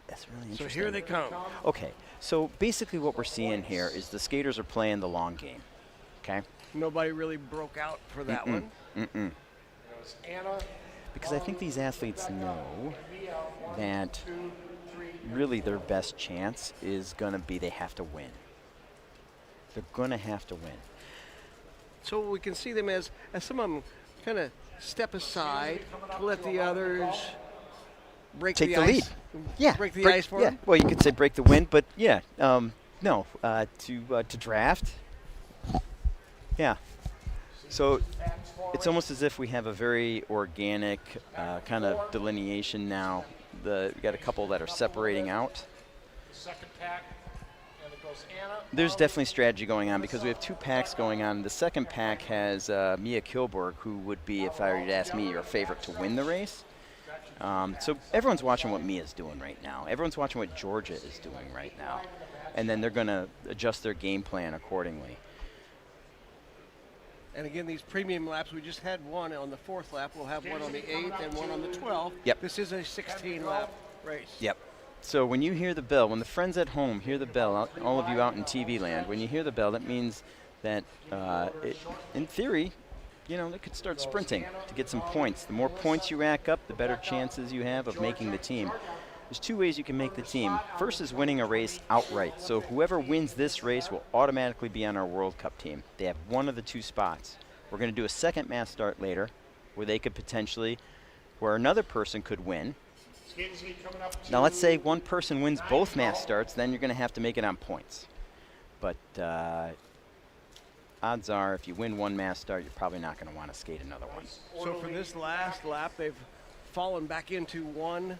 That's really So interesting. here they come. Okay, so basically what we're seeing here is the skaters are playing the long game. Okay? Nobody really broke out for that one. Mm-mm. It was Anna, Because I think these athletes know Mia, 1, that 2, 3, really their best chance is going to be they have to win. They're going to have to win. So we can see them as some of them kind of step aside to let the others break Take the the ice. lead. Yeah. Break the ice for yeah. them. Well, you could say break the wind, but yeah. No. To draft. Yeah. So it's almost as if we have a very organic kind of delineation now. We got a couple that are separating out. second pack, and it goes Anna. There's definitely strategy going on because we have 2 packs going on. The second pack has Mia Kilborg, who would be, if I were to ask me, your favorite to win the race. So everyone's watching what Mia's doing right now. Everyone's watching what Georgia is doing right now. And then they're going to adjust their game plan accordingly. And again, these premium laps, we just had one on the 4th lap. We'll have one on the 8th and one on the 12th. Yep. This is a 16-lap race. Yep. So when you hear the bell, when the friends at home hear the bell, all of you out in TV land, when you hear the bell, that means that, in theory, you know, they could start sprinting to get some points. The more points you rack up, the better chances you have of making the team. There's 2 ways you can make the team. First is winning a race outright. So whoever wins this race will automatically be on our World Cup team. They have one of the 2 spots. We're going to do a second mass start later where they could potentially, where another person could win. Skaters lead coming up to Now let's say one person wins both mass starts, then you're going to have to make it on points. But odds are if you win one mass start, you're probably not going to want to skate another one. So for this last lap, they've fallen back into one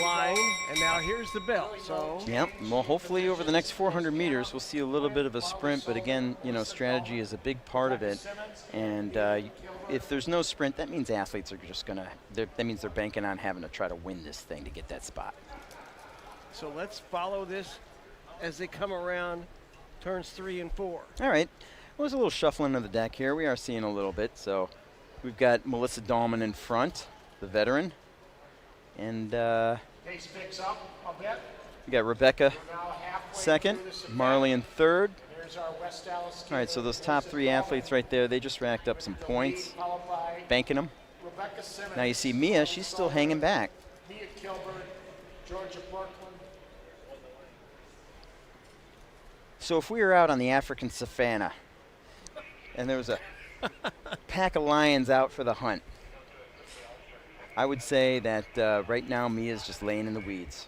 line, and now here's the bell. So Yep. Well, hopefully over the next 400 meters, we'll see a little bit of a sprint. But again, you know, strategy is a big part of it. And if there's no sprint, that means athletes are just going to, that means they're banking on having to try to win this thing to get that spot. So let's follow this as they come around turns 3 and 4. All right. Well, there's a little shuffling of the deck here. We are seeing a little bit. So we've got Melissa Dahlman in front, the veteran. And Pace picks up a bit. we got Rebecca We're now halfway second, through this event. Marley in third. Here's our West Dallas All right, so those top 3 athletes right there, they just racked up some points, followed by banking them. Rebecca Simmons. Now you see Mia, she's still hanging back. Mia Kilburn, Georgia Brooklyn. So if we were out on the African savannah and there was a pack of lions out for the hunt, I would say that right now Mia's just laying in the weeds.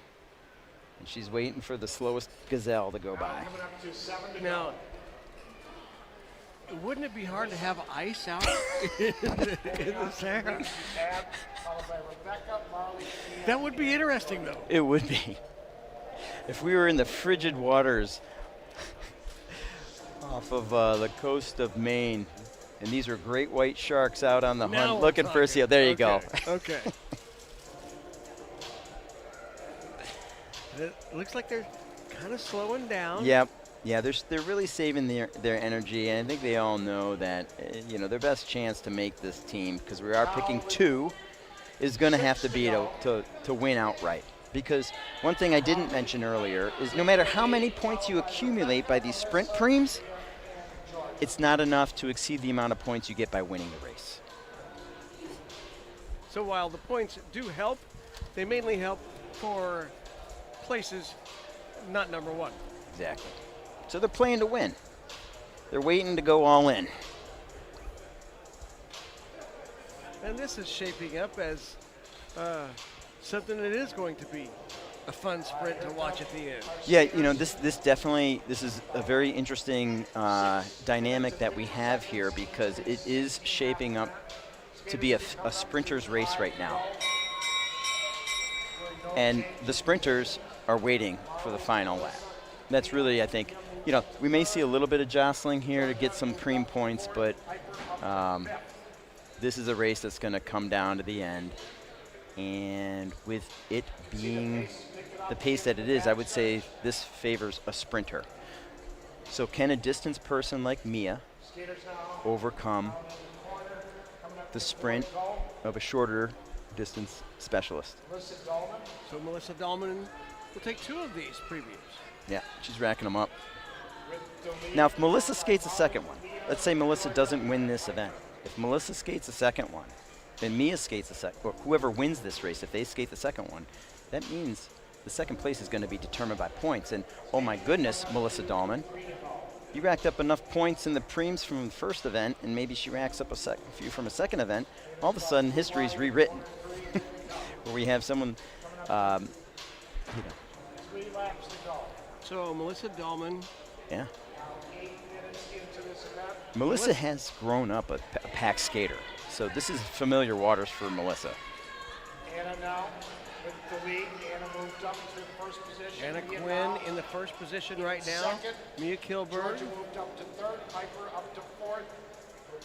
And she's waiting for the slowest gazelle to go by. Coming up to 7 to Now, wouldn't it be hard to have ice out in the Sahara? go. Followed by Rebecca, Marley, Mia. That would be interesting, though. It would be. If we were in the frigid waters off of the coast of Maine, and these are great white sharks out on the Now hunt we're looking for a talking. seal. There you go. Okay. It looks like they're kind of slowing down. Yep. Yeah, they're really saving their energy, and I think they all know that you know, their best chance to make this team, because we are picking 2, is going to have to be to win outright. Because one thing I didn't mention earlier is no matter how many points you accumulate by these sprint preems, it's not enough to exceed the amount of points you get by winning the race. So while the points do help, they mainly help for places not number 1. Exactly. So they're playing to win. They're waiting to go all in. And this is shaping up as something that is going to be a fun sprint to watch at the end. Yeah, you know, this is a very interesting dynamic that we have here because it is shaping up to be a sprinter's race right now. And the sprinters are waiting for the final lap. That's really, I think, you know, we may see a little bit of jostling here to get some preem points, but this is a race that's going to come down to the end. And with it being the pace that it is, I would say this favors a sprinter. So can a distance person like Mia overcome the sprint of a shorter distance specialist? So Melissa Dahlman will take 2 of these previews. Yeah, she's racking them up. Now, if Melissa skates a second one, let's say Melissa doesn't win this event. If Melissa skates a second one, and Mia skates the second, or whoever wins this race, if they skate the second one, that means the second place is going to be determined by points. And oh my goodness, Melissa Dahlman, you racked up enough points in the preems from the first event, and maybe she racks up a few from a second event. All of a sudden, history's rewritten, where we have someone, you know. 3 laps to go. So Melissa Dahlman. Yeah. 8 minutes into this event. Melissa has grown up a pack skater, so this is familiar waters for Melissa. Anna now with the lead. Anna moved up to the first position. Anna Mia Quinn now in the first position right now. second. Mia Kilburn. Georgia moved up to 3rd. Piper up to 4th.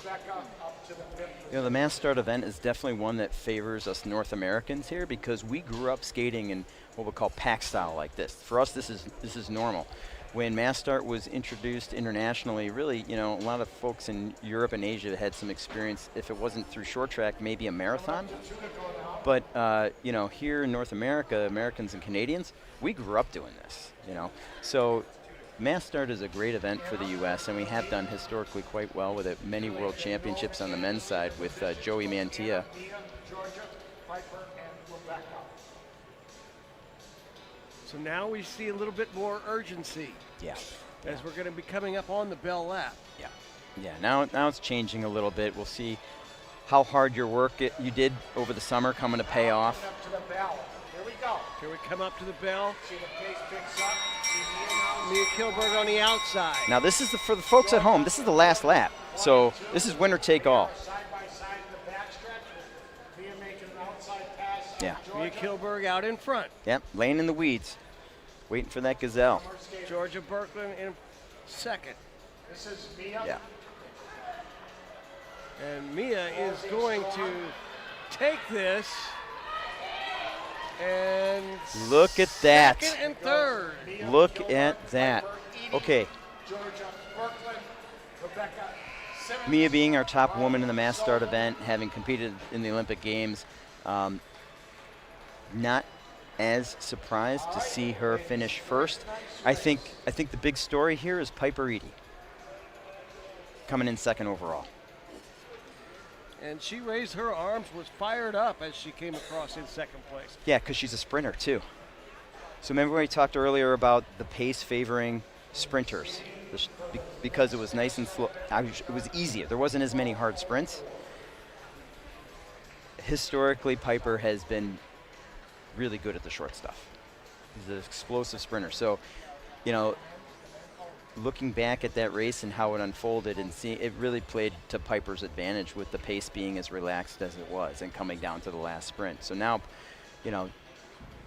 Rebecca up to the 5th. You know, the mass start event is definitely one that favors us North Americans here because we grew up skating in what we call pack style like this. For us, this is normal. When mass start was introduced internationally, really, you know, a lot of folks in Europe and Asia had some experience. If it wasn't through short track, maybe a marathon. But you know, here in North America, Americans and Canadians, we grew up doing this. You know, so mass start is a great event for the U.S. and we have done historically quite well with it. Many world championships on the men's side with Joey Mantilla. Mia, Georgia, Piper, and Rebecca. So now we see a little bit more urgency Yeah. as we're going to be coming up on the bell lap. Yeah. Yeah. Now it's changing a little bit. We'll see how hard your work you did over the summer coming to pay off. Up to the bell. Here we go. Here we come up to the bell. See the pace picks up. See Mia now. Mia Kilburn on the outside. Now this is for the folks at home. This is the last lap, so this is winner take all. Side by side in the backstretch with Mia making an outside pass. Yeah. Mia Kilburn out in front. Yep. Laying in the weeds, waiting for that gazelle. Georgia Berkland in second. This is Mia. Yeah. And Mia is going to take this and Look at that. second and third. Look at that. Okay. Georgia Berkland. Rebecca Simmons. Mia being our top woman in the mass start event, having competed in the Olympic Games, not as surprised to see her finish first. I think the big story here is Piper Eady coming in second overall. And she raised her arms, was fired up as she came across in second place. Yeah, because she's a sprinter too. So remember when we talked earlier about the pace favoring sprinters? Because it was nice and slow, it was easier. There wasn't as many hard sprints. Historically, Piper has been really good at the short stuff. He's an explosive sprinter. So, you know, looking back at that race and how it unfolded and seeing it really played to Piper's advantage with the pace being as relaxed as it was and coming down to the last sprint. So now, you know,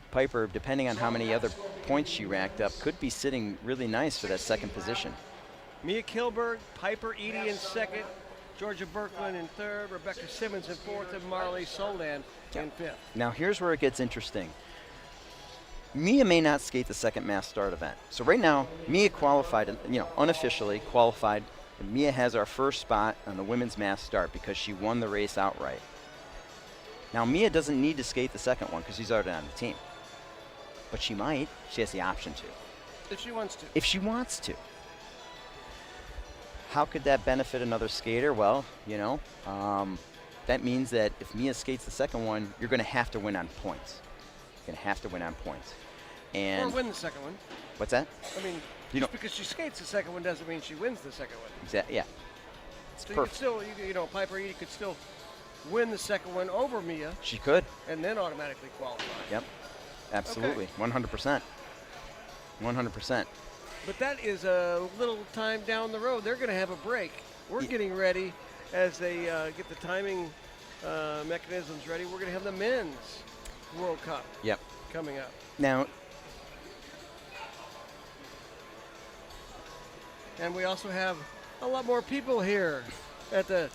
Piper, depending on how many other points she racked up, could be sitting really nice for that second position. Mia Kilburn, Piper Eady in second, Georgia Berkland in third, Rebecca Simmons in fourth, and Marley Soldan in fifth. Now here's where it gets interesting. Mia may not skate the second mass start event. So right now, Mia qualified, you know, unofficially qualified. And Mia has our first spot on the women's mass start because she won the race outright. Now Mia doesn't need to skate the second one because she's already on the team. But she might. She has the option to. If she wants to. If she wants to. How could that benefit another skater? Well, you know, that means that if Mia skates the second one, you're going to have to win on points. You're going to have to win on points. And or win the second one. What's that? I mean, You just know- because she skates the second one doesn't mean she wins the second one. Yeah. It's So you could perfect. still, you know, Piper Eady could still win the second one over Mia, She could. and then automatically qualify. Yep. Absolutely. 100%. 100%. But that is a little time down the road. They're going to have a break. We're getting ready as they get the timing mechanisms ready. We're going to have the men's World Cup Yep. coming up. Now, And we also have a lot more people here at the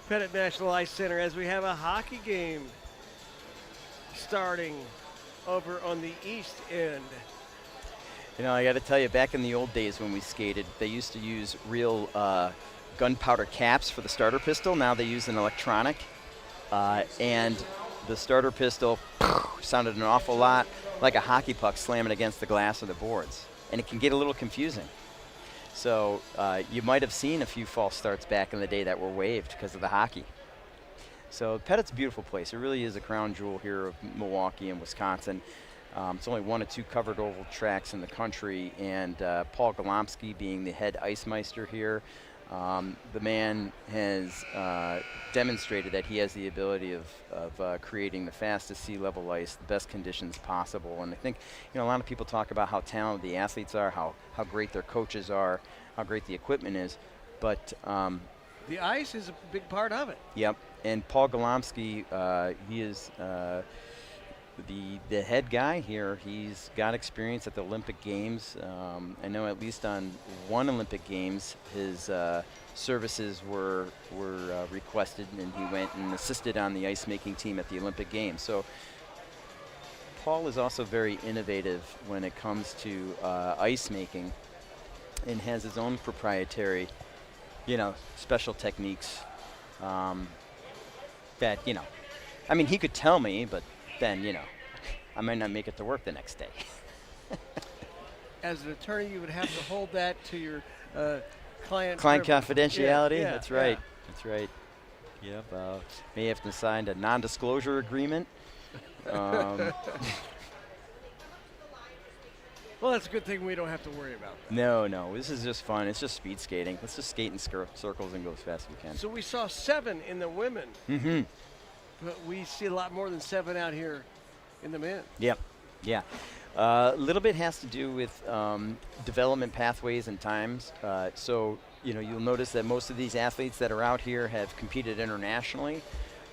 Pettit National Ice Center as we have a hockey game starting over on the east end. you know, I got to tell you, back in the old days when we skated, they used to use real gunpowder caps for the starter pistol. Now they use an electronic. And the starter pistol sounded an awful lot like a hockey puck slamming against the glass of the boards. And it can get a little confusing. So you might have seen a few false starts back in the day that were waived because of the hockey. So Pettit's a beautiful place. It really is a crown jewel here of Milwaukee and Wisconsin. It's only one of two covered oval tracks in the country, and Paul Golomsky being the head ice meister here, the man has demonstrated that he has the ability of creating the fastest sea level ice, the best conditions possible. And I think, you know, a lot of people talk about how talented the athletes are, how great their coaches are, how great the equipment is, but The ice is a big part of it. yep. And Paul Golomsky, he is the head guy here. He's got experience at the Olympic Games. I know at least on one Olympic Games, his services were requested, and he went and assisted on the ice making team at the Olympic Games. So Paul is also very innovative when it comes to ice making, and has his own proprietary, you know, special techniques. That, you know, I mean, he could tell me, but then, you know, I might not make it to work the next day. As an attorney, you would have to hold that to your client. Client privilege. confidentiality, Yeah, that's yeah, right. yeah. That's right. Yep. May have to sign a non-disclosure agreement. Well, that's a good thing we don't have to worry about that. No, this is just fun. It's just speed skating. Let's just skate in circles and go as fast as we can. So we saw 7 in the women, Mm-hmm. but we see a lot more than 7 out here in the men. Yep. Yeah. A little bit has to do with development pathways and times. So, you know, you'll notice that most of these athletes that are out here have competed internationally,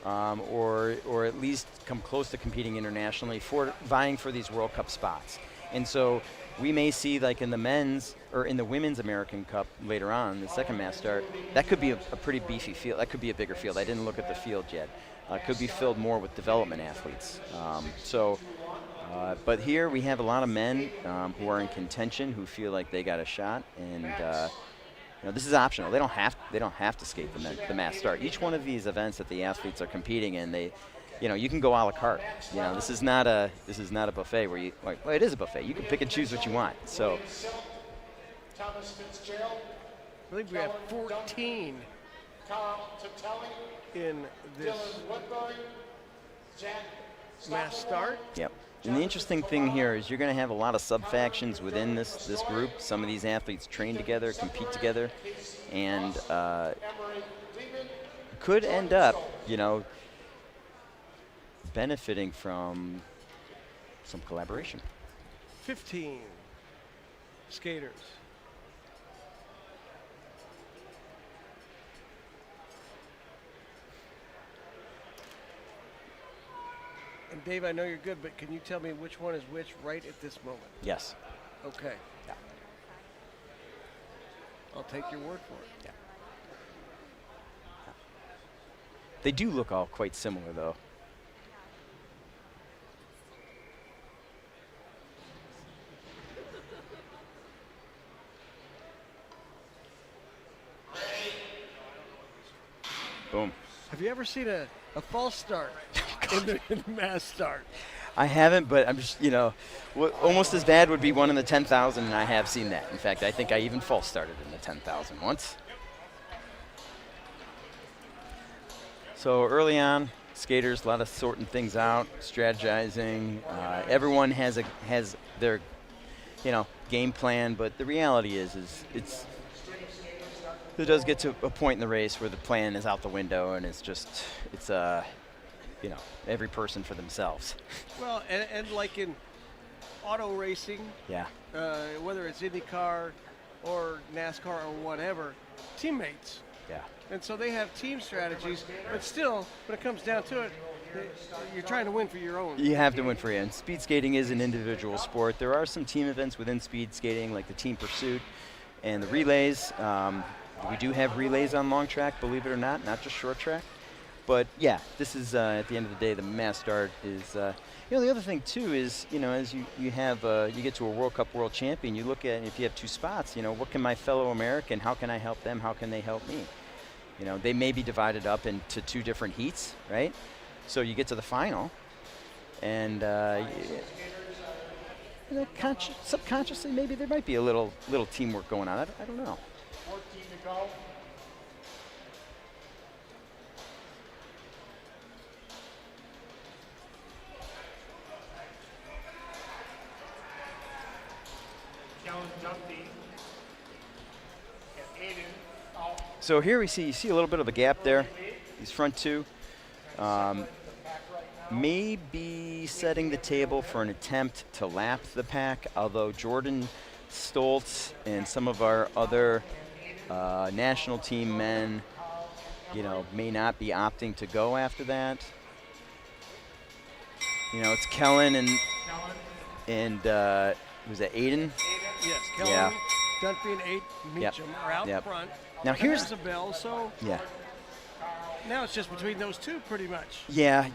or at least come close to competing internationally for vying for these World Cup spots. And so we may see, like in the men's or in the women's American Cup later on, the second mass start, that could be a pretty beefy field. That could be a bigger field. I didn't look at the field yet. Could be filled more with development athletes. But here we have a lot of men who are in contention, who feel like they got a shot, and you know, this is optional. They don't have to skate the mass start. Each one of these events that the athletes are competing in, you know, you can go a la carte. You know, this is not a buffet where you like. Well, it is a buffet. You can pick and choose what you want. So Thomas Fitzgerald, I believe we have 14 Carl Tatelli, in this Dylan Woodbury, Jack mass start. yep. And the interesting thing here is you're going to have a lot of sub-factions within this group. Some of these athletes train together, compete together, and could end up, you know, benefiting from some collaboration. 15 skaters. And Dave, I know you're good, but can you tell me which one is which right at this moment? Yes. Okay. Yeah. I'll take your word for it. Yeah. They do look all quite similar, though. Boom. Have you ever seen a false start in the mass start? I haven't, but I'm just, you know, almost as bad would be one in the 10,000, and I have seen that. In fact, I think I even false started in the 10,000 once. So early on, skaters, a lot of sorting things out, strategizing. Everyone has their, you know, game plan, but the reality is it's There does get to a point in the race where the plan is out the window, and it's every person for themselves. Well, and like in auto racing, Yeah. whether it's IndyCar or NASCAR or whatever, teammates. Yeah. And so they have team strategies, but still, when it comes down to it, you're trying to win for your own. You have to win for you. And speed skating is an individual sport. There are some team events within speed skating, like the team pursuit and the relays. We do have relays on long track, believe it or not just short track. But yeah, this is at the end of the day, the mass start is. The other thing too is, as you get to a World Cup world champion, you look at, if you have 2 spots, what can my fellow American? How can I help them? How can they help me? They may be divided up into 2 different heats, right? So you get to the final, and subconsciously maybe there might be a little teamwork going on. I don't know. 14 to go. Kellen Dumpy and Aiden out. So here you see a little bit of a gap there. These front 2. Maybe setting the table for an attempt to lap the pack, although Jordan Stoltz and some of our other national team men, may not be opting to go after that. It's Kellen and was it Aiden? Yes, Kellen, Yeah. Dunphy, and Meacham are out front. Now And here's there's a bell, so yeah. now it's just between those 2 pretty much. Yeah,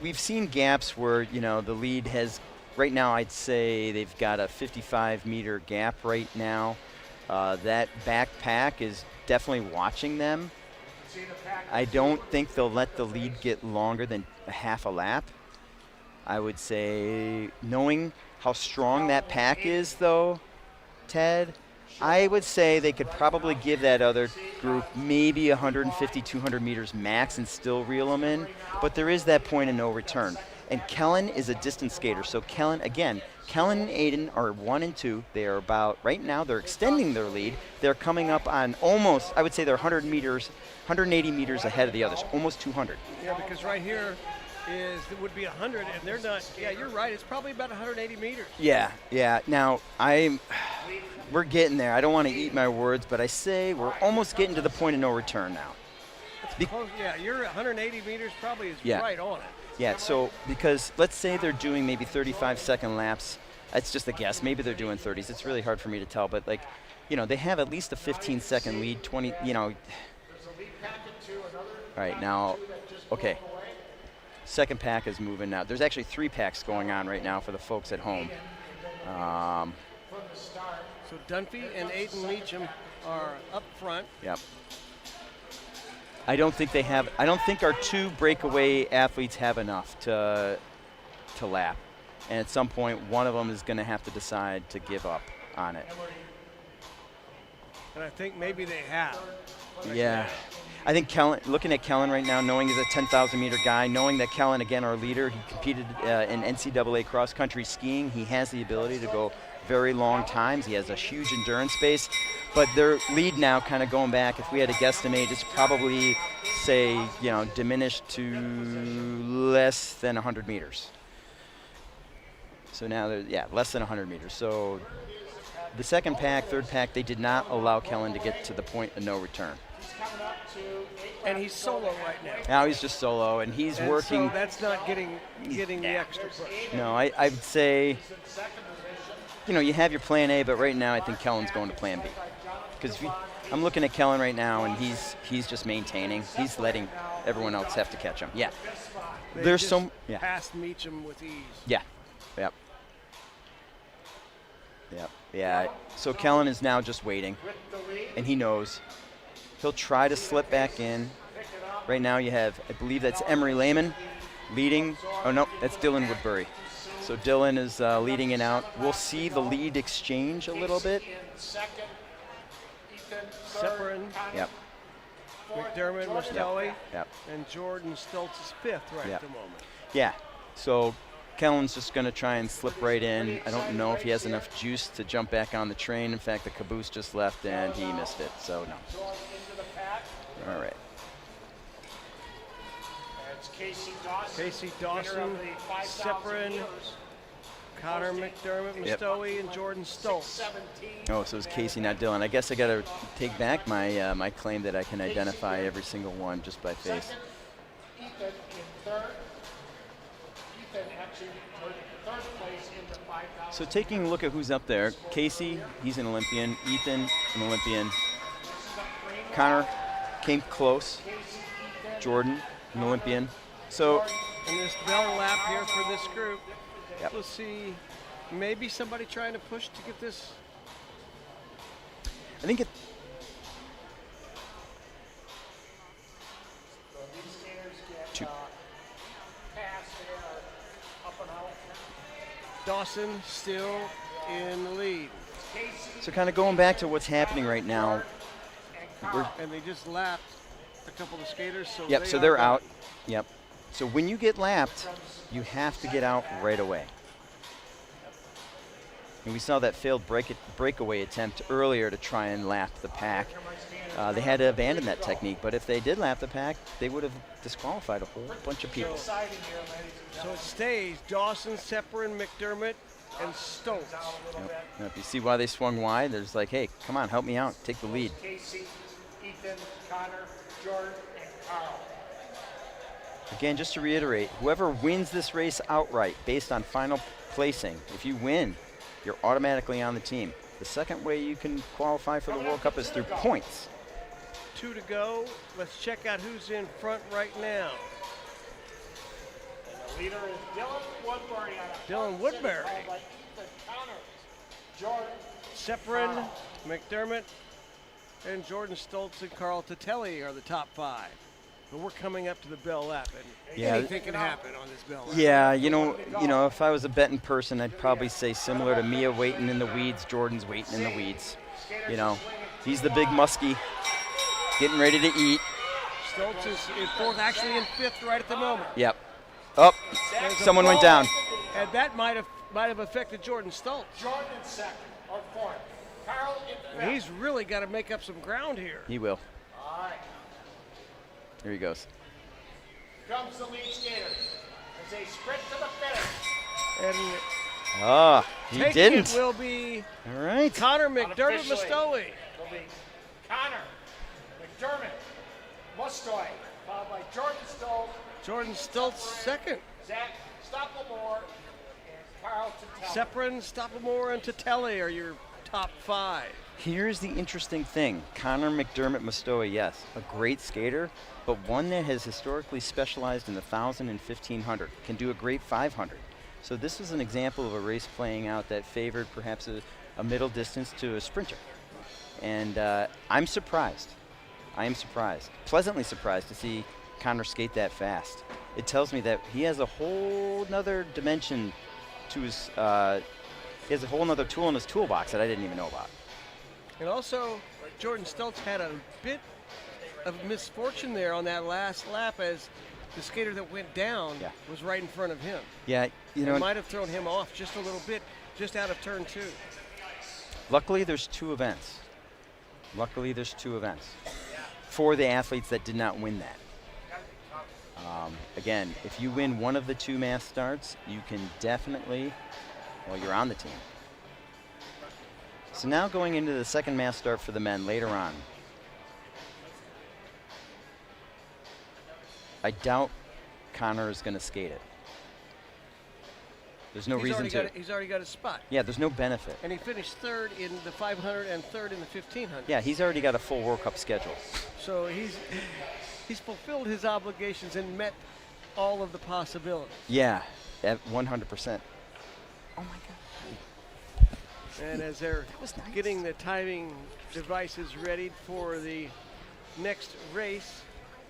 we've seen gaps where, the lead has, right now I'd say they've got a 55-meter gap right now. That backpack is definitely watching them. I don't think they'll let the lead get longer than a half a lap. I would say, knowing how strong that pack is though, Ted, I would say they could probably give that other group maybe 150, 200 meters max and still reel them in. But there is that point of no return. And Kellen is a distance skater. So Kellen and Aiden are 1 and 2. They are about, right now, they're extending their lead. They're coming up on almost, I would say they're 180 meters ahead of the others, almost 200. Yeah, because right here would be 100, and they're not. Yeah, you're right. It's probably about 180 meters. Yeah. Now, we're getting there. I don't want to eat my words, but I say we're almost getting to the point of no return now. Close, yeah, you're 180 meters probably is right on it. Yeah, so because let's say they're doing maybe 35-second laps. That's just a guess. Maybe they're doing 30s. It's really hard for me to tell, but they have at least a 15-second lead, 20, All right, now, okay. Second pack is moving now. There's actually 3 packs going on right now for the folks at home. So Dunphy and Aiden Meacham are up front. Yep. I don't think our 2 breakaway athletes have enough to lap. And at some point, one of them is going to have to decide to give up on it. And I think maybe they have. Yeah. I think Kellen, looking at Kellen right now, knowing he's a 10,000-meter guy, knowing that Kellen, again, our leader, he competed in NCAA cross-country skiing. He has the ability to go very long times. He has a huge endurance base. But their lead now, kind of going back, if we had to guesstimate, it's probably, say, diminished to less than 100 meters. So now they're, less than 100 meters. So the second pack, third pack, they did not allow Kellen to get to the point of no return. And he's solo right now. Now he's just solo, and he's working. So that's not getting the extra push. No, I'd say, you have your plan A, but right now I think Kellen's going to plan B. Because I'm looking at Kellen right now, and he's just maintaining. He's letting everyone else have to catch him. Yeah. There's some. Yeah. Passed Meacham with ease. Yeah. Yep. Yep. Yeah. So Kellen is now just waiting, and he knows. He'll try to slip back in. Right now you have, I believe that's Emery Lehman leading. Oh, no, that's Dylan Woodbury. So Dylan is leading it out. We'll see the lead exchange a little bit. Sepperin, Yep. McDermott, Mustelli, Yep. and Jordan Stoltz is 5th right Yep. at the moment. Yeah. So Kellen's just going to try and slip right in. I don't know if he has enough juice to jump back on the train. In fact, the caboose just left and he missed it. So no. All right. It's Casey Dawson. Dawson, winner of the 5,000 Separin, meters. Connor McDermott, Yep. Mostowy, and Jordan Stoltz. 6:17. Oh, so it's Casey, not Dylan. I guess I got to take back my my claim that I can identify every single one just by face. Second, Ethan in third. Ethan actually took third place in the 5,000. So taking a look at who's up there, Casey, he's an Olympian. Ethan, an Olympian. Connor came close. Jordan, an Olympian. So And this bell lap here for this group. Yep. We'll see maybe somebody trying to push to get this. I think it. So these skaters get Two. pass. They are up and out. Dawson still in the lead. Casey So kind of going back to what's happening right now. and Carl. And they just lapped a couple of skaters. So Yep. they So are they're done. out. Yep. So when you get lapped, you have to get out right away. And we saw that failed breakaway attempt earlier to try and lap the pack. They had to abandon that technique, but if they did lap the pack, they would have disqualified a whole bunch of people. Deciding here, ladies and So gentlemen. it stays Dawson, Separin, McDermott, and Stoltz. Yep. Now, if you see why they swung wide, there's like, hey, come on, help me out, take the lead. Casey, Ethan, Connor, Jordan, and Carl. Again, just to reiterate, whoever wins this race outright based on final placing, if you win, you're automatically on the team. The second way you can qualify for the World Cup is through points. 2 to go. Let's check out who's in front right now. And the leader is Dylan Woodbury on a Dylan hard Woodbury. center by Ethan Connor. Jordan, Separin, McDermott, and Jordan Stoltz and Carl Tatelli are the top 5. But we're coming up to the bell lap, and Yeah. anything can happen on this bell lap. Yeah, you know, if I was a betting person, I'd probably say similar to Mia waiting in the weeds, Jordan's waiting in the weeds. You know, he's the big muskie, getting ready to eat. Stoltz is in 4th, actually in 5th right at the moment. Yep. Oh, There's a someone went fall, down. And that might have affected Jordan Stoltz. Jordan in second or fourth. Carl in fifth. And he's really got to make up some ground here. He will. All right. Here he goes. Comes the lead skaters as they sprint to the finish. And Ah, he taking didn't. it will be All right. Connor McDermott Unofficially, Mostowy. Will be Connor, McDermott, Mustoy, followed by Jordan Stoll, Jordan Stoltz second. Zach Stoppelmore, and Carl Tatelli. Separin, Stoppelmore, and Tatelli are your top 5. Here's the interesting thing. Connor McDermott Mostowy, yes, a great skater, but one that has historically specialized in the 1,000 and 1,500, can do a great 500. So this was an example of a race playing out that favored perhaps a middle distance to a sprinter. And I'm surprised. I am surprised, pleasantly surprised to see Connor skate that fast. It tells me that he has a whole nother dimension to his, he has a whole nother tool in his toolbox that I didn't even know about. And also, Jordan Stoltz had a bit of misfortune there on that last lap as the skater that went down Yeah. was right in front of him. Yeah, you It know, might have thrown him off just a little bit, just out of turn 2. luckily there's 2 events. For the athletes that did not win that. Again, if you win one of the 2 mass starts, you can definitely, well, you're on the team. So now going into the second mass start for the men later on. I doubt Connor is going to skate it. There's no reason to. He's already got a spot. Yeah, there's no benefit. And he finished 3rd in the 500 and 3rd in the 1500. Yeah, he's already got a full World Cup schedule. So he's fulfilled his obligations and met all of the possibilities. Yeah, at 100%. Oh my God. And as they're was nice. getting the timing devices ready for the next race,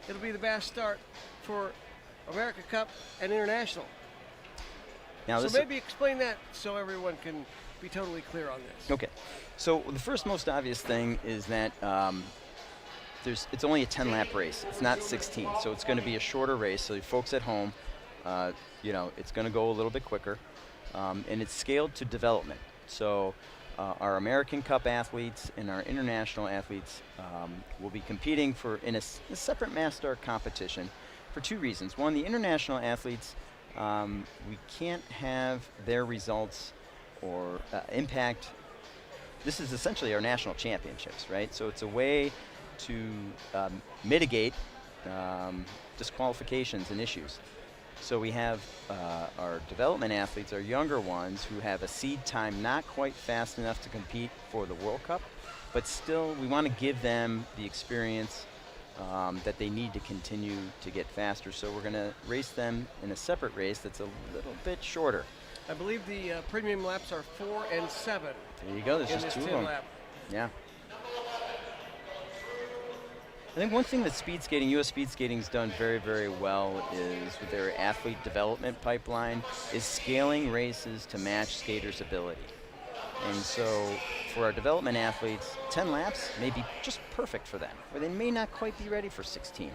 it'll be the best start for America Cup and International. Now So this maybe explain that so everyone can be totally clear on this. Okay, so the first most obvious thing is that it's only a 10-lap race. It's not 16, so it's going to be a shorter race. So you folks at home, you know, it's going to go a little bit quicker, and it's scaled to development. So our American Cup athletes and our international athletes will be competing in a separate mass start competition for two reasons. One, the international athletes, we can't have their results or impact. This is essentially our national championships, right? So it's a way to mitigate disqualifications and issues. So we have our development athletes, our younger ones, who have a seed time not quite fast enough to compete for the World Cup, but still we want to give them the experience that they need to continue to get faster. So we're going to race them in a separate race that's a little bit shorter. I believe the premium laps are 4 and 7. There you go, there's in just this two 10 of them. lap. Yeah. I think one thing that U.S. speed skating's done very, very well is with their athlete development pipeline is scaling races to match skaters' ability. And so for our development athletes, 10 laps may be just perfect for them, or they may not quite be ready for 16.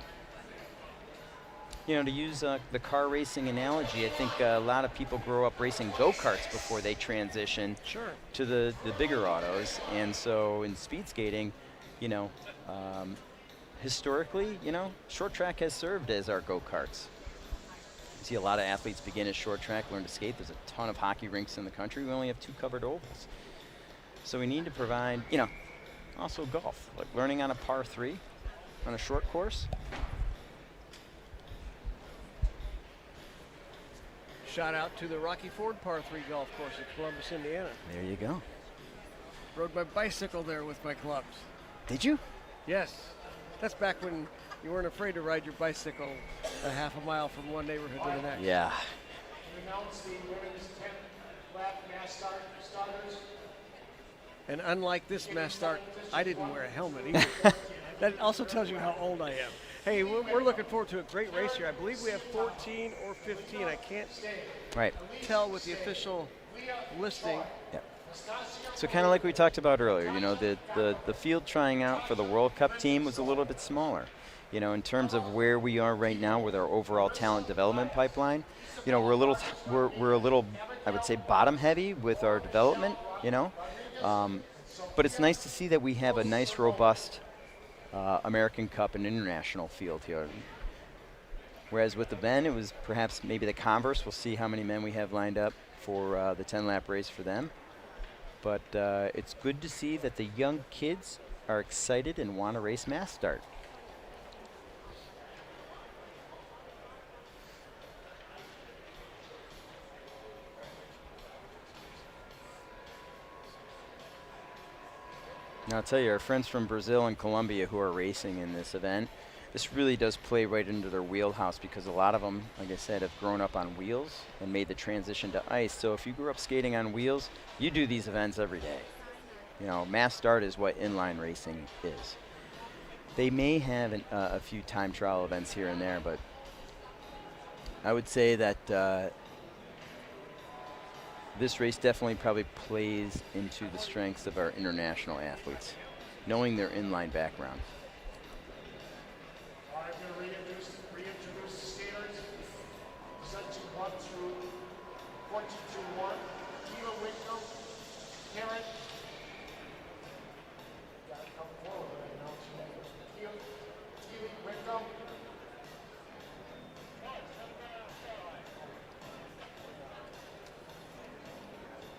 You know, to use the car racing analogy, I think a lot of people grow up racing go-karts before they transition to the bigger autos. And so in speed skating, you know, historically, you know, short track has served as our go-karts. You see a lot of athletes begin at short track, learn to skate. There's a ton of hockey rinks in the country. We only have 2 covered ovals. So we need to provide, you know, also golf, like learning on a par 3 on a short course. Shout out to the Rocky Ford par 3 golf course in Columbus, Indiana. There you go. Rode my bicycle there with my clubs. Did you? Yes. That's back when you weren't afraid to ride your bicycle a half a mile from one neighborhood to the next. Yeah. We announce the women's 10 lap mass starters. And unlike this mass start, I didn't wear a helmet either. That also tells you how old I am. Hey, we're looking forward to a great race here. I believe we have 14 or 15. I can't tell with the official listing. Yep. So kind of like we talked about earlier, you know, the field trying out for the World Cup team was a little bit smaller. You know, in terms of where we are right now with our overall talent development pipeline, you know, we're a little, I would say, bottom heavy with our development, you know. But it's nice to see that we have a nice, robust American Cup and international field here. Whereas with the men, it was perhaps maybe the converse. We'll see how many men we have lined up for the 10-lap race for them. But it's good to see that the young kids are excited and want to race mass start. Now I'll tell you, our friends from Brazil and Colombia who are racing in this event, this really does play right into their wheelhouse because a lot of them, like I said, have grown up on wheels and made the transition to ice. So if you grew up skating on wheels, you do these events every day. You know, mass start is what inline racing is. They may have a few time trial events here and there, but I would say that this race definitely probably plays into the strengths of our international athletes, knowing their inline background. All right, I'm going to reintroduce the skaters. Section 1 through 42-1. Keela Winkle, Karen. Got to come forward right now. Keela Winkle.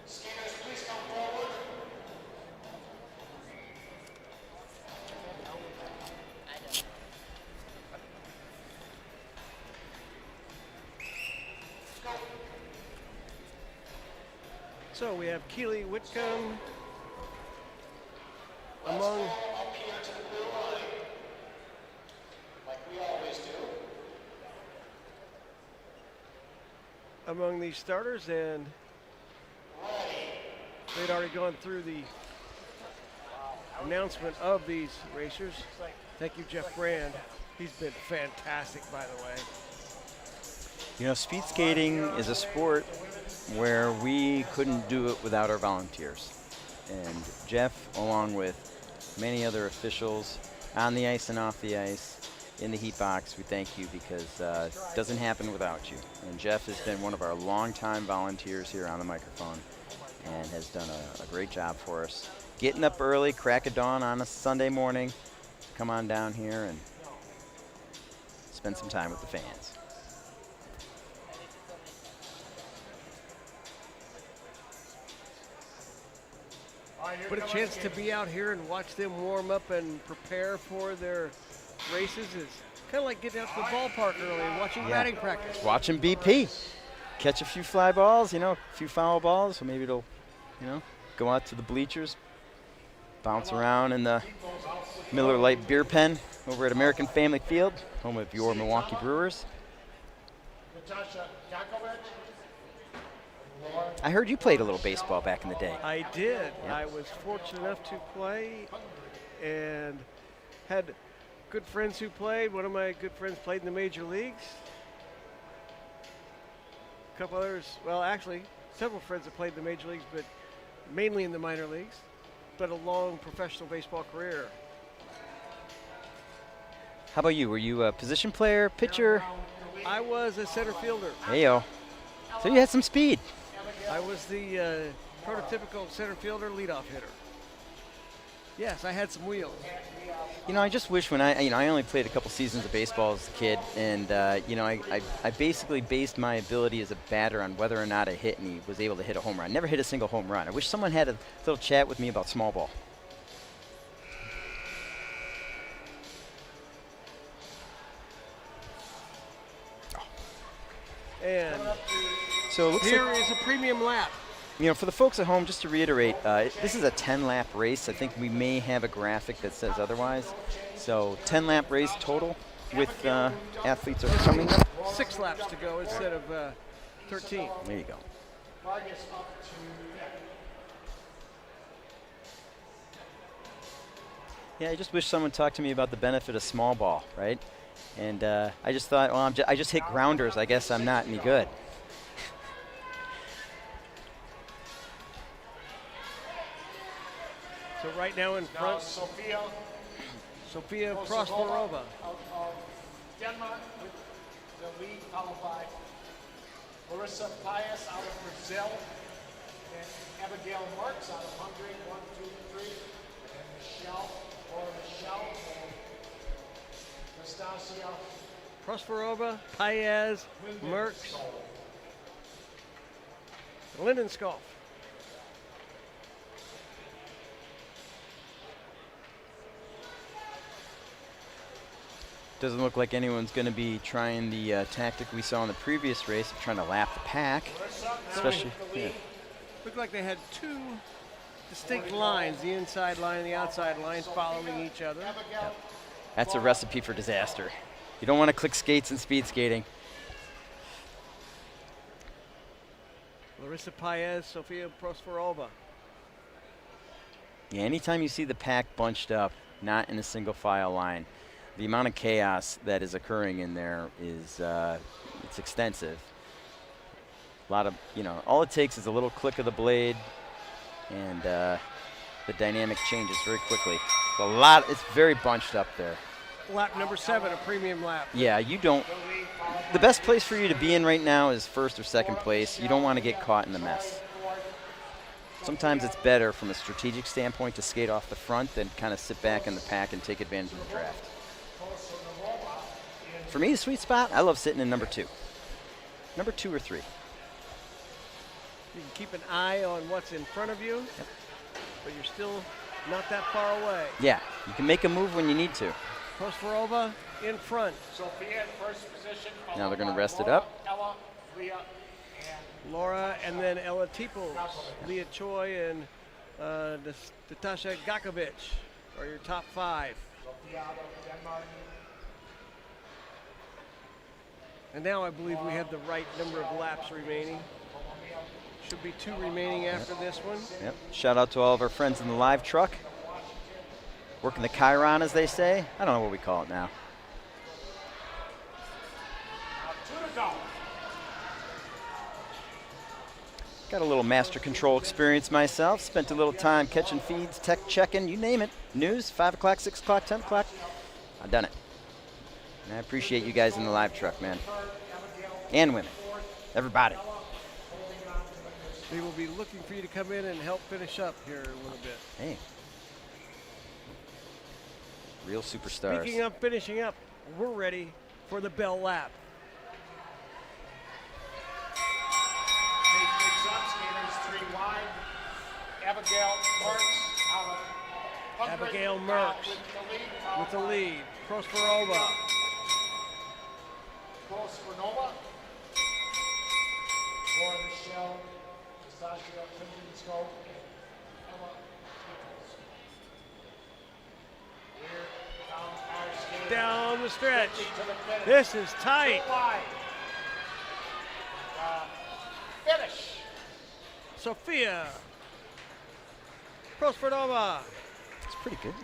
Skaters, please come forward. So we have Keely Whitcomb among Up here to the blue line, like we always do. among these starters, and they'd already gone through the announcement of these racers. Thank you, Jeff Brand. He's been fantastic, by the way. You know, speed skating is a sport where we couldn't do it without our volunteers. And Jeff, along with many other officials on the ice and off the ice, in the heat box, we thank you because it doesn't happen without you. And Jeff has been one of our longtime volunteers here on the microphone. and has done a great job for us. Getting up early, crack of dawn on a Sunday morning, come on down here and spend some time with the fans. But a chance to be out here and watch them warm up and prepare for their races is kind of like getting out to the ballpark early and watching batting practice. Watching BP. Catch a few fly balls, a few foul balls, so maybe it'll, go out to the bleachers, bounce around in the Miller Lite beer pen over at American Family Field, home of your Milwaukee Brewers. I heard you played a little baseball back in the day. I did. I was fortunate enough to play and had good friends who played. One of my good friends played in the major leagues. A couple others, well, actually, several friends that played in the major leagues, but mainly in the minor leagues, but a long professional baseball career. How about you? Were you a position player, pitcher? I was a center fielder. Hey-o. So you had some speed. I was the prototypical center fielder leadoff hitter. Yes, I had some wheels. I just wish when I only played a couple seasons of baseball as a kid, and I basically based my ability as a batter on whether or not I hit, and he was able to hit a home run. Never hit a single home run. I wish someone had a little chat with me about small ball. And so it looks here like, is a premium lap. for the folks at home, just to reiterate, this is a 10-lap race. I think we may have a graphic that says otherwise. So 10-lap race total with athletes are coming up. 6 laps to go instead of 13. There you go. Yeah, I just wish someone talked to me about the benefit of small ball, right? And I just thought, well, I just hit grounders. I guess I'm not any good. So right now in front, Sofia Prosperova of Denmark with the lead, followed by Larissa Paes out of Brazil, and Abigail Marks out of Hungary, 1, 2, 3, and Michelle Nastasia Prosperova, Paez, Merckx, Lindenskov. Doesn't look like anyone's going to be trying the tactic we saw in the previous race of trying to lap the pack. Especially, Looked like they had 2 distinct lines, the inside line and the outside lines following each other. Yep. That's a recipe for disaster. You don't want to click skates in speed skating. Larissa Paez, Sofia Prosperova. Yeah, anytime you see the pack bunched up, not in a single file line, the amount of chaos that is occurring in there is it's extensive. A lot of, all it takes is a little click of the blade, and the dynamic changes very quickly. It's very bunched up there. Lap number 7, a premium lap. Yeah, the best place for you to be in right now is first or second place. You don't want to get caught in the mess. Sometimes it's better from a strategic standpoint to skate off the front than kind of sit back in the pack and take advantage of the draft. For me, the sweet spot, I love sitting in number 2. Number 2 or 3. You can keep an eye on what's in front of you, but you're still not that far away. Yeah, you can make a move when you need to. Prosperova in front. Sophia in first position. Now they're going to rest it up. Ella, Leah, Laura, and then Ella Teeples, Leah Choi, and Natasha Gakovic are your top 5. Sophia out of Denmark. And now I believe we have the right number of laps remaining. Should be 2 remaining after this one. Yep. Shout out to all of our friends in the live truck. Working the Chiron, as they say. I don't know what we call it now. 2 to go. Got a little master control experience myself. Spent a little time catching feeds, tech checking, you name it. News, 5 o'clock, 6 o'clock, 10 o'clock. I've done it. And I appreciate you guys in the live truck, man. And women. Everybody. They will be looking for you to come in and help finish up here in a little bit. Hey. Real superstars. Speaking of finishing up, we're ready for the bell lap. Pace picks up, skaters 3 wide. Abigail Marks out of Hungary. Abigail Merckx with the lead. Prosperova. Prosperova. Laura Michelle, Nastasia Klingensko, Emma Nichols. Here comes our skater. Down the stretch. To the finish. This is tight. 2 wide. Finish. Sophia Prosperova. It's pretty good.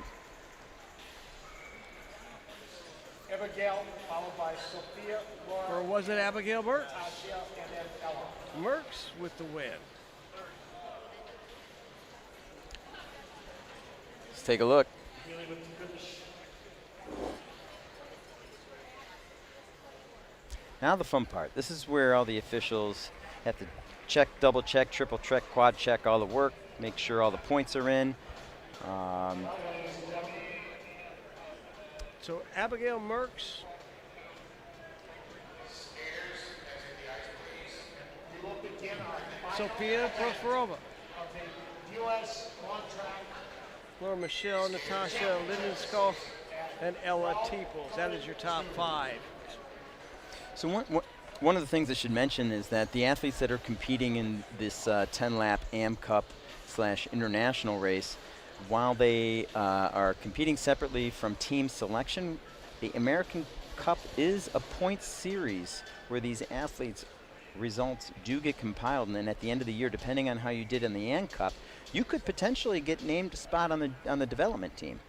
Abigail, followed by Sophia, Or Laura, was it Abigail Merckx? Nastasia, and then Ella. Merckx with the win. Let's take a look. Really with the finish. Now the fun part. This is where all the officials have to check, double check, triple check, quad check all the work, make sure all the points are in. So Abigail Merckx, We will begin our final Sophia Prosperova, of the U.S. long track. Laura Michelle, Natasha Lindenskoff, and Ella Teeples. That is your top 5. So one of the things I should mention is that the athletes that are competing in this 10-lap AM Cup / international race, while they are competing separately from team selection, the American Cup is a point series where these athletes' results do get compiled, and then at the end of the year, depending on how you did in the AM Cup, you could potentially get named a spot on the development team.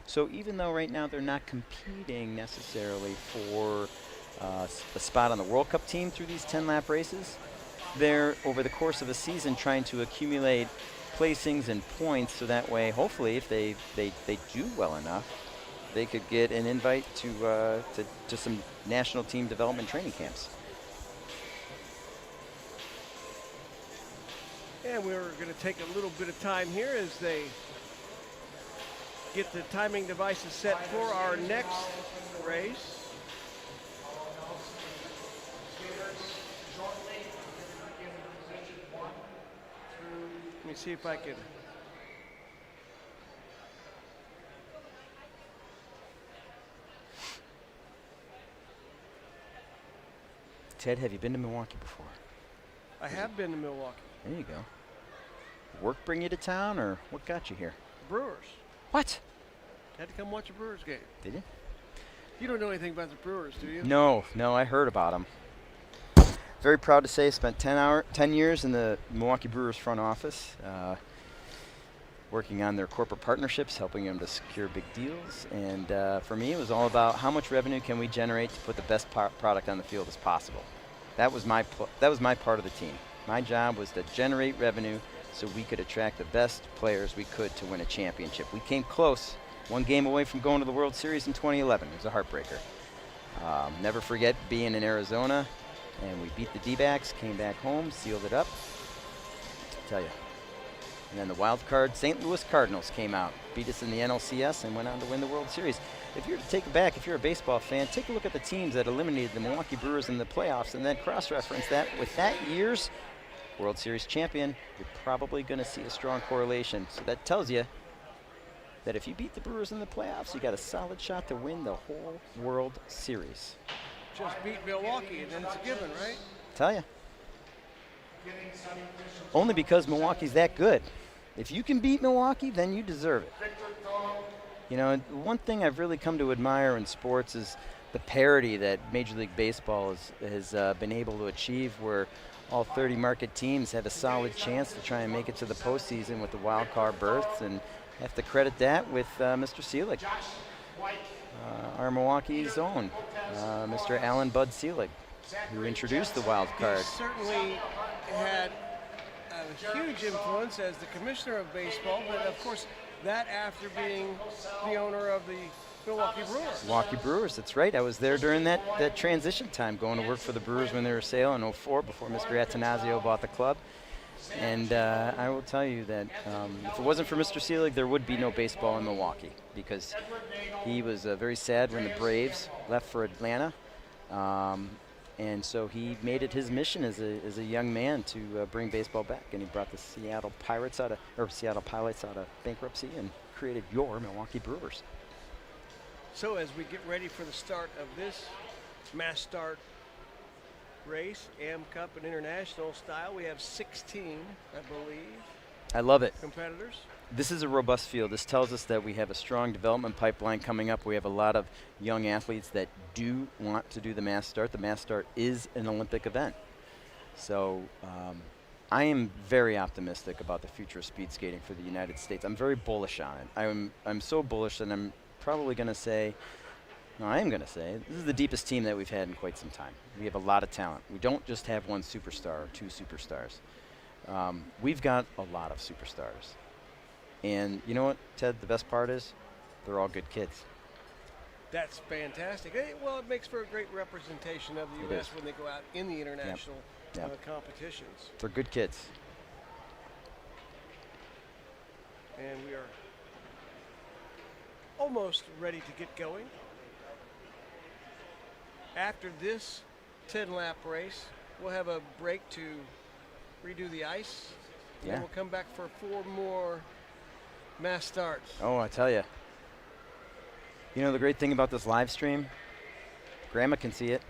So even though right now they're not competing necessarily for a spot on the World Cup team through these 10-lap races, they're over the course of a season trying to accumulate placings and points, so that way, hopefully, if they do well enough, they could get an invite to some national team development training camps. And we're going to take a little bit of time here as they get the timing devices set for our next race. Let me see if I can. Ted, have you been to Milwaukee before? I have been to Milwaukee. There you go. Work bring you to town, or what got you here? Brewers. What? Had to come watch a Brewers game. Did you? You don't know anything about the Brewers, do you? No, I heard about them. Very proud to say I spent 10 years in the Milwaukee Brewers front office, working on their corporate partnerships, helping them to secure big deals. And for me, it was all about how much revenue can we generate to put the best product on the field as possible. That was my part of the team. My job was to generate revenue so we could attract the best players we could to win a championship. We came close, one game away from going to the World Series in 2011. It was a heartbreaker. Never forget being in Arizona, and we beat the D-backs, came back home, sealed it up. I'll tell you. And then the wild card, St. Louis Cardinals came out, beat us in the NLCS, and went on to win the World Series. If you're to take it back, if you're a baseball fan, take a look at the teams that eliminated the Milwaukee Brewers in the playoffs, and then cross-reference that with that year's World Series champion. You're probably going to see a strong correlation. So that tells you that if you beat the Brewers in the playoffs, you got a solid shot to win the whole World Series. Just beat Milwaukee, and then it's a given, right? Tell you. Only because Milwaukee's that good. If you can beat Milwaukee, then you deserve it. You know, one thing I've really come to admire in sports is the parity that Major League Baseball has been able to achieve, where all 30 market teams have a solid chance to try and make it to the postseason with the wild card berths, and I have to credit that with Mr. Selig, our Milwaukee's own, Mr. Alan Bud Selig, who introduced the wild card. He certainly had a huge influence as the commissioner of baseball, but of course that after being the owner of the Milwaukee Brewers. Milwaukee Brewers, that's right. I was there during that transition time, going to work for the Brewers when they were sailing in 04 before Mr. Atanasio bought the club. And I will tell you that if it wasn't for Mr. Seelig, there would be no baseball in Milwaukee, because he was very sad when the Braves left for Atlanta. And so he made it his mission as a young man to bring baseball back, and he brought the Seattle Pilots out of bankruptcy and created your Milwaukee Brewers. So as we get ready for the start of this mass start race, Am Cup and International style, we have 16, I believe, I love it. competitors. This is a robust field. This tells us that we have a strong development pipeline coming up. We have a lot of young athletes that do want to do the mass start. The mass start is an Olympic event. So I am very optimistic about the future of speed skating for the United States. I'm very bullish on it. I'm so bullish that I'm probably going to say, no, I am going to say, this is the deepest team that we've had in quite some time. We have a lot of talent. We don't just have one superstar or two superstars. We've got a lot of superstars. And you know what, Ted, the best part is? They're all good kids. That's fantastic. Hey, well, it makes for a great representation of the It U.S. is. when they go out in the international Yep. competitions. They're good kids. And we are almost ready to get going. After this 10-lap race, we'll have a break to redo the ice. And Yeah. then we'll come back for 4 more mass starts. Oh, I tell you. You know the great thing about this live stream? Grandma can see it.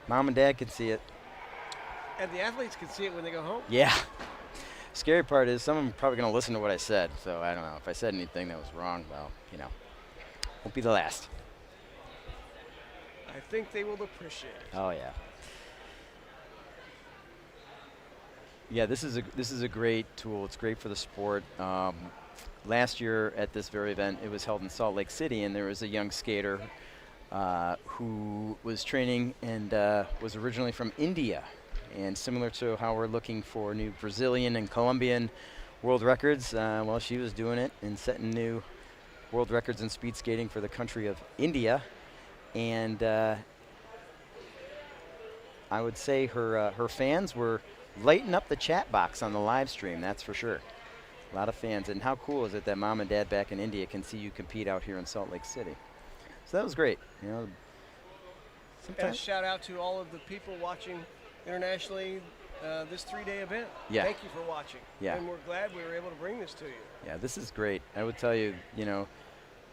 Mom and Dad can see it. And the athletes can see it when they go home. Yeah. Scary part is some of them are probably going to listen to what I said. So I don't know. If I said anything that was wrong, well, you know, won't be the last. I think they will appreciate it. Oh, yeah. Yeah, this is a great tool. It's great for the sport. Last year at this very event, it was held in Salt Lake City, and there was a young skater who was training and was originally from India. And similar to how we're looking for new Brazilian and Colombian world records, well, she was doing it and setting new world records in speed skating for the country of India. And I would say her fans were lighting up the chat box on the live stream, that's for sure. A lot of fans. And how cool is it that Mom and Dad back in India can see you compete out here in Salt Lake City? So that was great. You know, And a sometimes shout out to all of the people watching internationally this 3-day event. Yeah. Thank you for watching. Yeah. And we're glad we were able to bring this to you. Yeah, this is great. I would tell you, you know,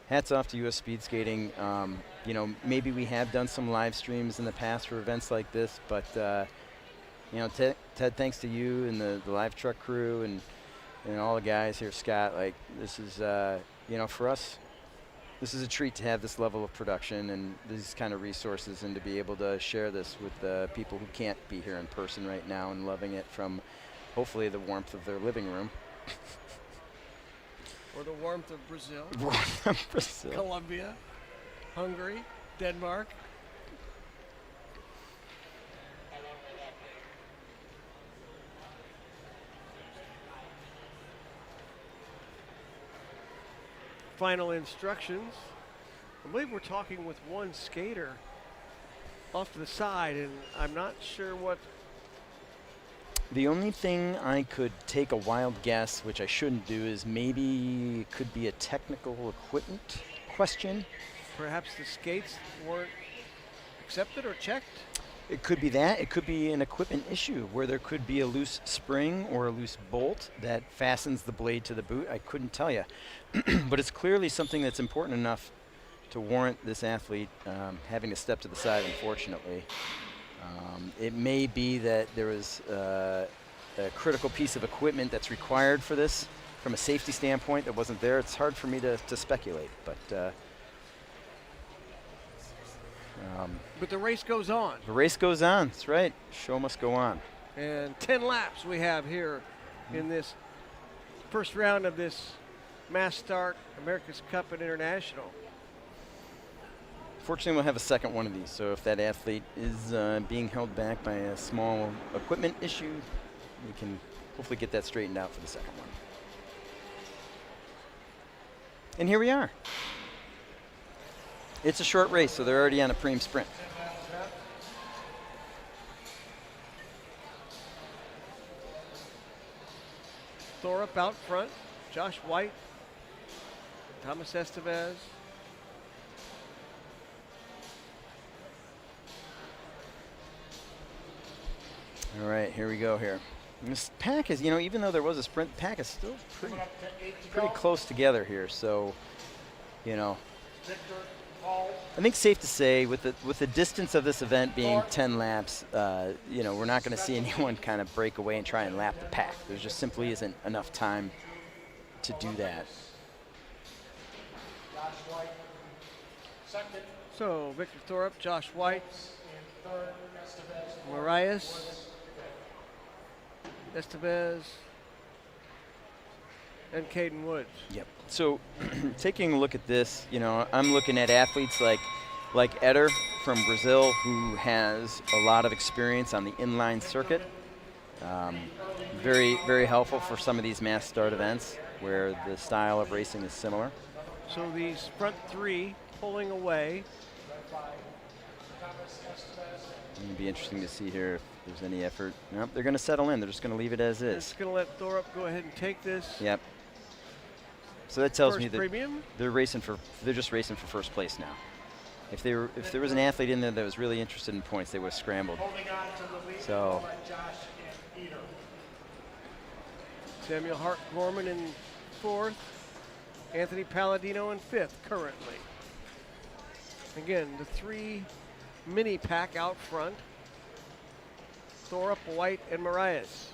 hats off to U.S. Speed Skating. You know, maybe we have done some live streams in the past for events like this, but, you know, Ted, thanks to you and the live truck crew and all the guys here, Scott, like, this is, you know, for us, this is a treat to have this level of production and these kind of resources, and to be able to share this with the people who can't be here in person right now and loving it from hopefully the warmth of their living room. Or the warmth of Brazil, Brazil. Colombia, Hungary, Denmark. Final instructions. I believe we're talking with one skater off to the side, and I'm not sure what. The only thing I could take a wild guess, which I shouldn't do, is maybe it could be a technical equipment question. Perhaps the skates weren't accepted or checked. It could be that. It could be an equipment issue where there could be a loose spring or a loose bolt that fastens the blade to the boot. I couldn't tell you. But it's clearly something that's important enough to warrant this athlete having to step to the side, unfortunately. It may be that there was a critical piece of equipment that's required for this from a safety standpoint that wasn't there. It's hard for me to speculate, but the race goes on. the race goes on. That's right. Show must go on. And 10 laps we have here in this first round of this mass start America's Cup and International. Fortunately, we'll have a second one of these, so if that athlete is being held back by a small equipment issue, we can hopefully get that straightened out for the second one. And here we are. It's a short race, so they're already on a preem sprint. Thorup out front, Josh White, Thomas Estevez. All right, here we go here. And this pack is, you know, even though there was a sprint, the pack is still pretty close together here. So, you know, I think safe to say with the distance of this event being 10 laps, you know, we're not going to see anyone kind of break away and try and lap the pack. There just simply isn't enough time to do that. So Victor Thorup, Josh White, Marias, Estevez, and Caden Woods. Yep. So taking a look at this, you know, I'm looking at athletes like Eder from Brazil, who has a lot of experience on the inline circuit. Very, very helpful for some of these mass start events where the style of racing is similar. So these front three pulling away. It'll be interesting to see here if there's any effort. Nope, they're going to settle in. They're just going to leave it as is. Just going to let Thorup go ahead and take this. Yep. So that tells First me that premium. they're just racing for first place now. If there was an athlete in there that was really interested in points, they would have scrambled. So Samuel Hart Gorman in fourth. Anthony Palladino in fifth currently. Again, the three mini pack out front. Thorup, White, and Marias.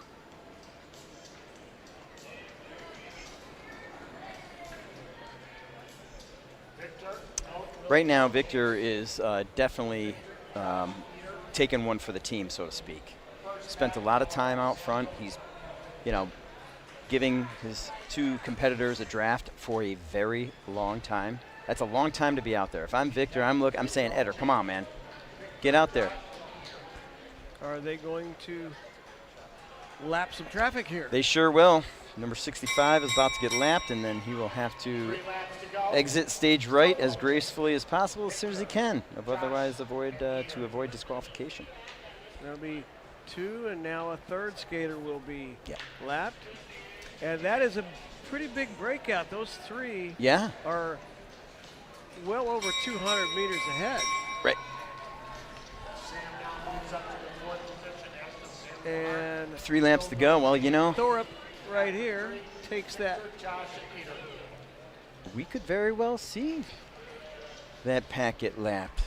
right now, Victor is definitely taking one for the team, so to speak. Spent a lot of time out front. He's, you know, giving his two competitors a draft for a very long time. That's a long time to be out there. If I'm Victor, I'm saying, Eder, come on, man. Get out there. Are they going to lap some traffic here? They sure will. Number 65 is about to get lapped, and then he will have to exit stage right as gracefully as possible as soon as he can, otherwise to avoid disqualification. There'll be two, and now a third skater will be Yeah. lapped. And that is a pretty big breakout. Those three Yeah. are well over 200 meters ahead. Right. And 3 laps to go. Well, you know, Thorup right here takes that. we could very well see that pack get lapped.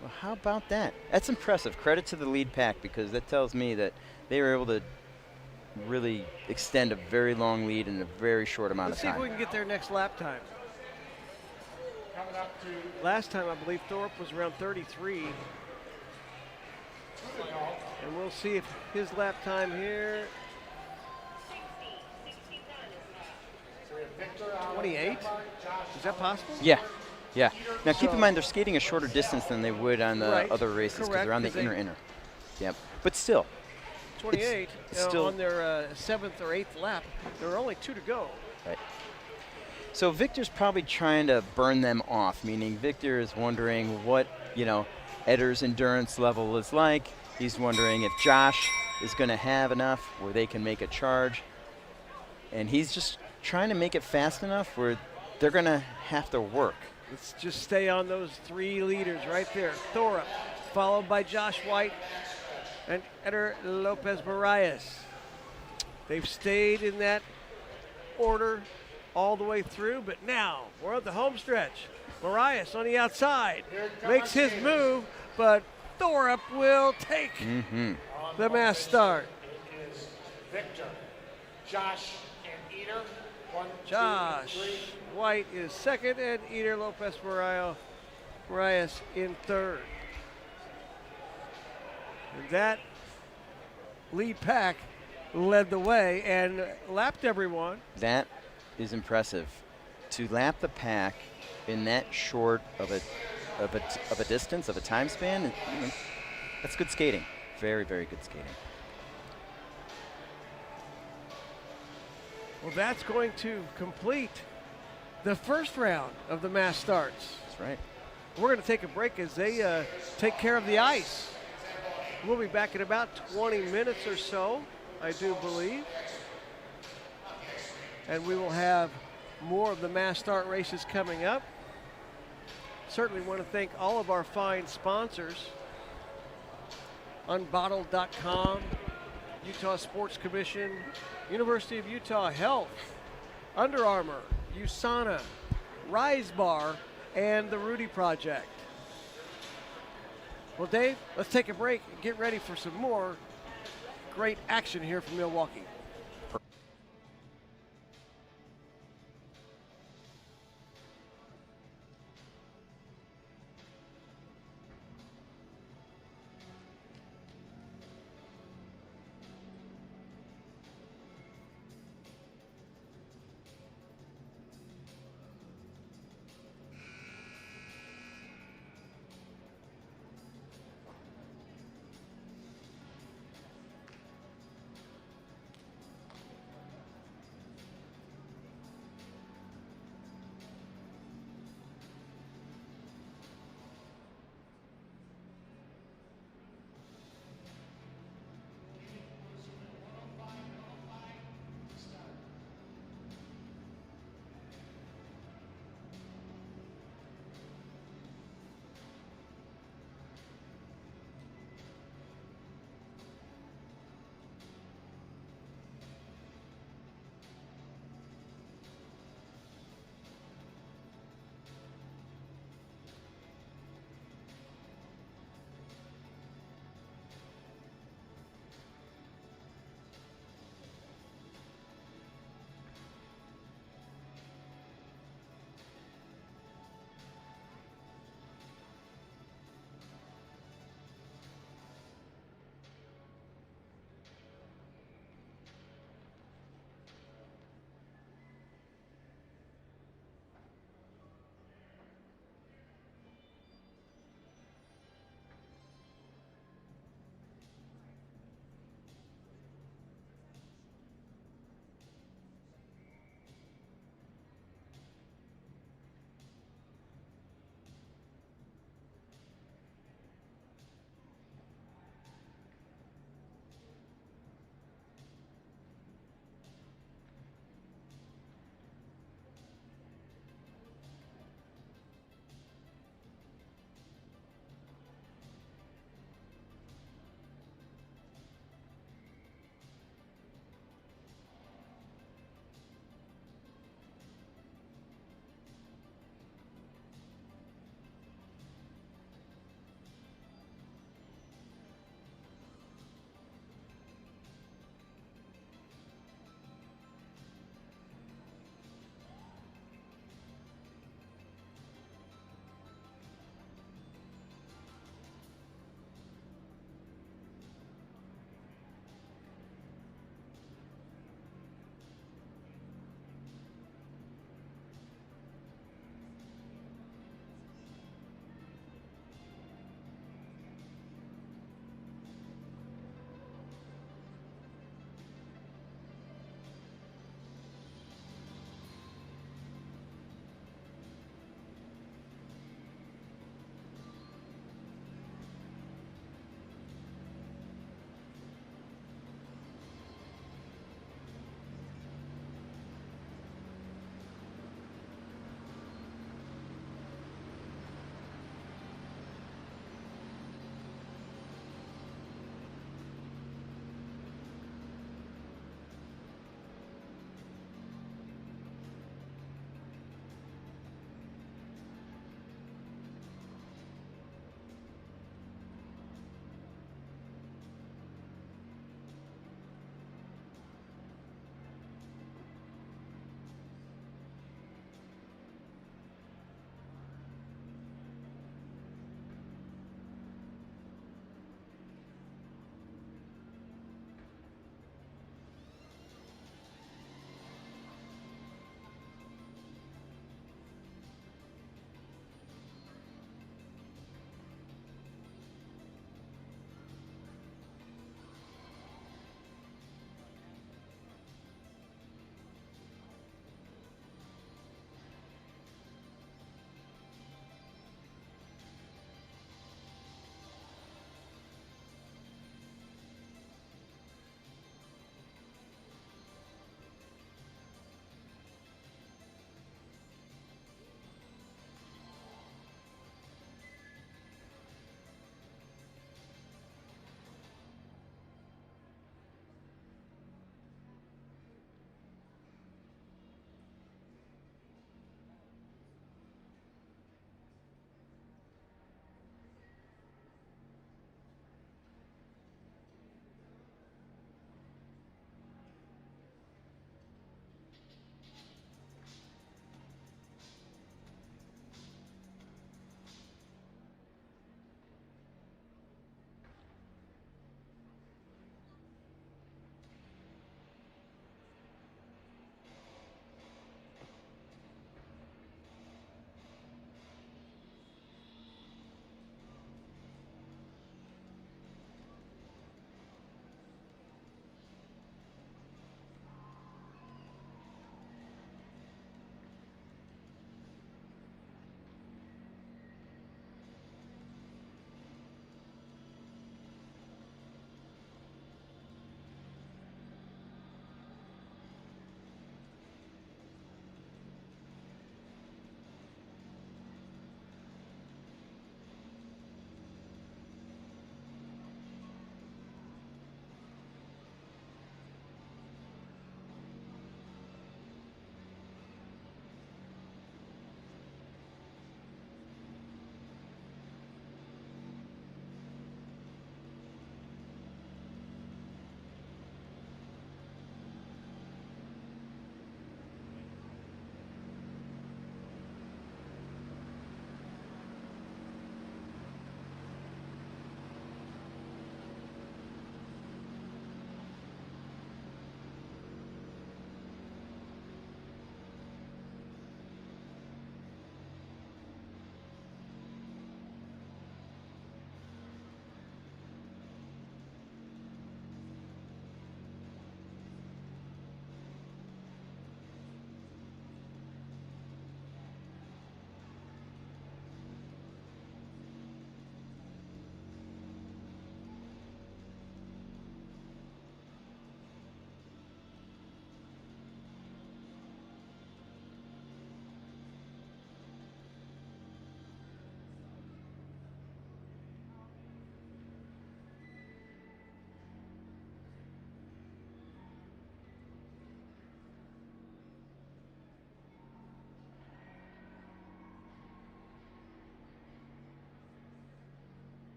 Well, how about that? That's impressive. Credit to the lead pack, because that tells me that they were able to really extend a very long lead in a very short amount Let's of see if we time. can get their next lap time. Last time, I believe Thorup was around 33. And we'll see if his lap time here. 28? Is that possible? Yeah. Yeah. Now keep in mind they're skating a shorter distance than they would on the Right. other races, because Correct, they're on the 'cause they- inner. Yep. But still, 28 still- on their 7th or 8th lap. There are only 2 to go. right. So Victor's probably trying to burn them off, meaning Victor is wondering what, you know, Eder's endurance level is like. He's wondering if Josh is going to have enough where they can make a charge. And he's just trying to make it fast enough where they're going to have to work. Let's just stay on those 3 leaders right there. Thorup, followed by Josh White and Eder Lopez Marias. They've stayed in that order all the way through, but now we're at the home stretch. Marias on the outside makes his move, but Thorup will take the mass start. Is Victor, Josh, and Eder. 1, 2, Josh 3. White is second, and Eder Lopez Marias in third. And that lead pack led the way and lapped everyone. That is impressive. To lap the pack in that short of a distance, of a time span, you know, that's good skating. Very, very good skating. Well, that's going to complete the first round of the mass starts. That's right. We're going to take a break as they take care of the ice. We'll be back in about 20 minutes or so, I do believe. and we will have more of the mass start races coming up. Certainly want to thank all of our fine sponsors. Unbottled.com, Utah Sports Commission, University of Utah Health, Under Armour, USANA, Rise Bar, and the Rudy Project. Well, Dave, let's take a break and get ready for some more great action here from Milwaukee.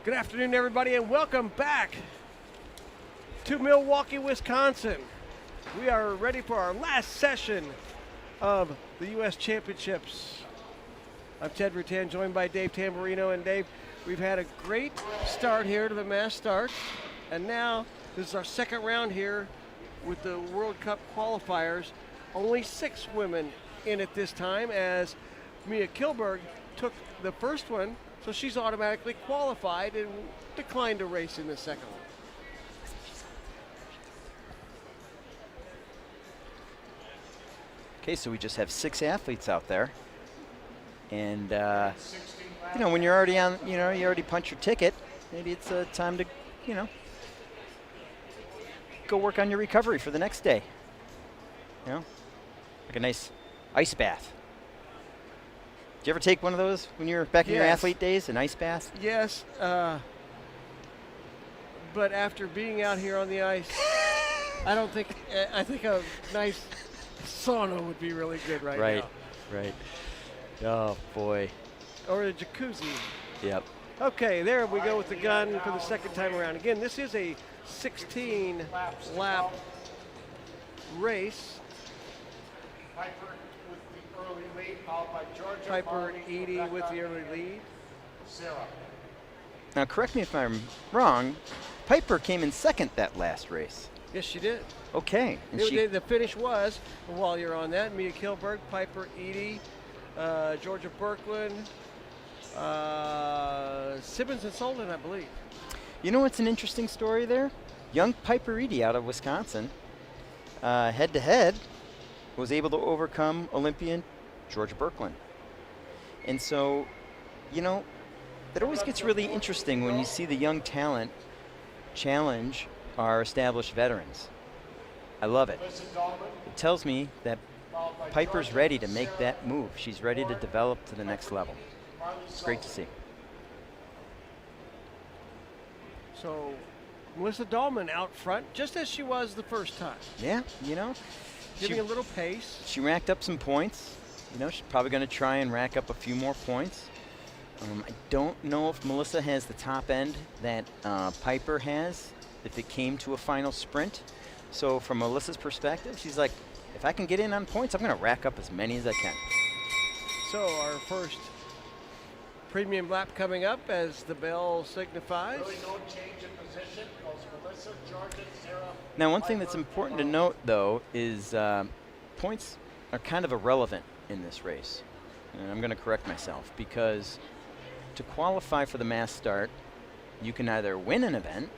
Good afternoon, everybody, and welcome back to Milwaukee, Wisconsin. We are ready for our last session of the U.S. Championships. I'm Ted Rutan, joined by Dave Tamburino. And Dave, we've had a great start here to the mass starts, and now this is our second round here with the World Cup qualifiers. Only 6 women in it this time, as Mia Kilberg took the first one, so she's automatically qualified and declined to race in the second one. Okay, so we just have 6 athletes out there. And, you know, when you're already on, you know, you already punched your ticket, maybe it's time to, you know, go work on your recovery for the next day. You know, like a nice ice bath. Did you ever take one of those when you were back in your athlete days, an ice bath? Yes, but after being out here on the ice, I don't think, I think a nice sauna would be really good right now. Right. Oh, boy. Or a jacuzzi. Yep. Okay, there we go with the gun for the second time around. Again, this is a 16-lap race. Piper with the early lead, followed by Georgia. Piper and Edie with the early lead. Sarah. Now, correct me if I'm wrong, Piper came in second that last race. Yes, she did. Okay. And The finish was, while you're on that, Mia Kilberg, Piper Edie, Georgia Birkland, Simmons and Solden, I believe. You know what's an interesting story there? Young Piper Edie out of Wisconsin, head-to-head, was able to overcome Olympian Georgia Birkland. And so, you know, that always gets really interesting when you see the young talent challenge our established veterans. I love it. It tells me that Piper's ready to make that move. She's ready to develop to the next level. It's great to see. So, Melissa Dahlman out front, just as she was the first time. Yeah, you know. Giving a little pace. She racked up some points. You know, she's probably going to try and rack up a few more points. I don't know if Melissa has the top end that Piper has if it came to a final sprint. So from Melissa's perspective, she's like, if I can get in on points, I'm going to rack up as many as I can. So our first premium lap coming up as the bell signifies. Really no change in position. Goes Melissa, Georgia, Sarah. Now, one thing that's important to note, though, is points are kind of irrelevant in this race. And I'm going to correct myself, because to qualify for the mass start, you can either win an event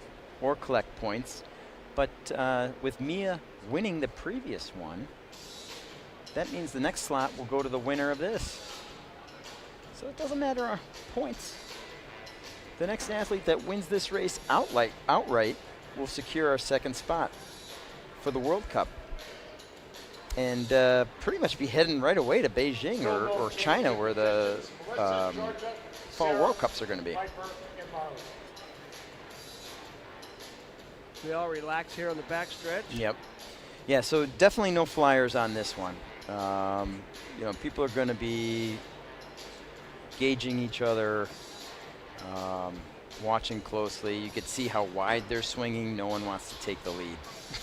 or collect points. But with Mia winning the previous one, that means the next slot will go to the winner of this. So it doesn't matter our points. The next athlete that wins this race outright will secure our second spot for the World Cup. And pretty much be heading right away to Beijing or China, where the Fall World Cups are going to be. We all relax here on the backstretch. Yep. Yeah, so definitely no flyers on this one. You know, people are going to be gauging each other, watching closely. You could see how wide they're swinging. No one wants to take the lead.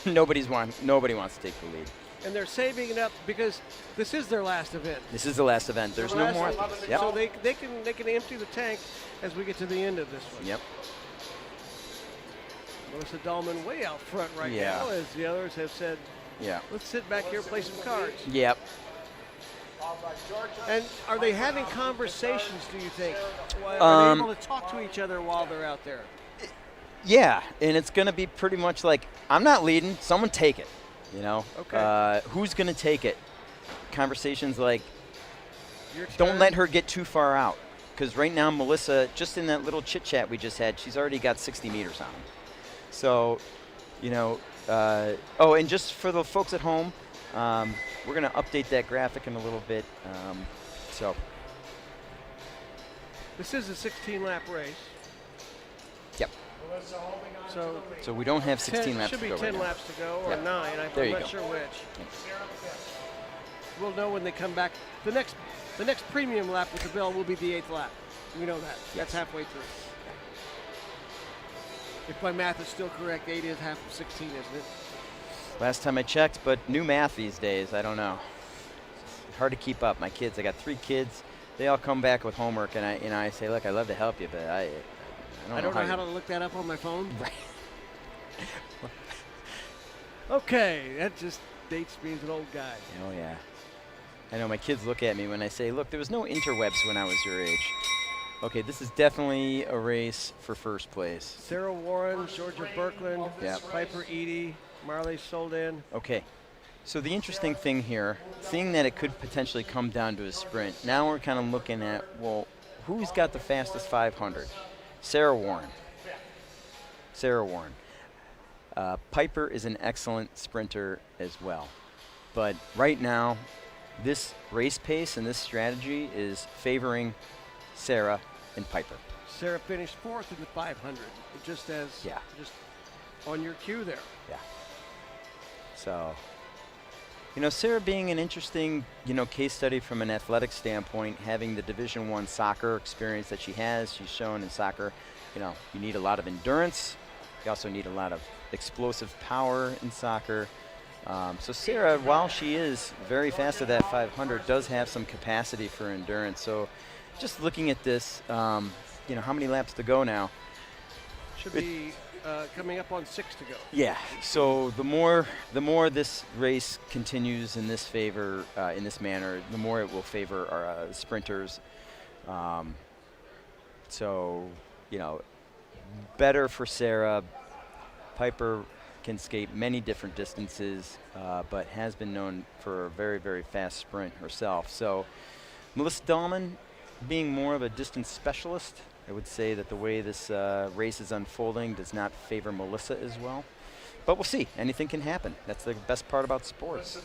Nobody wants to take the lead. And they're saving it up because this is their last event. This is the last event. There's no more. Yep. So they can empty the tank as we get to the end of this one. Yep. Melissa Dahlman way out front right now, as the others have said, let's sit back here and play some cards. Yep. And are they having conversations, do you think? Are they able to talk to each other while they're out there? Yeah, and it's going to be pretty much like, I'm not leading, someone take it, you know? Okay. Who's going to take it? Conversations like, Your turn. don't let her get too far out. Because right now, Melissa, just in that little chit-chat we just had, she's already got 60 meters on him. So, you know, oh, and just for the folks at home, we're going to update that graphic in a little bit. This is a 16-lap race. Yep. So we don't have 16 laps to go. Should be 10 right laps to go, or Yep. 9. There I'm you not go. sure which. We'll know when they come back. The next premium lap with the bell will be the 8th lap. We know that. Yes. That's halfway through. If my math is still correct, 8 is half of 16, isn't it? Last time I checked, but new math these days, I don't know. It's hard to keep up. My kids, I got 3 kids. They all come back with homework, and I say, look, I'd love to help you, but I don't know how to look that up on my phone. Right. Okay, that just dates me as an old guy. Oh, yeah. I know my kids look at me when I say, look, there was no interwebs when I was your age. Okay, this is definitely a race for first place. Sarah Warren, Georgia Birkland, Yeah. Piper Eady, Marley Soldan. Okay, so the interesting thing here, seeing that it could potentially come down to a sprint, now we're kind of looking at, well, who's got the fastest 500? Sarah Warren. Sarah Warren. Piper is an excellent sprinter as well. But right now, this race pace and this strategy is favoring Sarah and Piper. Sarah finished 4th in the 500, just on your cue there. Yeah. So, Sarah being an interesting, case study from an athletic standpoint, having the Division I soccer experience that she has. She's shown in soccer, you need a lot of endurance. You also need a lot of explosive power in soccer. So Sarah, while she is very fast at that 500, does have some capacity for endurance. So just looking at this, how many laps to go now? Should be coming up on 6 to go. Yeah. So the more this race continues in this favor, in this manner, the more it will favor our sprinters. So better for Sarah. Piper can skate many different distances, but has been known for a very, very fast sprint herself. So Melissa Dahlman, being more of a distance specialist, I would say that the way this race is unfolding does not favor Melissa as well. But we'll see. Anything can happen. That's the best part about sports.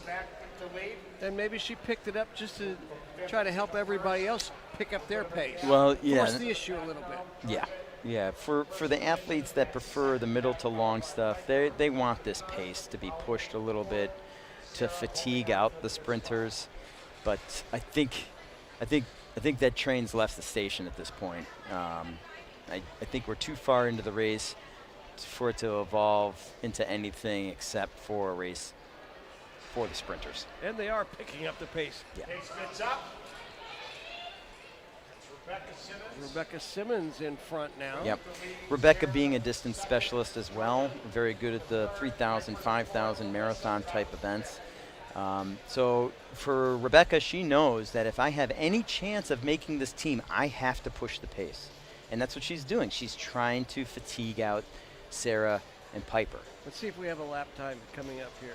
And maybe she picked it up just to try to help everybody else pick up their pace. Well, yeah. Force the issue a little bit. Yeah. Yeah, for the athletes that prefer the middle to long stuff, they want this pace to be pushed a little bit to fatigue out the sprinters. But I think that train's left the station at this point. I think we're too far into the race for it to evolve into anything except for a race for the sprinters. And they are picking up the pace. Yeah. Pace gets up. Rebecca Simmons in front now. Yep. Rebecca being a distance specialist as well, very good at the 3,000, 5,000 marathon type events. So for Rebecca, she knows that if I have any chance of making this team, I have to push the pace. And that's what she's doing. She's trying to fatigue out Sarah and Piper. Let's see if we have a lap time coming up here.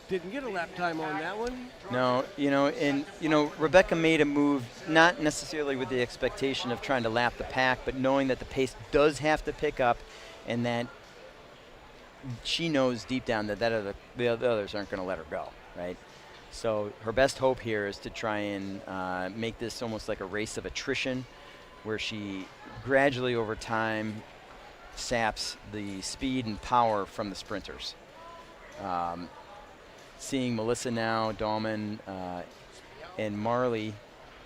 Didn't get a lap time on that one. No, Rebecca made a move not necessarily with the expectation of trying to lap the pack, but knowing that the pace does have to pick up, and that she knows deep down that the others aren't going to let her go, right? So her best hope here is to try and make this almost like a race of attrition, where she gradually over time saps the speed and power from the sprinters. Seeing Melissa now, Dahlman, and Marley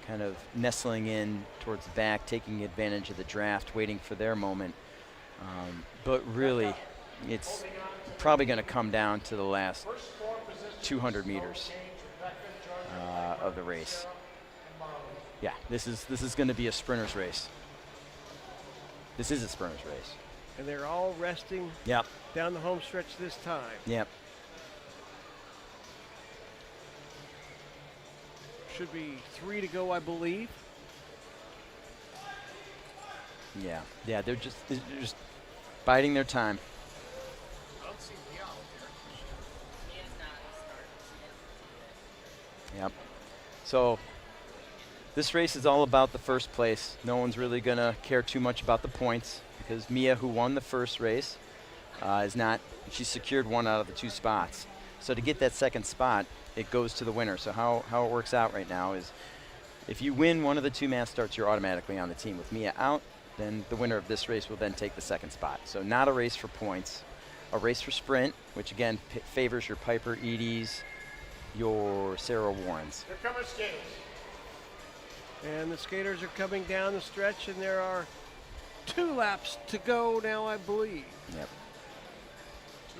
kind of nestling in towards the back, taking advantage of the draft, waiting for their moment. But really, it's probably going to come down to the last 200 meters of the race. Yeah, this is going to be a sprinter's race. This is a sprinter's race. And they're all resting Yep. down the home stretch this time. Yep. Should be 3 to go, I believe. Yeah. Yeah, they're just biding their time. I don't see Mia out there. Yep. So this race is all about the first place. No one's really going to care too much about the points because Mia, who won the first race, she secured 1 out of the 2 spots. So to get that second spot, it goes to the winner. So how it works out right now is if you win one of the 2 mass starts, you're automatically on the team. With Mia out, then the winner of this race will then take the second spot. So not a race for points, a race for sprint, which again favors your Piper, Edie's, your Sarah Warrens. Here come our skaters. And the skaters are coming down the stretch, and there are 2 laps to go now, I believe. Yep.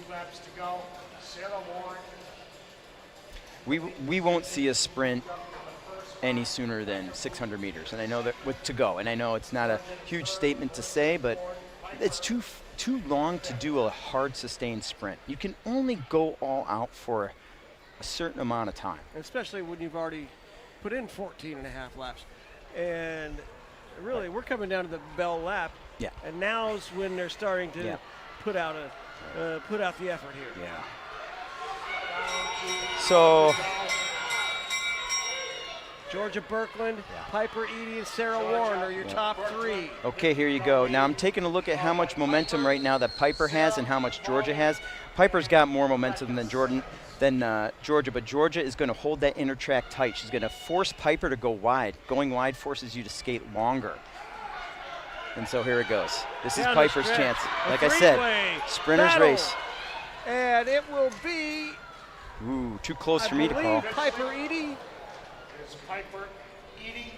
2 laps to go. Sarah Warren. We won't see a sprint any sooner than 600 meters, and I know that with to go, and I know it's not a huge statement to say, but it's too long to do a hard sustained sprint. You can only go all out for a certain amount of time. Especially when you've already put in 14 and a half laps. And really, we're coming down to the bell lap. Yeah. And now's when they're starting to Yeah. put out the effort here. Yeah. So Georgia Birkland, Piper Eady, and Sarah Warren are your top 3. okay, here you go. Now I'm taking a look at how much momentum right now that Piper has and how much Georgia has. Piper's got more momentum than Georgia, but Georgia is going to hold that inner track tight. She's going to force Piper to go wide. Going wide forces you to skate longer. And so here it goes. This is Down the Piper's stretch. chance. A Like I said, three-way sprinter's battle. race. And it will be, Ooh, too close I for me to call. believe, Piper Eady. Is Piper Eady,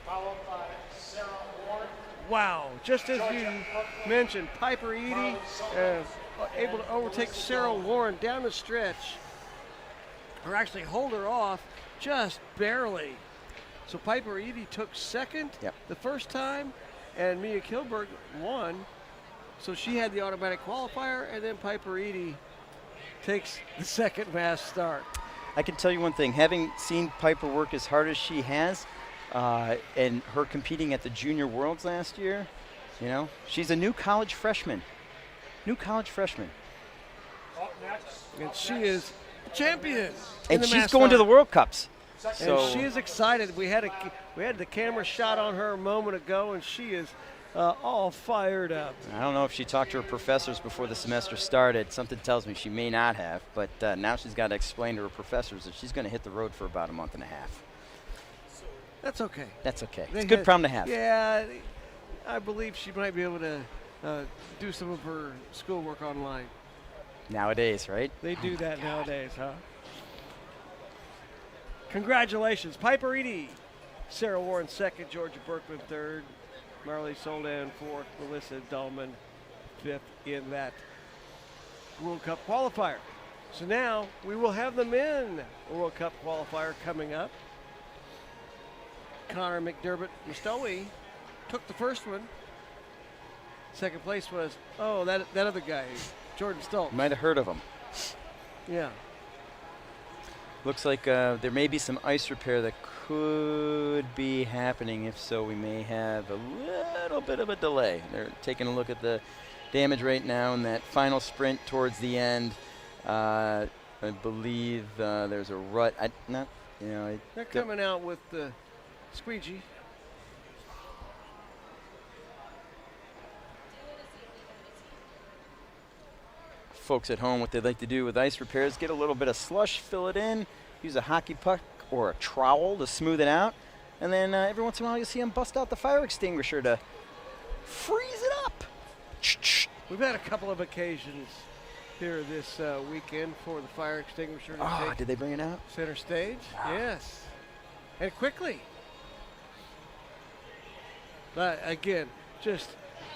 followed by Sarah Warren. Wow, just as you mentioned, Piper Eady able to overtake Sarah Warren down the stretch, or actually hold her off just barely. So Piper Eady took second the first time, and Mia Kilberg won. So she had the automatic qualifier, and then Piper Eady takes the second mass start. I can tell you one thing, having seen Piper work as hard as she has, and her competing at the Junior Worlds last year, you know, she's a new college freshman. Up next. And she is champion. in And the she's mass going to start. the World Cups. And So she is excited. We had the camera shot on her a moment ago, and she is all fired up. I don't know if she talked to her professors before the semester started. Something tells me she may not have, but now she's got to explain to her professors that she's going to hit the road for about a month and a half. That's okay. That's okay. They It's a good had- problem to have. Yeah, I believe she might be able to do some of her schoolwork online. Nowadays, right? They do that nowadays, huh? Congratulations, Piper Eady, Sarah Warren second, Georgia Berkman third, Marley Soldan fourth, Melissa Dahlman fifth in that World Cup qualifier. So now we will have the men World Cup qualifier coming up. Connor McDermott Mustoe took the first one. Second place was, that other guy, Jordan Stoltz. Might have heard of them. Yeah. Looks like there may be some ice repair that could be happening. If so, we may have a little bit of a delay. They're taking a look at the damage right now in that final sprint towards the end. I believe there's a rut. They're coming out with the squeegee. Folks at home, what they like to do with ice repairs, get a little bit of slush, fill it in, use a hockey puck or a trowel to smooth it out, and then every once in a while you'll see them bust out the fire extinguisher to freeze it up. We've had a couple of occasions here this weekend for the fire extinguisher to Oh, take did they bring it out? center stage. Yes, and quickly. But again, just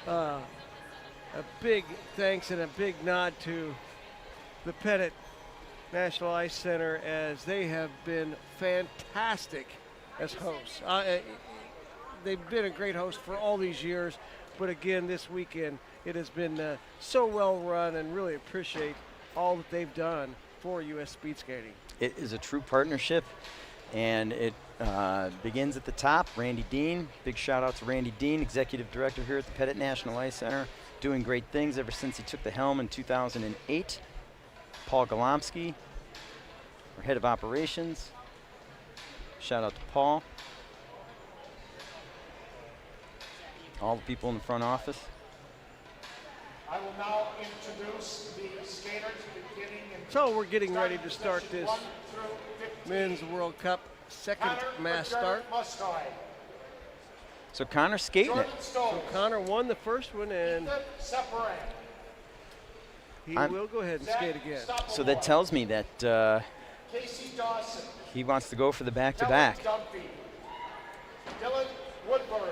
a big thanks and a big nod to the Pettit National Ice Center, as they have been fantastic as hosts. They've been a great host for all these years, but again, this weekend it has been so well run, and really appreciate all that they've done for U.S. speed skating. It is a true partnership, and it begins at the top. Randy Dean, big shout out to Randy Dean, Executive Director here at the Pettit National Ice Center, doing great things ever since he took the helm in 2008. Paul Golomsky, our Head of Operations. Shout out to Paul. All the people in the front office. I will now introduce the skaters beginning in So we're getting ready to start position this 1 through 15. Men's World Cup second Connor mass McDermott start. Mustoe. So Connor's skating it. Jordan Stoltz. Connor won the first one, and Ethan Separat. he I'm- will go ahead and skate again. So that tells me that Casey Dawson. He wants to go for the back-to-back. Ellen Dunphy. Dylan Woodbury.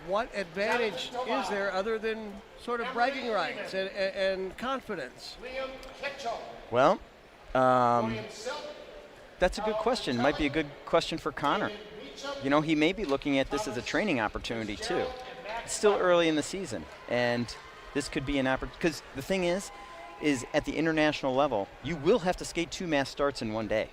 What advantage is there other than sort of bragging rights and confidence? Liam Kitchell. Well, William Silk. that's a good question. Might be a good question for Connor. You know, he may be looking at this as a training opportunity too. It's still early in the season, and this could be an opportunity. Because the thing is at the international level, you will have to skate 2 mass starts in one day.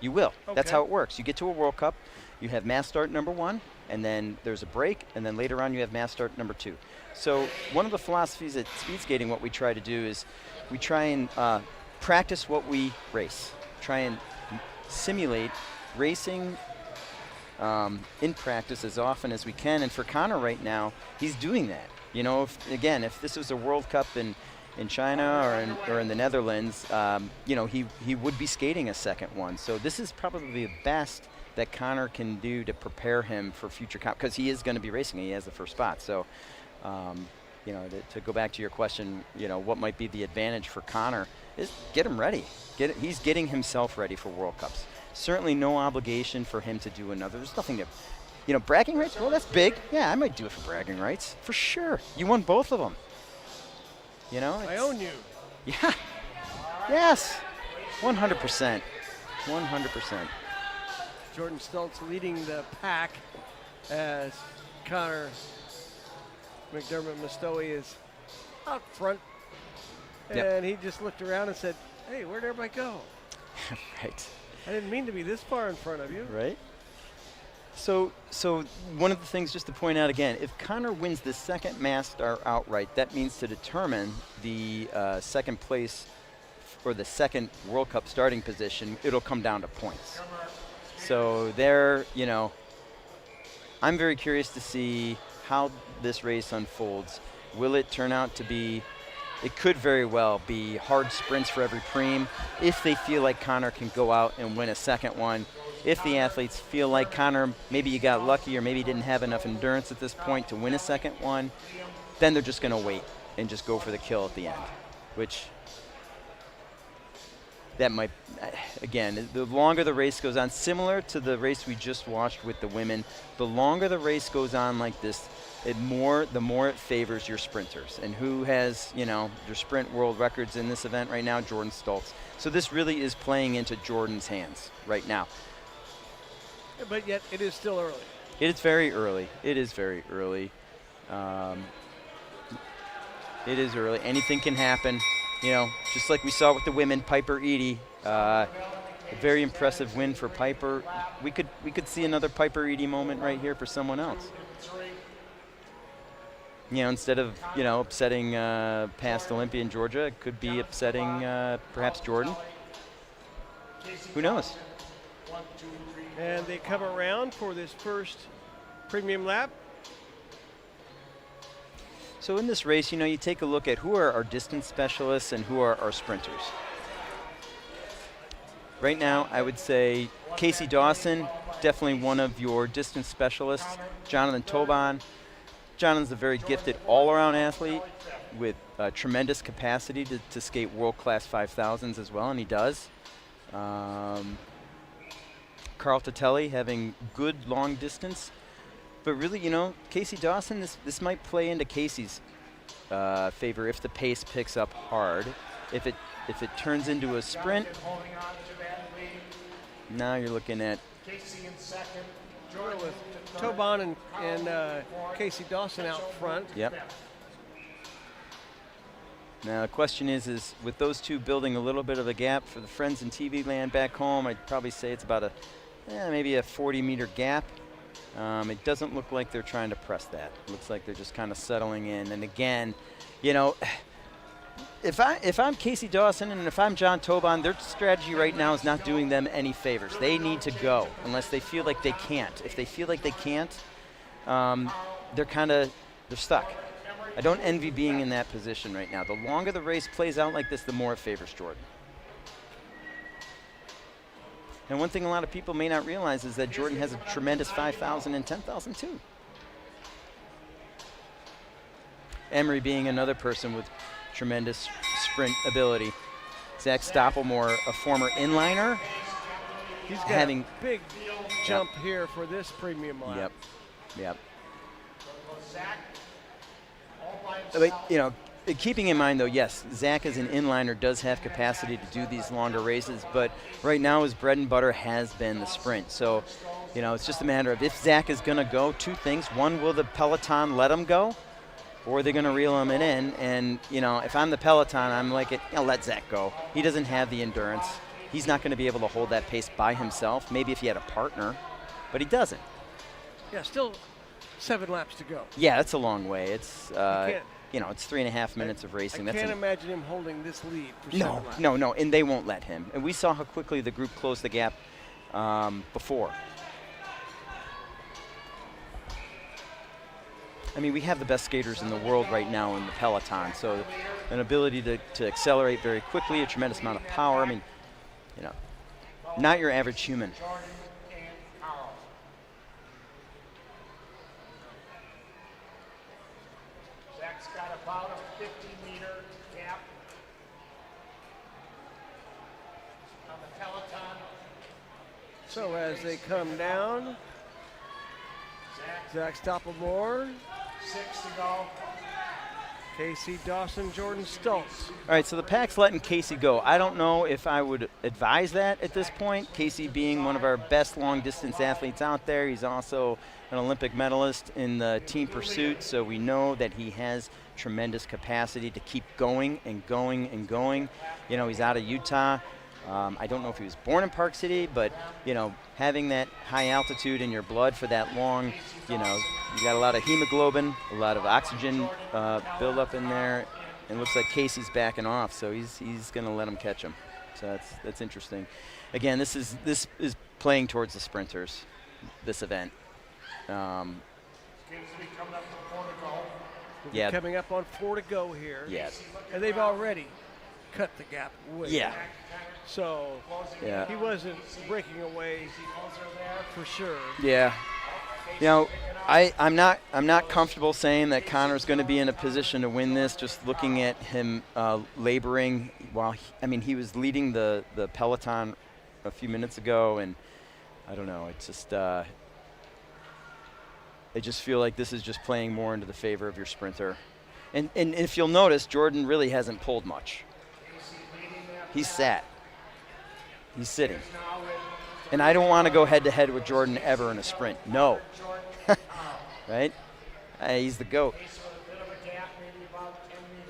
You will. That's Okay. how it works. You get to a World Cup, you have mass start number 1, and then there's a break, and then later on you have mass start number 2. So one of the philosophies at speed skating, what we try to do is we try and practice what we race. Try and simulate racing in practice as often as we can. And for Connor right now, he's doing that. You know, if this was a World Cup in China or in the Netherlands, you know, he would be skating a second one. So this is probably the best that Connor can do to prepare him for future because he is going to be racing. He has the first spot. So, you know, to go back to your question, you know, what might be the advantage for Connor is get him ready. He's getting himself ready for World Cups. Certainly no obligation for him to do another. There's nothing to, you know, bragging rights. Well, that's big. Yeah, I might do it for bragging rights for sure. You won both of them. You know, I own you. Yeah. Yes. 100%. 100%. Jordan Stoltz leading the pack as Connor McDermott-Mostowy is out front. Yep. And he just looked around and said, hey, where'd everybody go? Right. I didn't mean to be this far in front of you. Right. So one of the things just to point out again, if Connor wins the second mass start outright, that means to determine the second place or the second World Cup starting position, it'll come down to points. So there, you know, I'm very curious to see how this race unfolds. Will it turn out to be, it could very well be hard sprints for every preem if they feel like Connor can go out and win a second one. If the athletes feel like Connor, maybe you got lucky or maybe didn't have enough endurance at this point to win a second one, then they're just going to wait and just go for the kill at the end, which that might, again, the longer the race goes on, similar to the race we just watched with the women, the longer the race goes on like this, the more it favors your sprinters. And who has, you know, your sprint world records in this event right now? Jordan Stoltz. So this really is playing into Jordan's hands right now. But yet it is still early. It is very early. It is very early. It is early. Anything can happen. You know, just like we saw with the women, Piper Eady, a very impressive win for Piper. We could see another Piper Eady moment right here for someone else. You know, instead of, you know, upsetting past Olympian Georgia, it could be upsetting perhaps Jordan. Who knows? And they come around for this first premium lap. So in this race, you know, you take a look at who are our distance specialists and who are our sprinters. Right now, I would say Casey Dawson, definitely one of your distance specialists. Jonathan Tobon. Jonathan's a very gifted all-around athlete with tremendous capacity to skate world-class 5,000s as well, and he does. Carl Tatelli having good long distance. But really, you know, Casey Dawson, this might play into Casey's favor if the pace picks up hard. If it turns into a sprint, now you're looking at Casey in second. With Tobon and Casey Dawson out front. Yep. Now the question is with those two building a little bit of a gap for the friends in TV land back home, I'd probably say it's about maybe a 40-meter gap. It doesn't look like they're trying to press that. It looks like they're just kind of settling in. And again, you know, if I'm Casey Dawson and if I'm John Tobon, their strategy right now is not doing them any favors. They need to go unless they feel like they can't. If they feel like they can't, they're stuck. I don't envy being in that position right now. The longer the race plays out like this, the more it favors Jordan. And one thing a lot of people may not realize is that Jordan has a tremendous 5,000 and 10,000 too. Emery being another person with tremendous sprint ability. Zach Stoppelmore, a former inliner. He's got having a big jump here for this premium lap. Yep. Zach, all by But, himself. you know, keeping in mind, though, yes, Zach as an inliner does have capacity to do these longer races, but right now his bread and butter has been the sprint. So, you know, it's just a matter of if Zach is going to go, two things. One, will the peloton let him go, or they're going to reel him in? And, you know, if I'm the peloton, I'm like, let Zach go. He doesn't have the endurance. He's not going to be able to hold that pace by himself. Maybe if he had a partner, but he doesn't. Yeah, still 7 laps to go. Yeah, that's a long way. It's can't- you know, it's 3.5 minutes of racing. I That's can't imagine him holding this lead for 7 laps. No, and they won't let him. And we saw how quickly the group closed the gap before. I mean, we have the best skaters in the world right now in the peloton, so an ability to accelerate very quickly, a tremendous amount of power. I mean, you know, not your average human. Jordan and Carl. Zach's got about a 50-meter gap on the peloton. So as they come down, Zach Stoppelmore, 6 to go. Casey Dawson, Jordan Stoltz. All right, so the pack's letting Casey go. I don't know if I would advise that at this point. Casey being one of our best long-distance athletes out there. He's also an Olympic medalist in the team pursuit, so we know that he has tremendous capacity to keep going and going and going. You know, he's out of Utah. I don't know if he was born in Park City, but, you know, having that high altitude in your blood for that long, you know, you got a lot of hemoglobin, a lot of oxygen buildup in there, and it looks like Casey's backing off, so he's going to let him catch him. So that's interesting. Again, this is playing towards the sprinters, this event. Kingsby coming up to 4 to go. Yeah. Coming up on 4 to go here. Yeah. And they've already cut the gap way. Yeah. So Yeah. he wasn't breaking away for sure. Yeah. You know, I'm not comfortable saying that Connor's going to be in a position to win this. Just looking at him laboring while he was leading the peloton a few minutes ago, and I don't know. It's just I just feel like this is just playing more into the favor of your sprinter. And if you'll notice, Jordan really hasn't pulled much. He's sat. He's sitting. And I don't want to go head-to-head with Jordan ever in a sprint. No. Right? He's the GOAT.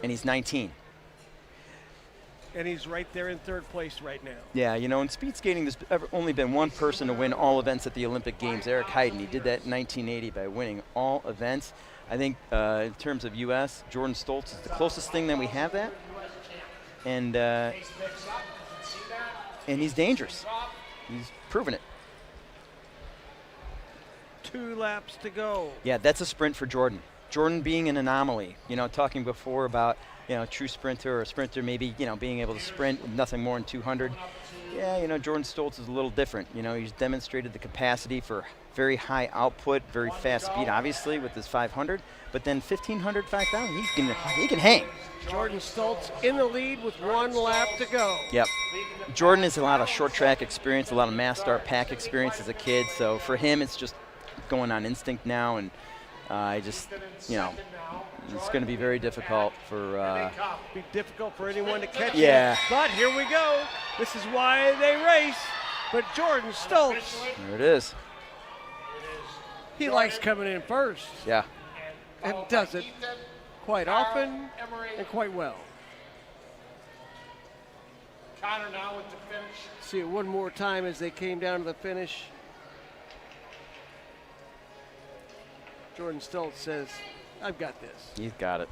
And he's 19. And he's right there in 3rd place right now. Yeah, you know, in speed skating, there's only been one person to win all events at the Olympic Games, Eric Heiden. He did that in 1980 by winning all events. I think in terms of U.S., Jordan Stoltz is the closest thing that we have that. And he's dangerous. He's proven it. 2 laps to go. Yeah, that's a sprint for Jordan. Jordan being an anomaly. You know, talking before about, you know, a true sprinter or a sprinter maybe, you know, being able to sprint nothing more than 200. Yeah, you know, Jordan Stoltz is a little different. You know, he's demonstrated the capacity for very high output, very fast speed, obviously, with his 500. But then 1,500, 5,000, he can hang. Jordan Stoltz in the lead with 1 lap to go. Yep. Jordan has a lot of short track experience, a lot of mass start pack experience as a kid. So for him, it's just going on instinct now. And I just, you know, it's going to be very difficult for. Be difficult for anyone to catch Yeah. him. But here we go. This is why they race. But Jordan Stoltz, There it is. he likes coming in first Yeah. and does it quite often and quite well. Connor now with the finish. See it one more time as they came down to the finish. Jordan Stoltz says, I've got this. He's got it.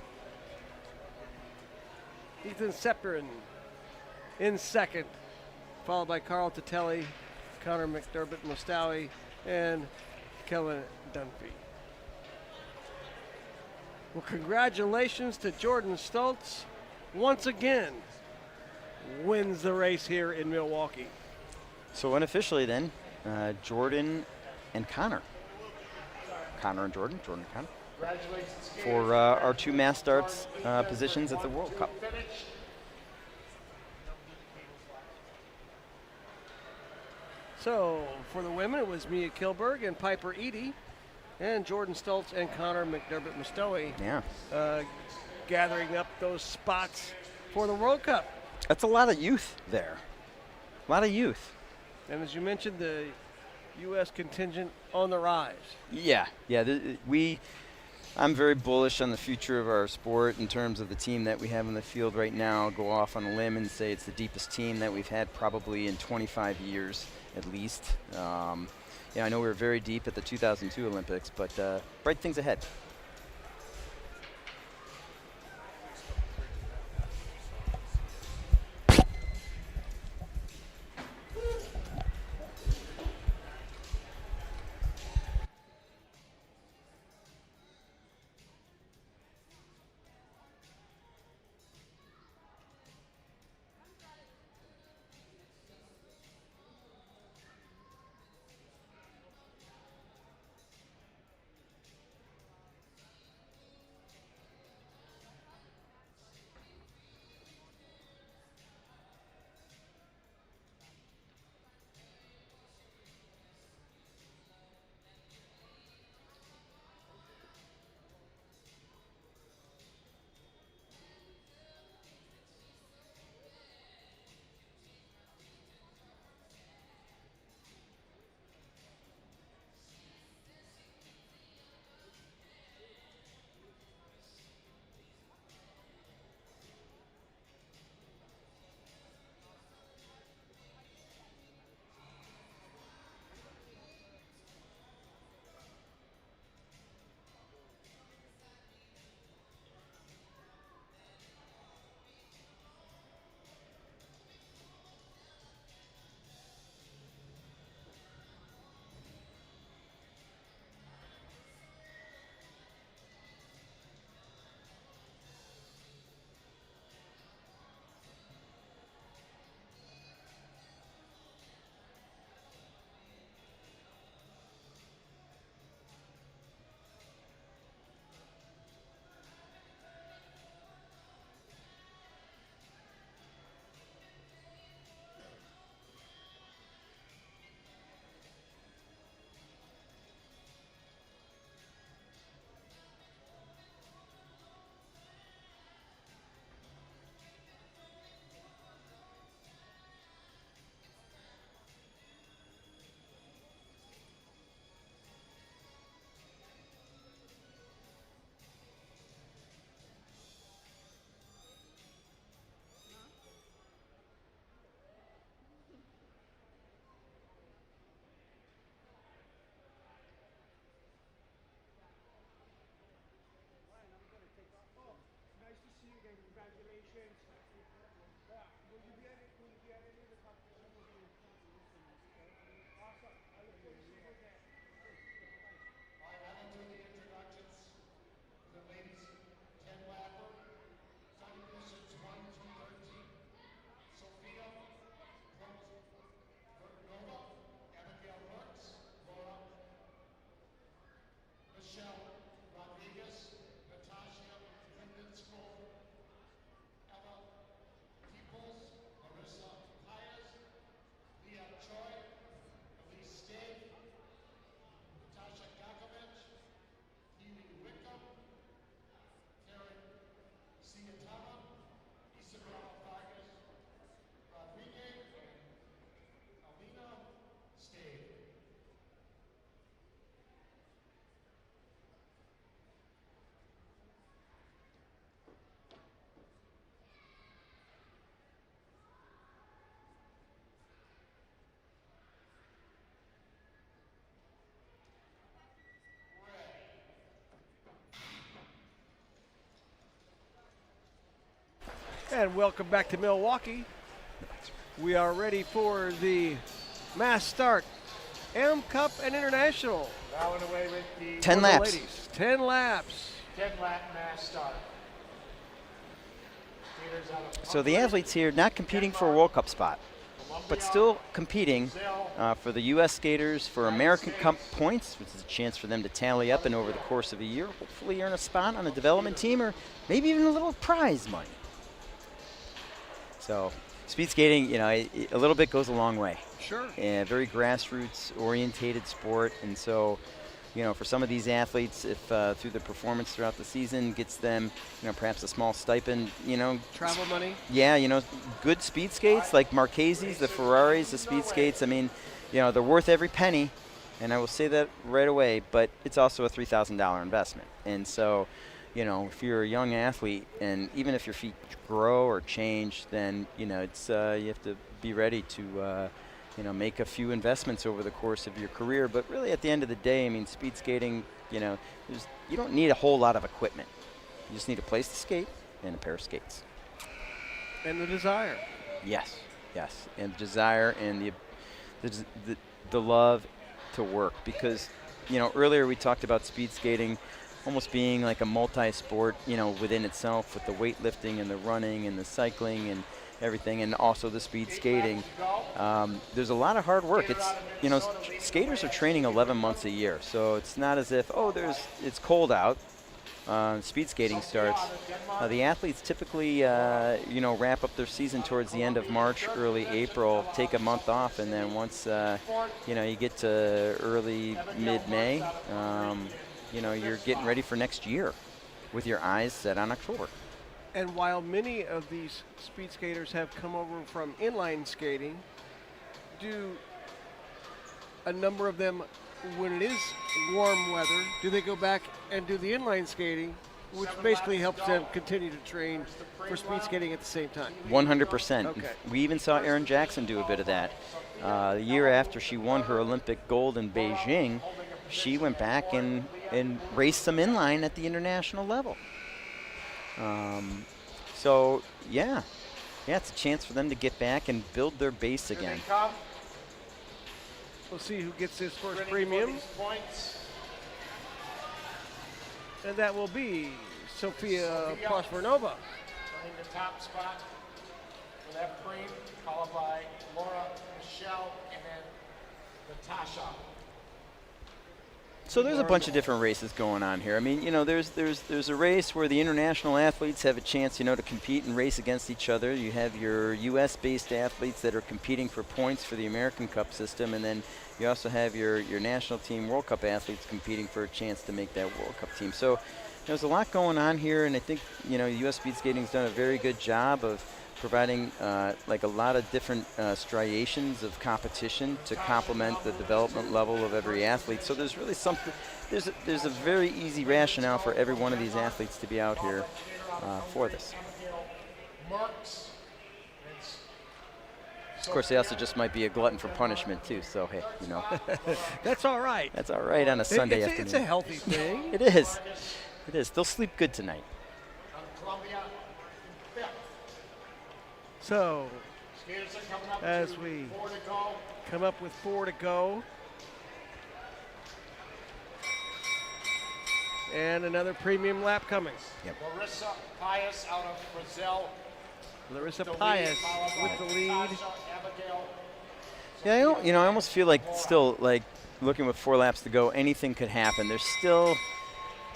Ethan Sepperin in 2nd, followed by Carl Tatelli, Connor McDermott Mostawi, and Kellen Dunphy. Well, congratulations to Jordan Stoltz. Once again, wins the race here in Milwaukee. So unofficially then, Jordan and Connor. Connor and Jordan, Jordan and Connor. Congratulations, For our 2 mass starts positions at the World Cup. finish. So for the women, it was Mia Kilberg and Piper Eady, and Jordan Stoltz and Connor McDermott Mustoe Yeah. gathering up those spots for the World Cup. That's a lot of youth there. A lot of youth. And as you mentioned, the U.S. contingent on the rise. Yeah. I'm very bullish on the future of our sport in terms of the team that we have in the field right now. I'll go off on a limb and say it's the deepest team that we've had probably in 25 years at least. I know we were very deep at the 2002 Olympics, but bright things ahead. And welcome back to Milwaukee. We are ready for the mass start. M Cup and International. Bowing away with the 10 For the laps. ladies. 10 laps. 10-lap mass start. Skaters out of So the athletes here not competing for a World Cup spot, but still competing for the U.S. skaters for American Cup points, which is a chance for them to tally up and over the course of a year, hopefully earn a spot on a development team or maybe even a little prize money. So speed skating, a little bit goes a long way. Sure. And very grassroots orientated sport, and so for some of these athletes, if through the performance throughout the season gets them perhaps a small stipend, Travel money. yeah, good speed skates like Marchese's, the Ferraris, the speed skates, I mean, they're worth every penny, and I will say that right away, but it's also a $3,000 investment. And so if you're a young athlete, and even if your feet grow or change, then it's you have to be ready to make a few investments over the course of your career. But really, at the end of the day, I mean, speed skating, you don't need a whole lot of equipment. You just need a place to skate and a pair of skates. And the desire. Yes, and the desire and the love to work, because earlier we talked about speed skating almost being like a multi-sport, within itself, with the weightlifting and the running and the cycling and everything, and also the speed skating. There's a lot of hard work. It's skaters are training 11 months a year, so it's not as if it's cold out. Speed skating starts. The athletes typically wrap up their season towards the end of March, early April, take a month off, and then once you get to early mid-May, you're getting ready for next year with your eyes set on October. And while many of these speed skaters have come over from inline skating, do a number of them, when it is warm weather, do they go back and do the inline skating, which basically helps them continue to train for speed skating at the same time? 100%. Okay. We even saw Erin Jackson do a bit of that. The year after she won her Olympic gold in Beijing, she went back and raced some inline at the international level. So yeah, it's a chance for them to get back and build their base again. We'll see who gets his first premium. And that will be Sophia Prosvernova. Turning the top spot for that frame, followed by Laura, Michelle, and then Natasha. So there's a bunch of different races going on here. I mean, there's a race where the international athletes have a chance, to compete and race against each other. You have your U.S.-based athletes that are competing for points for the American Cup system, and then you also have your national team World Cup athletes competing for a chance to make that World Cup team. So there's a lot going on here, and I think, U.S. Speed Skating's done a very good job of providing like a lot of different striations of competition to complement the development level of every athlete. So there's really something, there's a very easy rationale for every one of these athletes to be out here for this. Of course, they also just might be a glutton for punishment too, so hey, That's all right. That's all right on a Sunday afternoon. It's a healthy thing. It is. It is. They'll sleep good tonight. So, as we come up with 4 to go, and another premium lap coming. Yep. Larissa Pius out of Brazil. Larissa Pius with the lead. Yeah, I almost feel like still, like, looking with 4 laps to go, anything could happen. There's still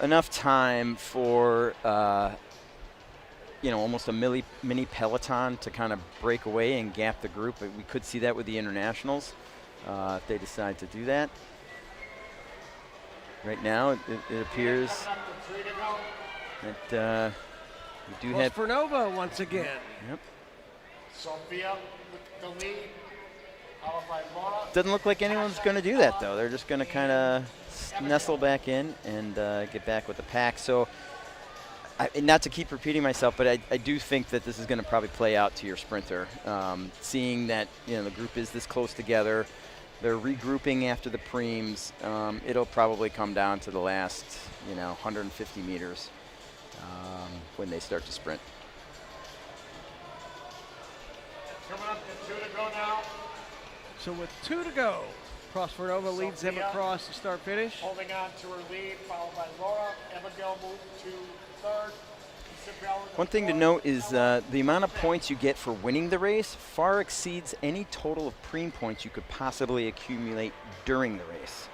enough time for almost a mini peloton to kind of break away and gap the group. We could see that with the internationals if they decide to do that. Right now, it appears that we do have Prosvernova once again. Yep. Sophia with the lead, followed by Laura. Doesn't look like anyone's going to do that, though. They're just going to kind of nestle back in and get back with the pack. So, not to keep repeating myself, but I do think that this is going to probably play out to your sprinter. Seeing that the group is this close together, they're regrouping after the preems. It'll probably come down to the last 150 meters when they start to sprint. Coming up to 2 to go now. So with 2 to go, Prosvernova leads them across the start finish. Holding on to her lead, followed by Laura. Abigail moved to third. One thing to note is the amount of points you get for winning the race far exceeds any total of preem points you could possibly accumulate during the race.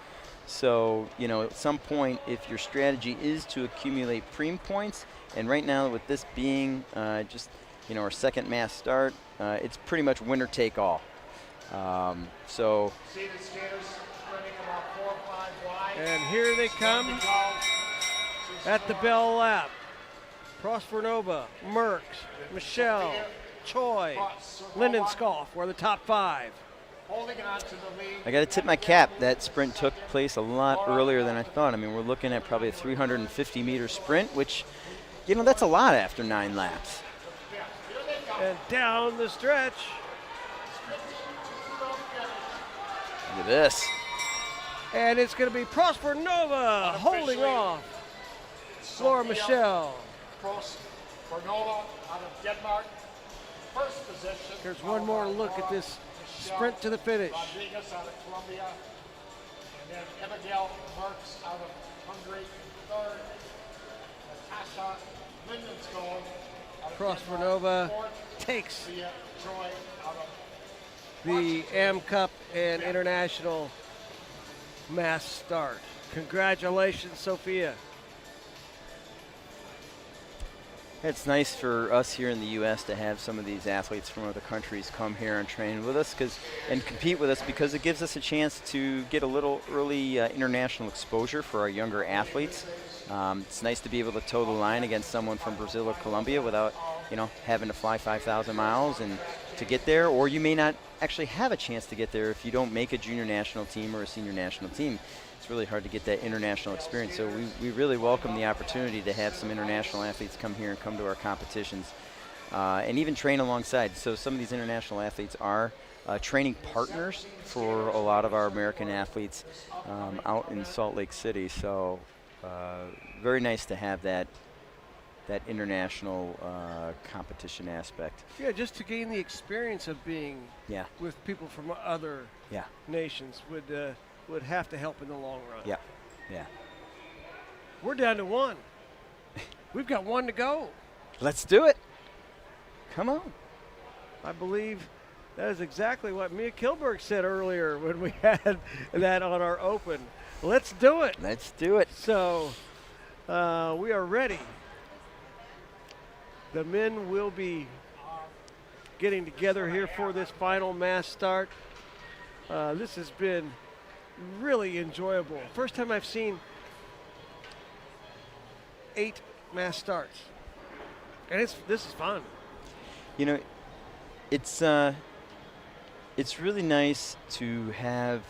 So, at some point, if your strategy is to accumulate preem points, and right now with this being just, our second mass start, it's pretty much winner take all. So Seated skaters sprinting about 4 or 5 wide. And here they come at the bell lap. Prosper-Nova, Merckx, Michelle, Choi, Lindenskoff were the top 5. Holding on to the lead. I got to tip my cap. That sprint took place a lot earlier than I thought. I mean, we're looking at probably a 350-meter sprint, which, you know, that's a lot after 9 laps. And down the stretch. Look at this. And it's going to be Prosper-Nova holding off Laura Michelle. Prosper-Nova out of Denmark. First position. Here's one more look at this sprint to the finish. Rodriguez out of Colombia. And then Abigail Merckx out of Hungary. Third. Natasha Lindenskoff out of Prosper-Nova Denmark. takes Fourth, Leah Joy out of the AM Cup and International Mass Start. Congratulations, Sophia. It's nice for us here in the U.S. to have some of these athletes from other countries come here and train with us and compete with us, because it gives us a chance to get a little early international exposure for our younger athletes. It's nice to be able to toe the line against someone from Brazil or Colombia without, you know, having to fly 5,000 miles and to get there, or you may not actually have a chance to get there if you don't make a junior national team or a senior national team. It's really hard to get that international experience. So we really welcome the opportunity to have some international athletes come here and come to our competitions and even train alongside. So some of these international athletes are training partners for a lot of our American athletes out in Salt Lake City. So very nice to have that international competition aspect. Yeah, just to gain the experience of being with people from other nations would have to help in the long run. Yeah, yeah. We're down to 1. We've got 1 to go. Let's do it. Come on. I believe that is exactly what Mia Kilberg said earlier when we had that on our open. Let's do it. Let's do it. So we are ready. The men will be getting together here for this final mass start. This has been really enjoyable. First time I've seen 8 mass starts, and this is fun. You know, it's really nice to have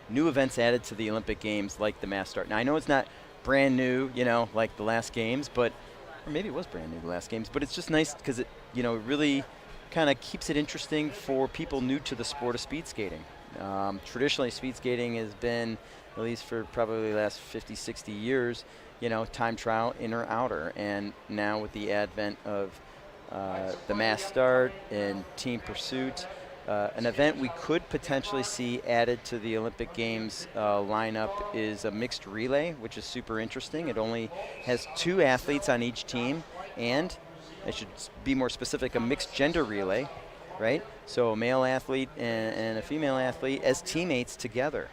new events added to the Olympic Games like the mass start. Now I know it's not brand new, you know, like the last games, but or maybe it was brand new the last games, but it's just nice because it, you know, really kind of keeps it interesting for people new to the sport of speed skating. Traditionally, speed skating has been, at least for probably the last 50, 60 years, you know, time trial, inner, outer. And now with the advent of the mass start and team pursuit, an event we could potentially see added to the Olympic Games lineup is a mixed relay, which is super interesting. It only has 2 athletes on each team, and I should be more specific, a mixed gender relay, right? So a male athlete and a female athlete as teammates together.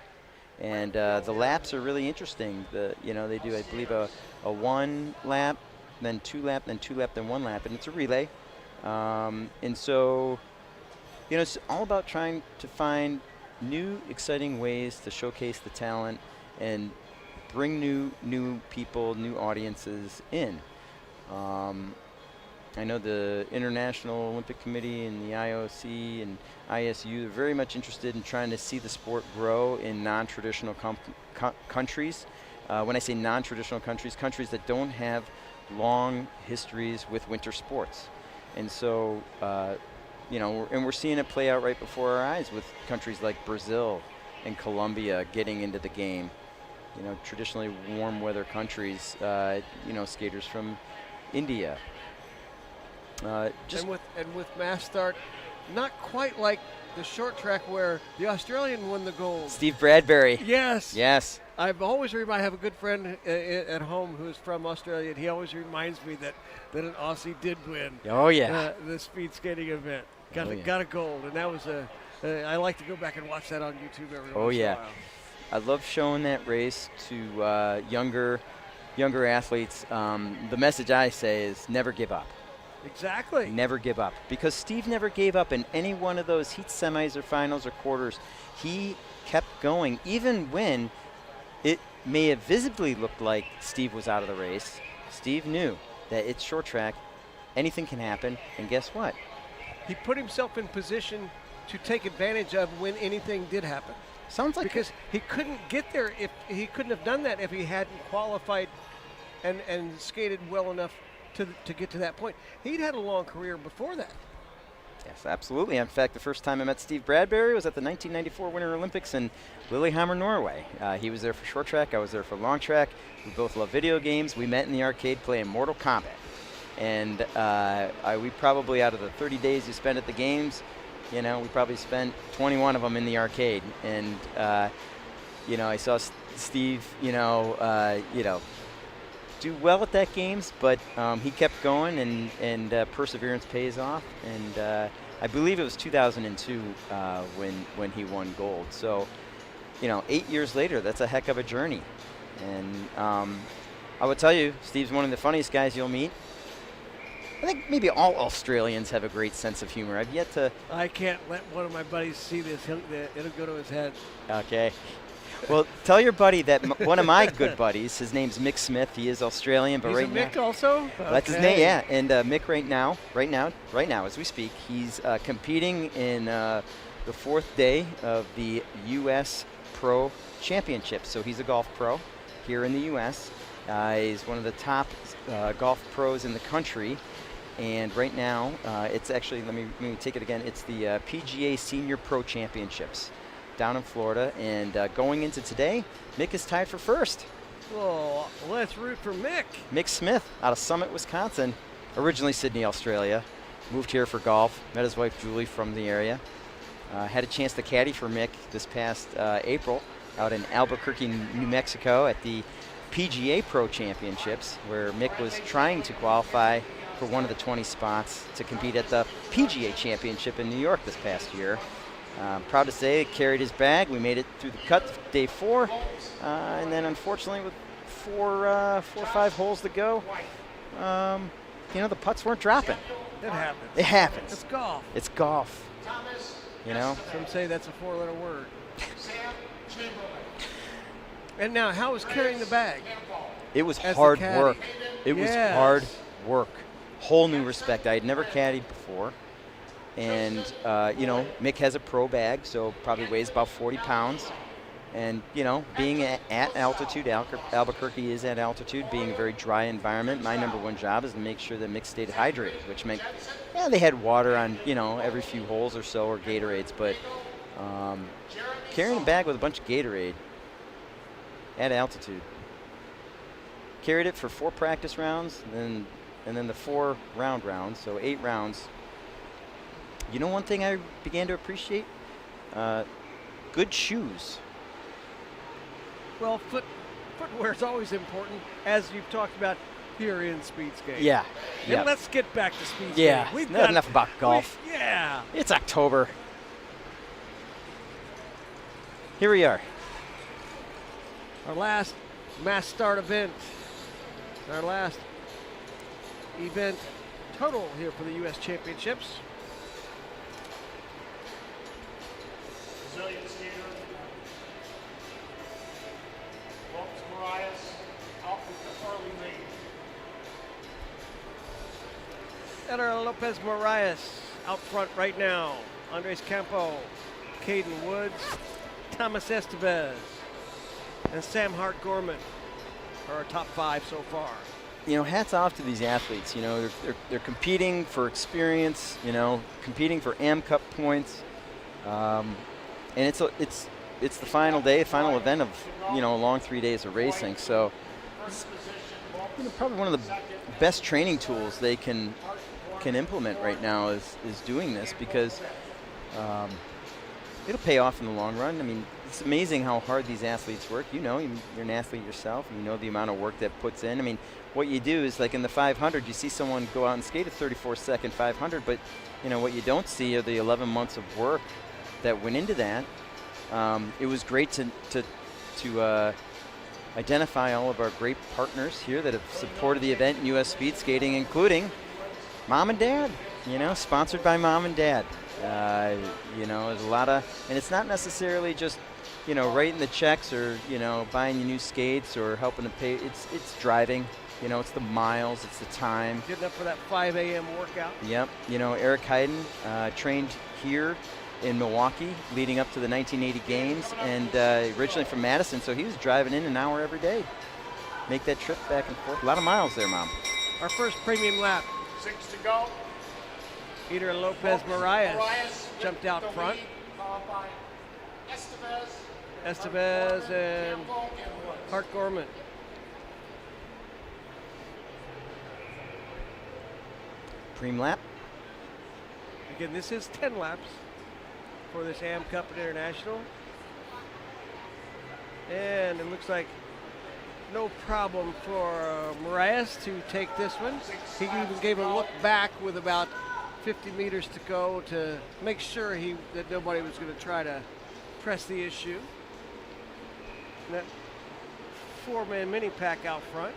And the laps are really interesting. You know, they do, I believe, a 1 lap, then 2 lap, then 2 lap, then 1 lap, and it's a relay. And so, you know, it's all about trying to find new, exciting ways to showcase the talent and bring new people, new audiences in. I know the International Olympic Committee and the IOC and ISU are very much interested in trying to see the sport grow in non-traditional countries. When I say non-traditional countries, countries that don't have long histories with winter sports. And so, you know, we're seeing it play out right before our eyes with countries like Brazil and Colombia getting into the game. You know, traditionally warm weather countries, you know, skaters from India. And with mass start, not quite like the short track where the Australian won the gold. Steve Bradbury. Yes. Yes. I have a good friend at home who's from Australia, and he always reminds me that an Aussie did win. Oh yeah. The speed skating event. Got a gold, and that was I like to go back and watch that on YouTube every once in a while. I love showing that race to younger athletes. The message I say is never give up. Exactly. Never give up. Because Steve never gave up in any one of those heat semis or finals or quarters. He kept going, even when it may have visibly looked like Steve was out of the race. Steve knew that it's short track, anything can happen, and guess what? He put himself in position to take advantage of when anything did happen. Sounds like Because he couldn't get there if he couldn't have done that if he hadn't qualified and skated well enough to get to that point. He'd had a long career before that. Yes, absolutely. In fact, the first time I met Steve Bradbury was at the 1994 Winter Olympics in Lillehammer, Norway. He was there for short track. I was there for long track. We both love video games. We met in the arcade playing Mortal Kombat. And we probably, out of the 30 days you spent at the games, we probably spent 21 of them in the arcade. And, I saw Steve, do well at that games, but he kept going, and perseverance pays off. And I believe it was 2002 when he won gold. So, 8 years later, that's a heck of a journey. And I would tell you, Steve's one of the funniest guys you'll meet. I think maybe all Australians have a great sense of humor. I've yet to... I can't let one of my buddies see this. It'll go to his head. Okay. Well, tell your buddy that one of my good buddies, his name's Mick Smith. He is Australian, but He's right a now... Mick also? That's his name, yeah. And Mick right now, as we speak, he's competing in the fourth day of the U.S. Pro Championship. So he's a golf pro here in the U.S. He's one of the top golf pros in the country. And right now, it's actually, let me take it again, it's the PGA Senior Pro Championships down in Florida. And going into today, Mick is tied for first. Well, let's root for Mick. Mick Smith out of Summit, Wisconsin, originally Sydney, Australia. Moved here for golf, met his wife Julie from the area. Had a chance to caddy for Mick this past April out in Albuquerque, New Mexico at the PGA Pro Championships, where Mick was trying to qualify for one of the 20 spots to compete at the PGA Championship in New York this past year. Proud to say, carried his bag. We made it through the cut day 4, and then unfortunately with four or five holes to go, the putts weren't dropping. It happens. It happens. It's golf. It's golf. Some say that's a 4-letter word. And now, how was carrying the bag? It was As the hard caddy? work. It was Yes. hard work. Whole new respect. I had never caddied before. And, Mick has a pro bag, so probably weighs about 40 pounds. And, being at altitude, Albuquerque is at altitude, being a very dry environment, my number one job is to make sure that Mick stayed hydrated, which meant, they had water on, every few holes or so, or Gatorades. But carrying a bag with a bunch of Gatorade at altitude. Carried it for 4 practice rounds, and then the 4 rounds, so 8 rounds. One thing I began to appreciate? Good shoes. Well, footwear is always important, as you've talked about here in speed skating. Yeah. And let's get back to speed skating. Yeah. Not enough about golf. Yeah. It's October. Here we are. Our last mass start event. Our last event total here for the U.S. Championships. Brazilian skater, Lopes Marias, out with the Harley Lane. And our Lopez Marias out front right now. Andres Campo, Caden Woods, Thomas Estevez, and Sam Hart Gorman are our top 5 so far. Hats off to these athletes. They're competing for experience. Competing for Am Cup points, and it's the final day, final event of a long 3 days of racing. So, it's, probably one of the best training tools they can implement right now is doing this, because it'll pay off in the long run. I mean, it's amazing how hard these athletes work. You're an athlete yourself, and you know the amount of work that puts in. I mean, what you do is, like in the 500, you see someone go out and skate a 34-second 500, but what you don't see are the 11 months of work that went into that. It was great to identify all of our great partners here that have supported the event in U.S. speed skating, including Mom and Dad, you know, sponsored by Mom and Dad. You know, there's a lot of, and it's not necessarily just, you know, writing the checks or, you know, buying you new skates or helping to pay. It's driving, you know, it's the miles, it's the time. Getting up for that 5 a.m. workout. Yep. You know, Eric Hayden trained here in Milwaukee leading up to the 1980 games, and originally from Madison, so he was driving in an hour every day. Make that trip back and forth. A lot of miles there, Mom. Our first premium lap. 6 to go. Peter Lopez Marias jumped out front. Lead, followed by Estevez and Campbell and Woods. Hart Gorman. Preem lap. Again, this is 10 laps for this Am Cup International. And it looks like no problem for Marias to take this one. He even gave a look back with about 50 meters to go to make sure that nobody was going to try to press the issue. And that 4-man mini pack out front.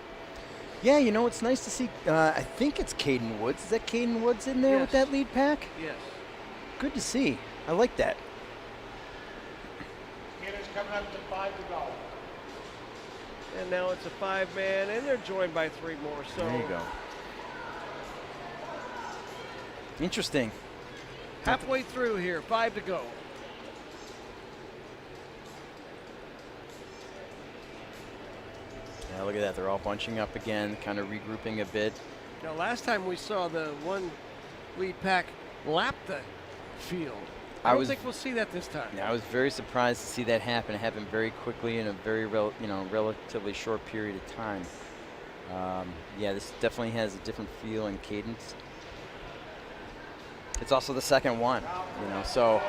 Yeah, you know, it's nice to see, I think it's Caden Woods. Is that Caden Woods in there with Yes. that lead pack? Yes. Good to see. I like that. Peter's coming up to 5 to go. And now it's a 5-man, and they're joined by 3 more. So There you go. Interesting. halfway through here, 5 to go. Yeah, look at that. They're all bunching up again, kind of regrouping a bit. Now, last time we saw the one lead pack lap the field. I don't think we'll see that this time. Yeah, I was very surprised to see that happen. It happened very quickly in a very, relatively short period of time. Yeah, this definitely has a different feel and cadence. It's also the second one, you know, so,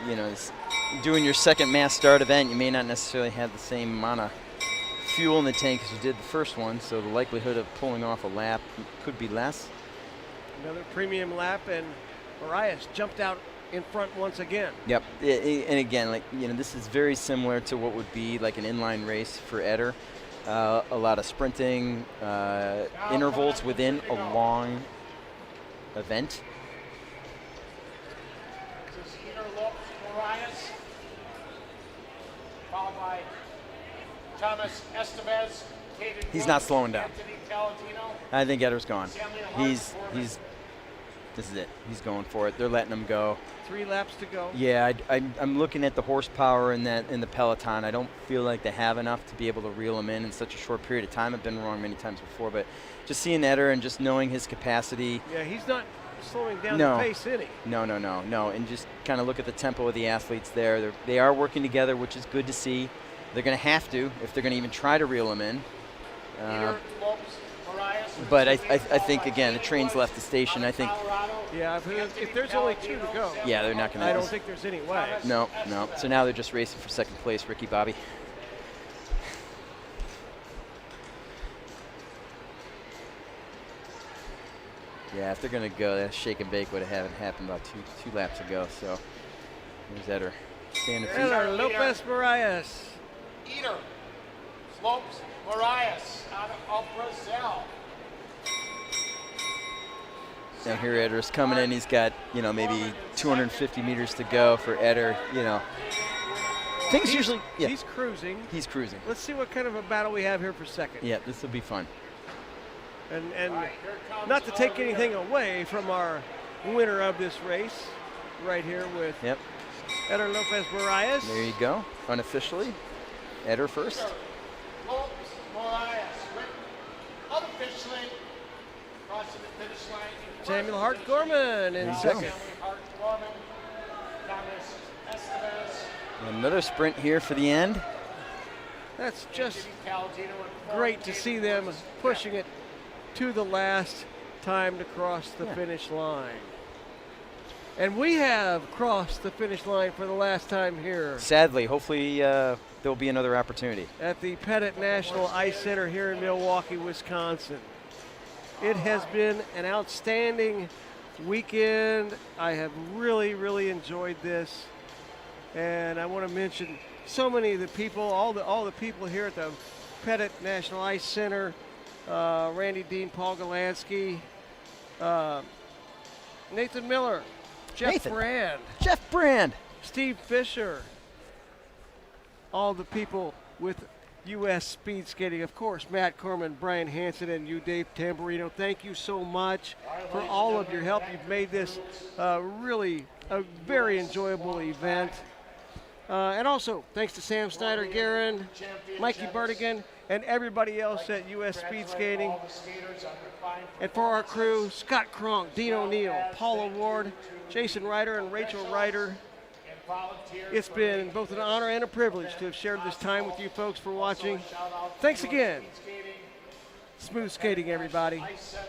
you know, doing your second mass start event, you may not necessarily have the same amount of fuel in the tank as you did the first one, so the likelihood of pulling off a lap could be less. Another premium lap, and Marias jumped out in front once again. Yep, and again, like, you know, this is very similar to what would be like an inline race for Eder. A lot of sprinting intervals within a long event. This is Peter Lopez Marias, followed by Thomas Estevez. Caden He's Woods, not slowing down. Anthony Paladino. I think Eder's gone. This is it. He's going for it. They're letting him go. 3 laps to go. Yeah, I'm looking at the horsepower in the peloton. I don't feel like they have enough to be able to reel him in such a short period of time. I've been wrong many times before, but just seeing Eder and just knowing his capacity. Yeah, he's not slowing down No. the pace, is he? No. And just kind of look at the tempo of the athletes there. They are working together, which is good to see. They're going to have to if they're going to even try to reel him in. Peter Lopez Marias. But I think, again, the train's left the station. I think, Yeah, if there's only 2 to go, yeah, they're not going to. I don't think there's any way. No. So now they're just racing for second place, Ricky Bobby. Yeah, if they're going to go, that shake and bake would have happened about two laps ago. So there's Eder. Staying a few. Eder Lopez Marias. Eder Lopez Marias out of Brazil. Now here Eder's coming in. He's got, you know, maybe 250 meters to go for Eder. You know, things usually. Yeah, He's cruising. he's cruising. Let's see what kind of a battle we have here for second. Yeah, this will be fun. And not to take anything away from our winner of this race, right here with Yep. Eder Lopez Marias. There you go. Unofficially, Eder first. Lopez Marias with unofficially crossing the finish line. Samuel Hart Gorman in There you go. second. Samuel Hart Gorman, Thomas Estevez, And another sprint here for the end. That's just Anthony Paladino, and great to see them pushing it to the last time to cross the finish line. And we have crossed the finish line for the last time here Sadly, hopefully there'll be another opportunity. at the Pettit National Ice Center here in Milwaukee, Wisconsin. It has been an outstanding weekend. I have really, really enjoyed this. And I want to mention so many of the people, all the people here at the Pettit National Ice Center, Randy Dean, Paul Golansky, Nathan Miller, Jeff Nathan. Brand, Jeff Brand. Steve Fisher, all the people with U.S. Speed Skating. Of course, Matt Corman, Brian Hansen, and you, Dave Tamburino. Thank you so much for all of your help. You've made this really a very enjoyable event. And also, thanks to Sam Snyder, Guerin, Mikey Bartigan, and everybody else at U.S. Speed Skating. And for our crew, Scott Kronk, Dean O'Neill, Paula Ward, Jason Ryder, and Rachel Ryder. It's been both an honor and a privilege to have shared this time with you folks for watching. Thanks again. Smooth skating, everybody. Ice Center.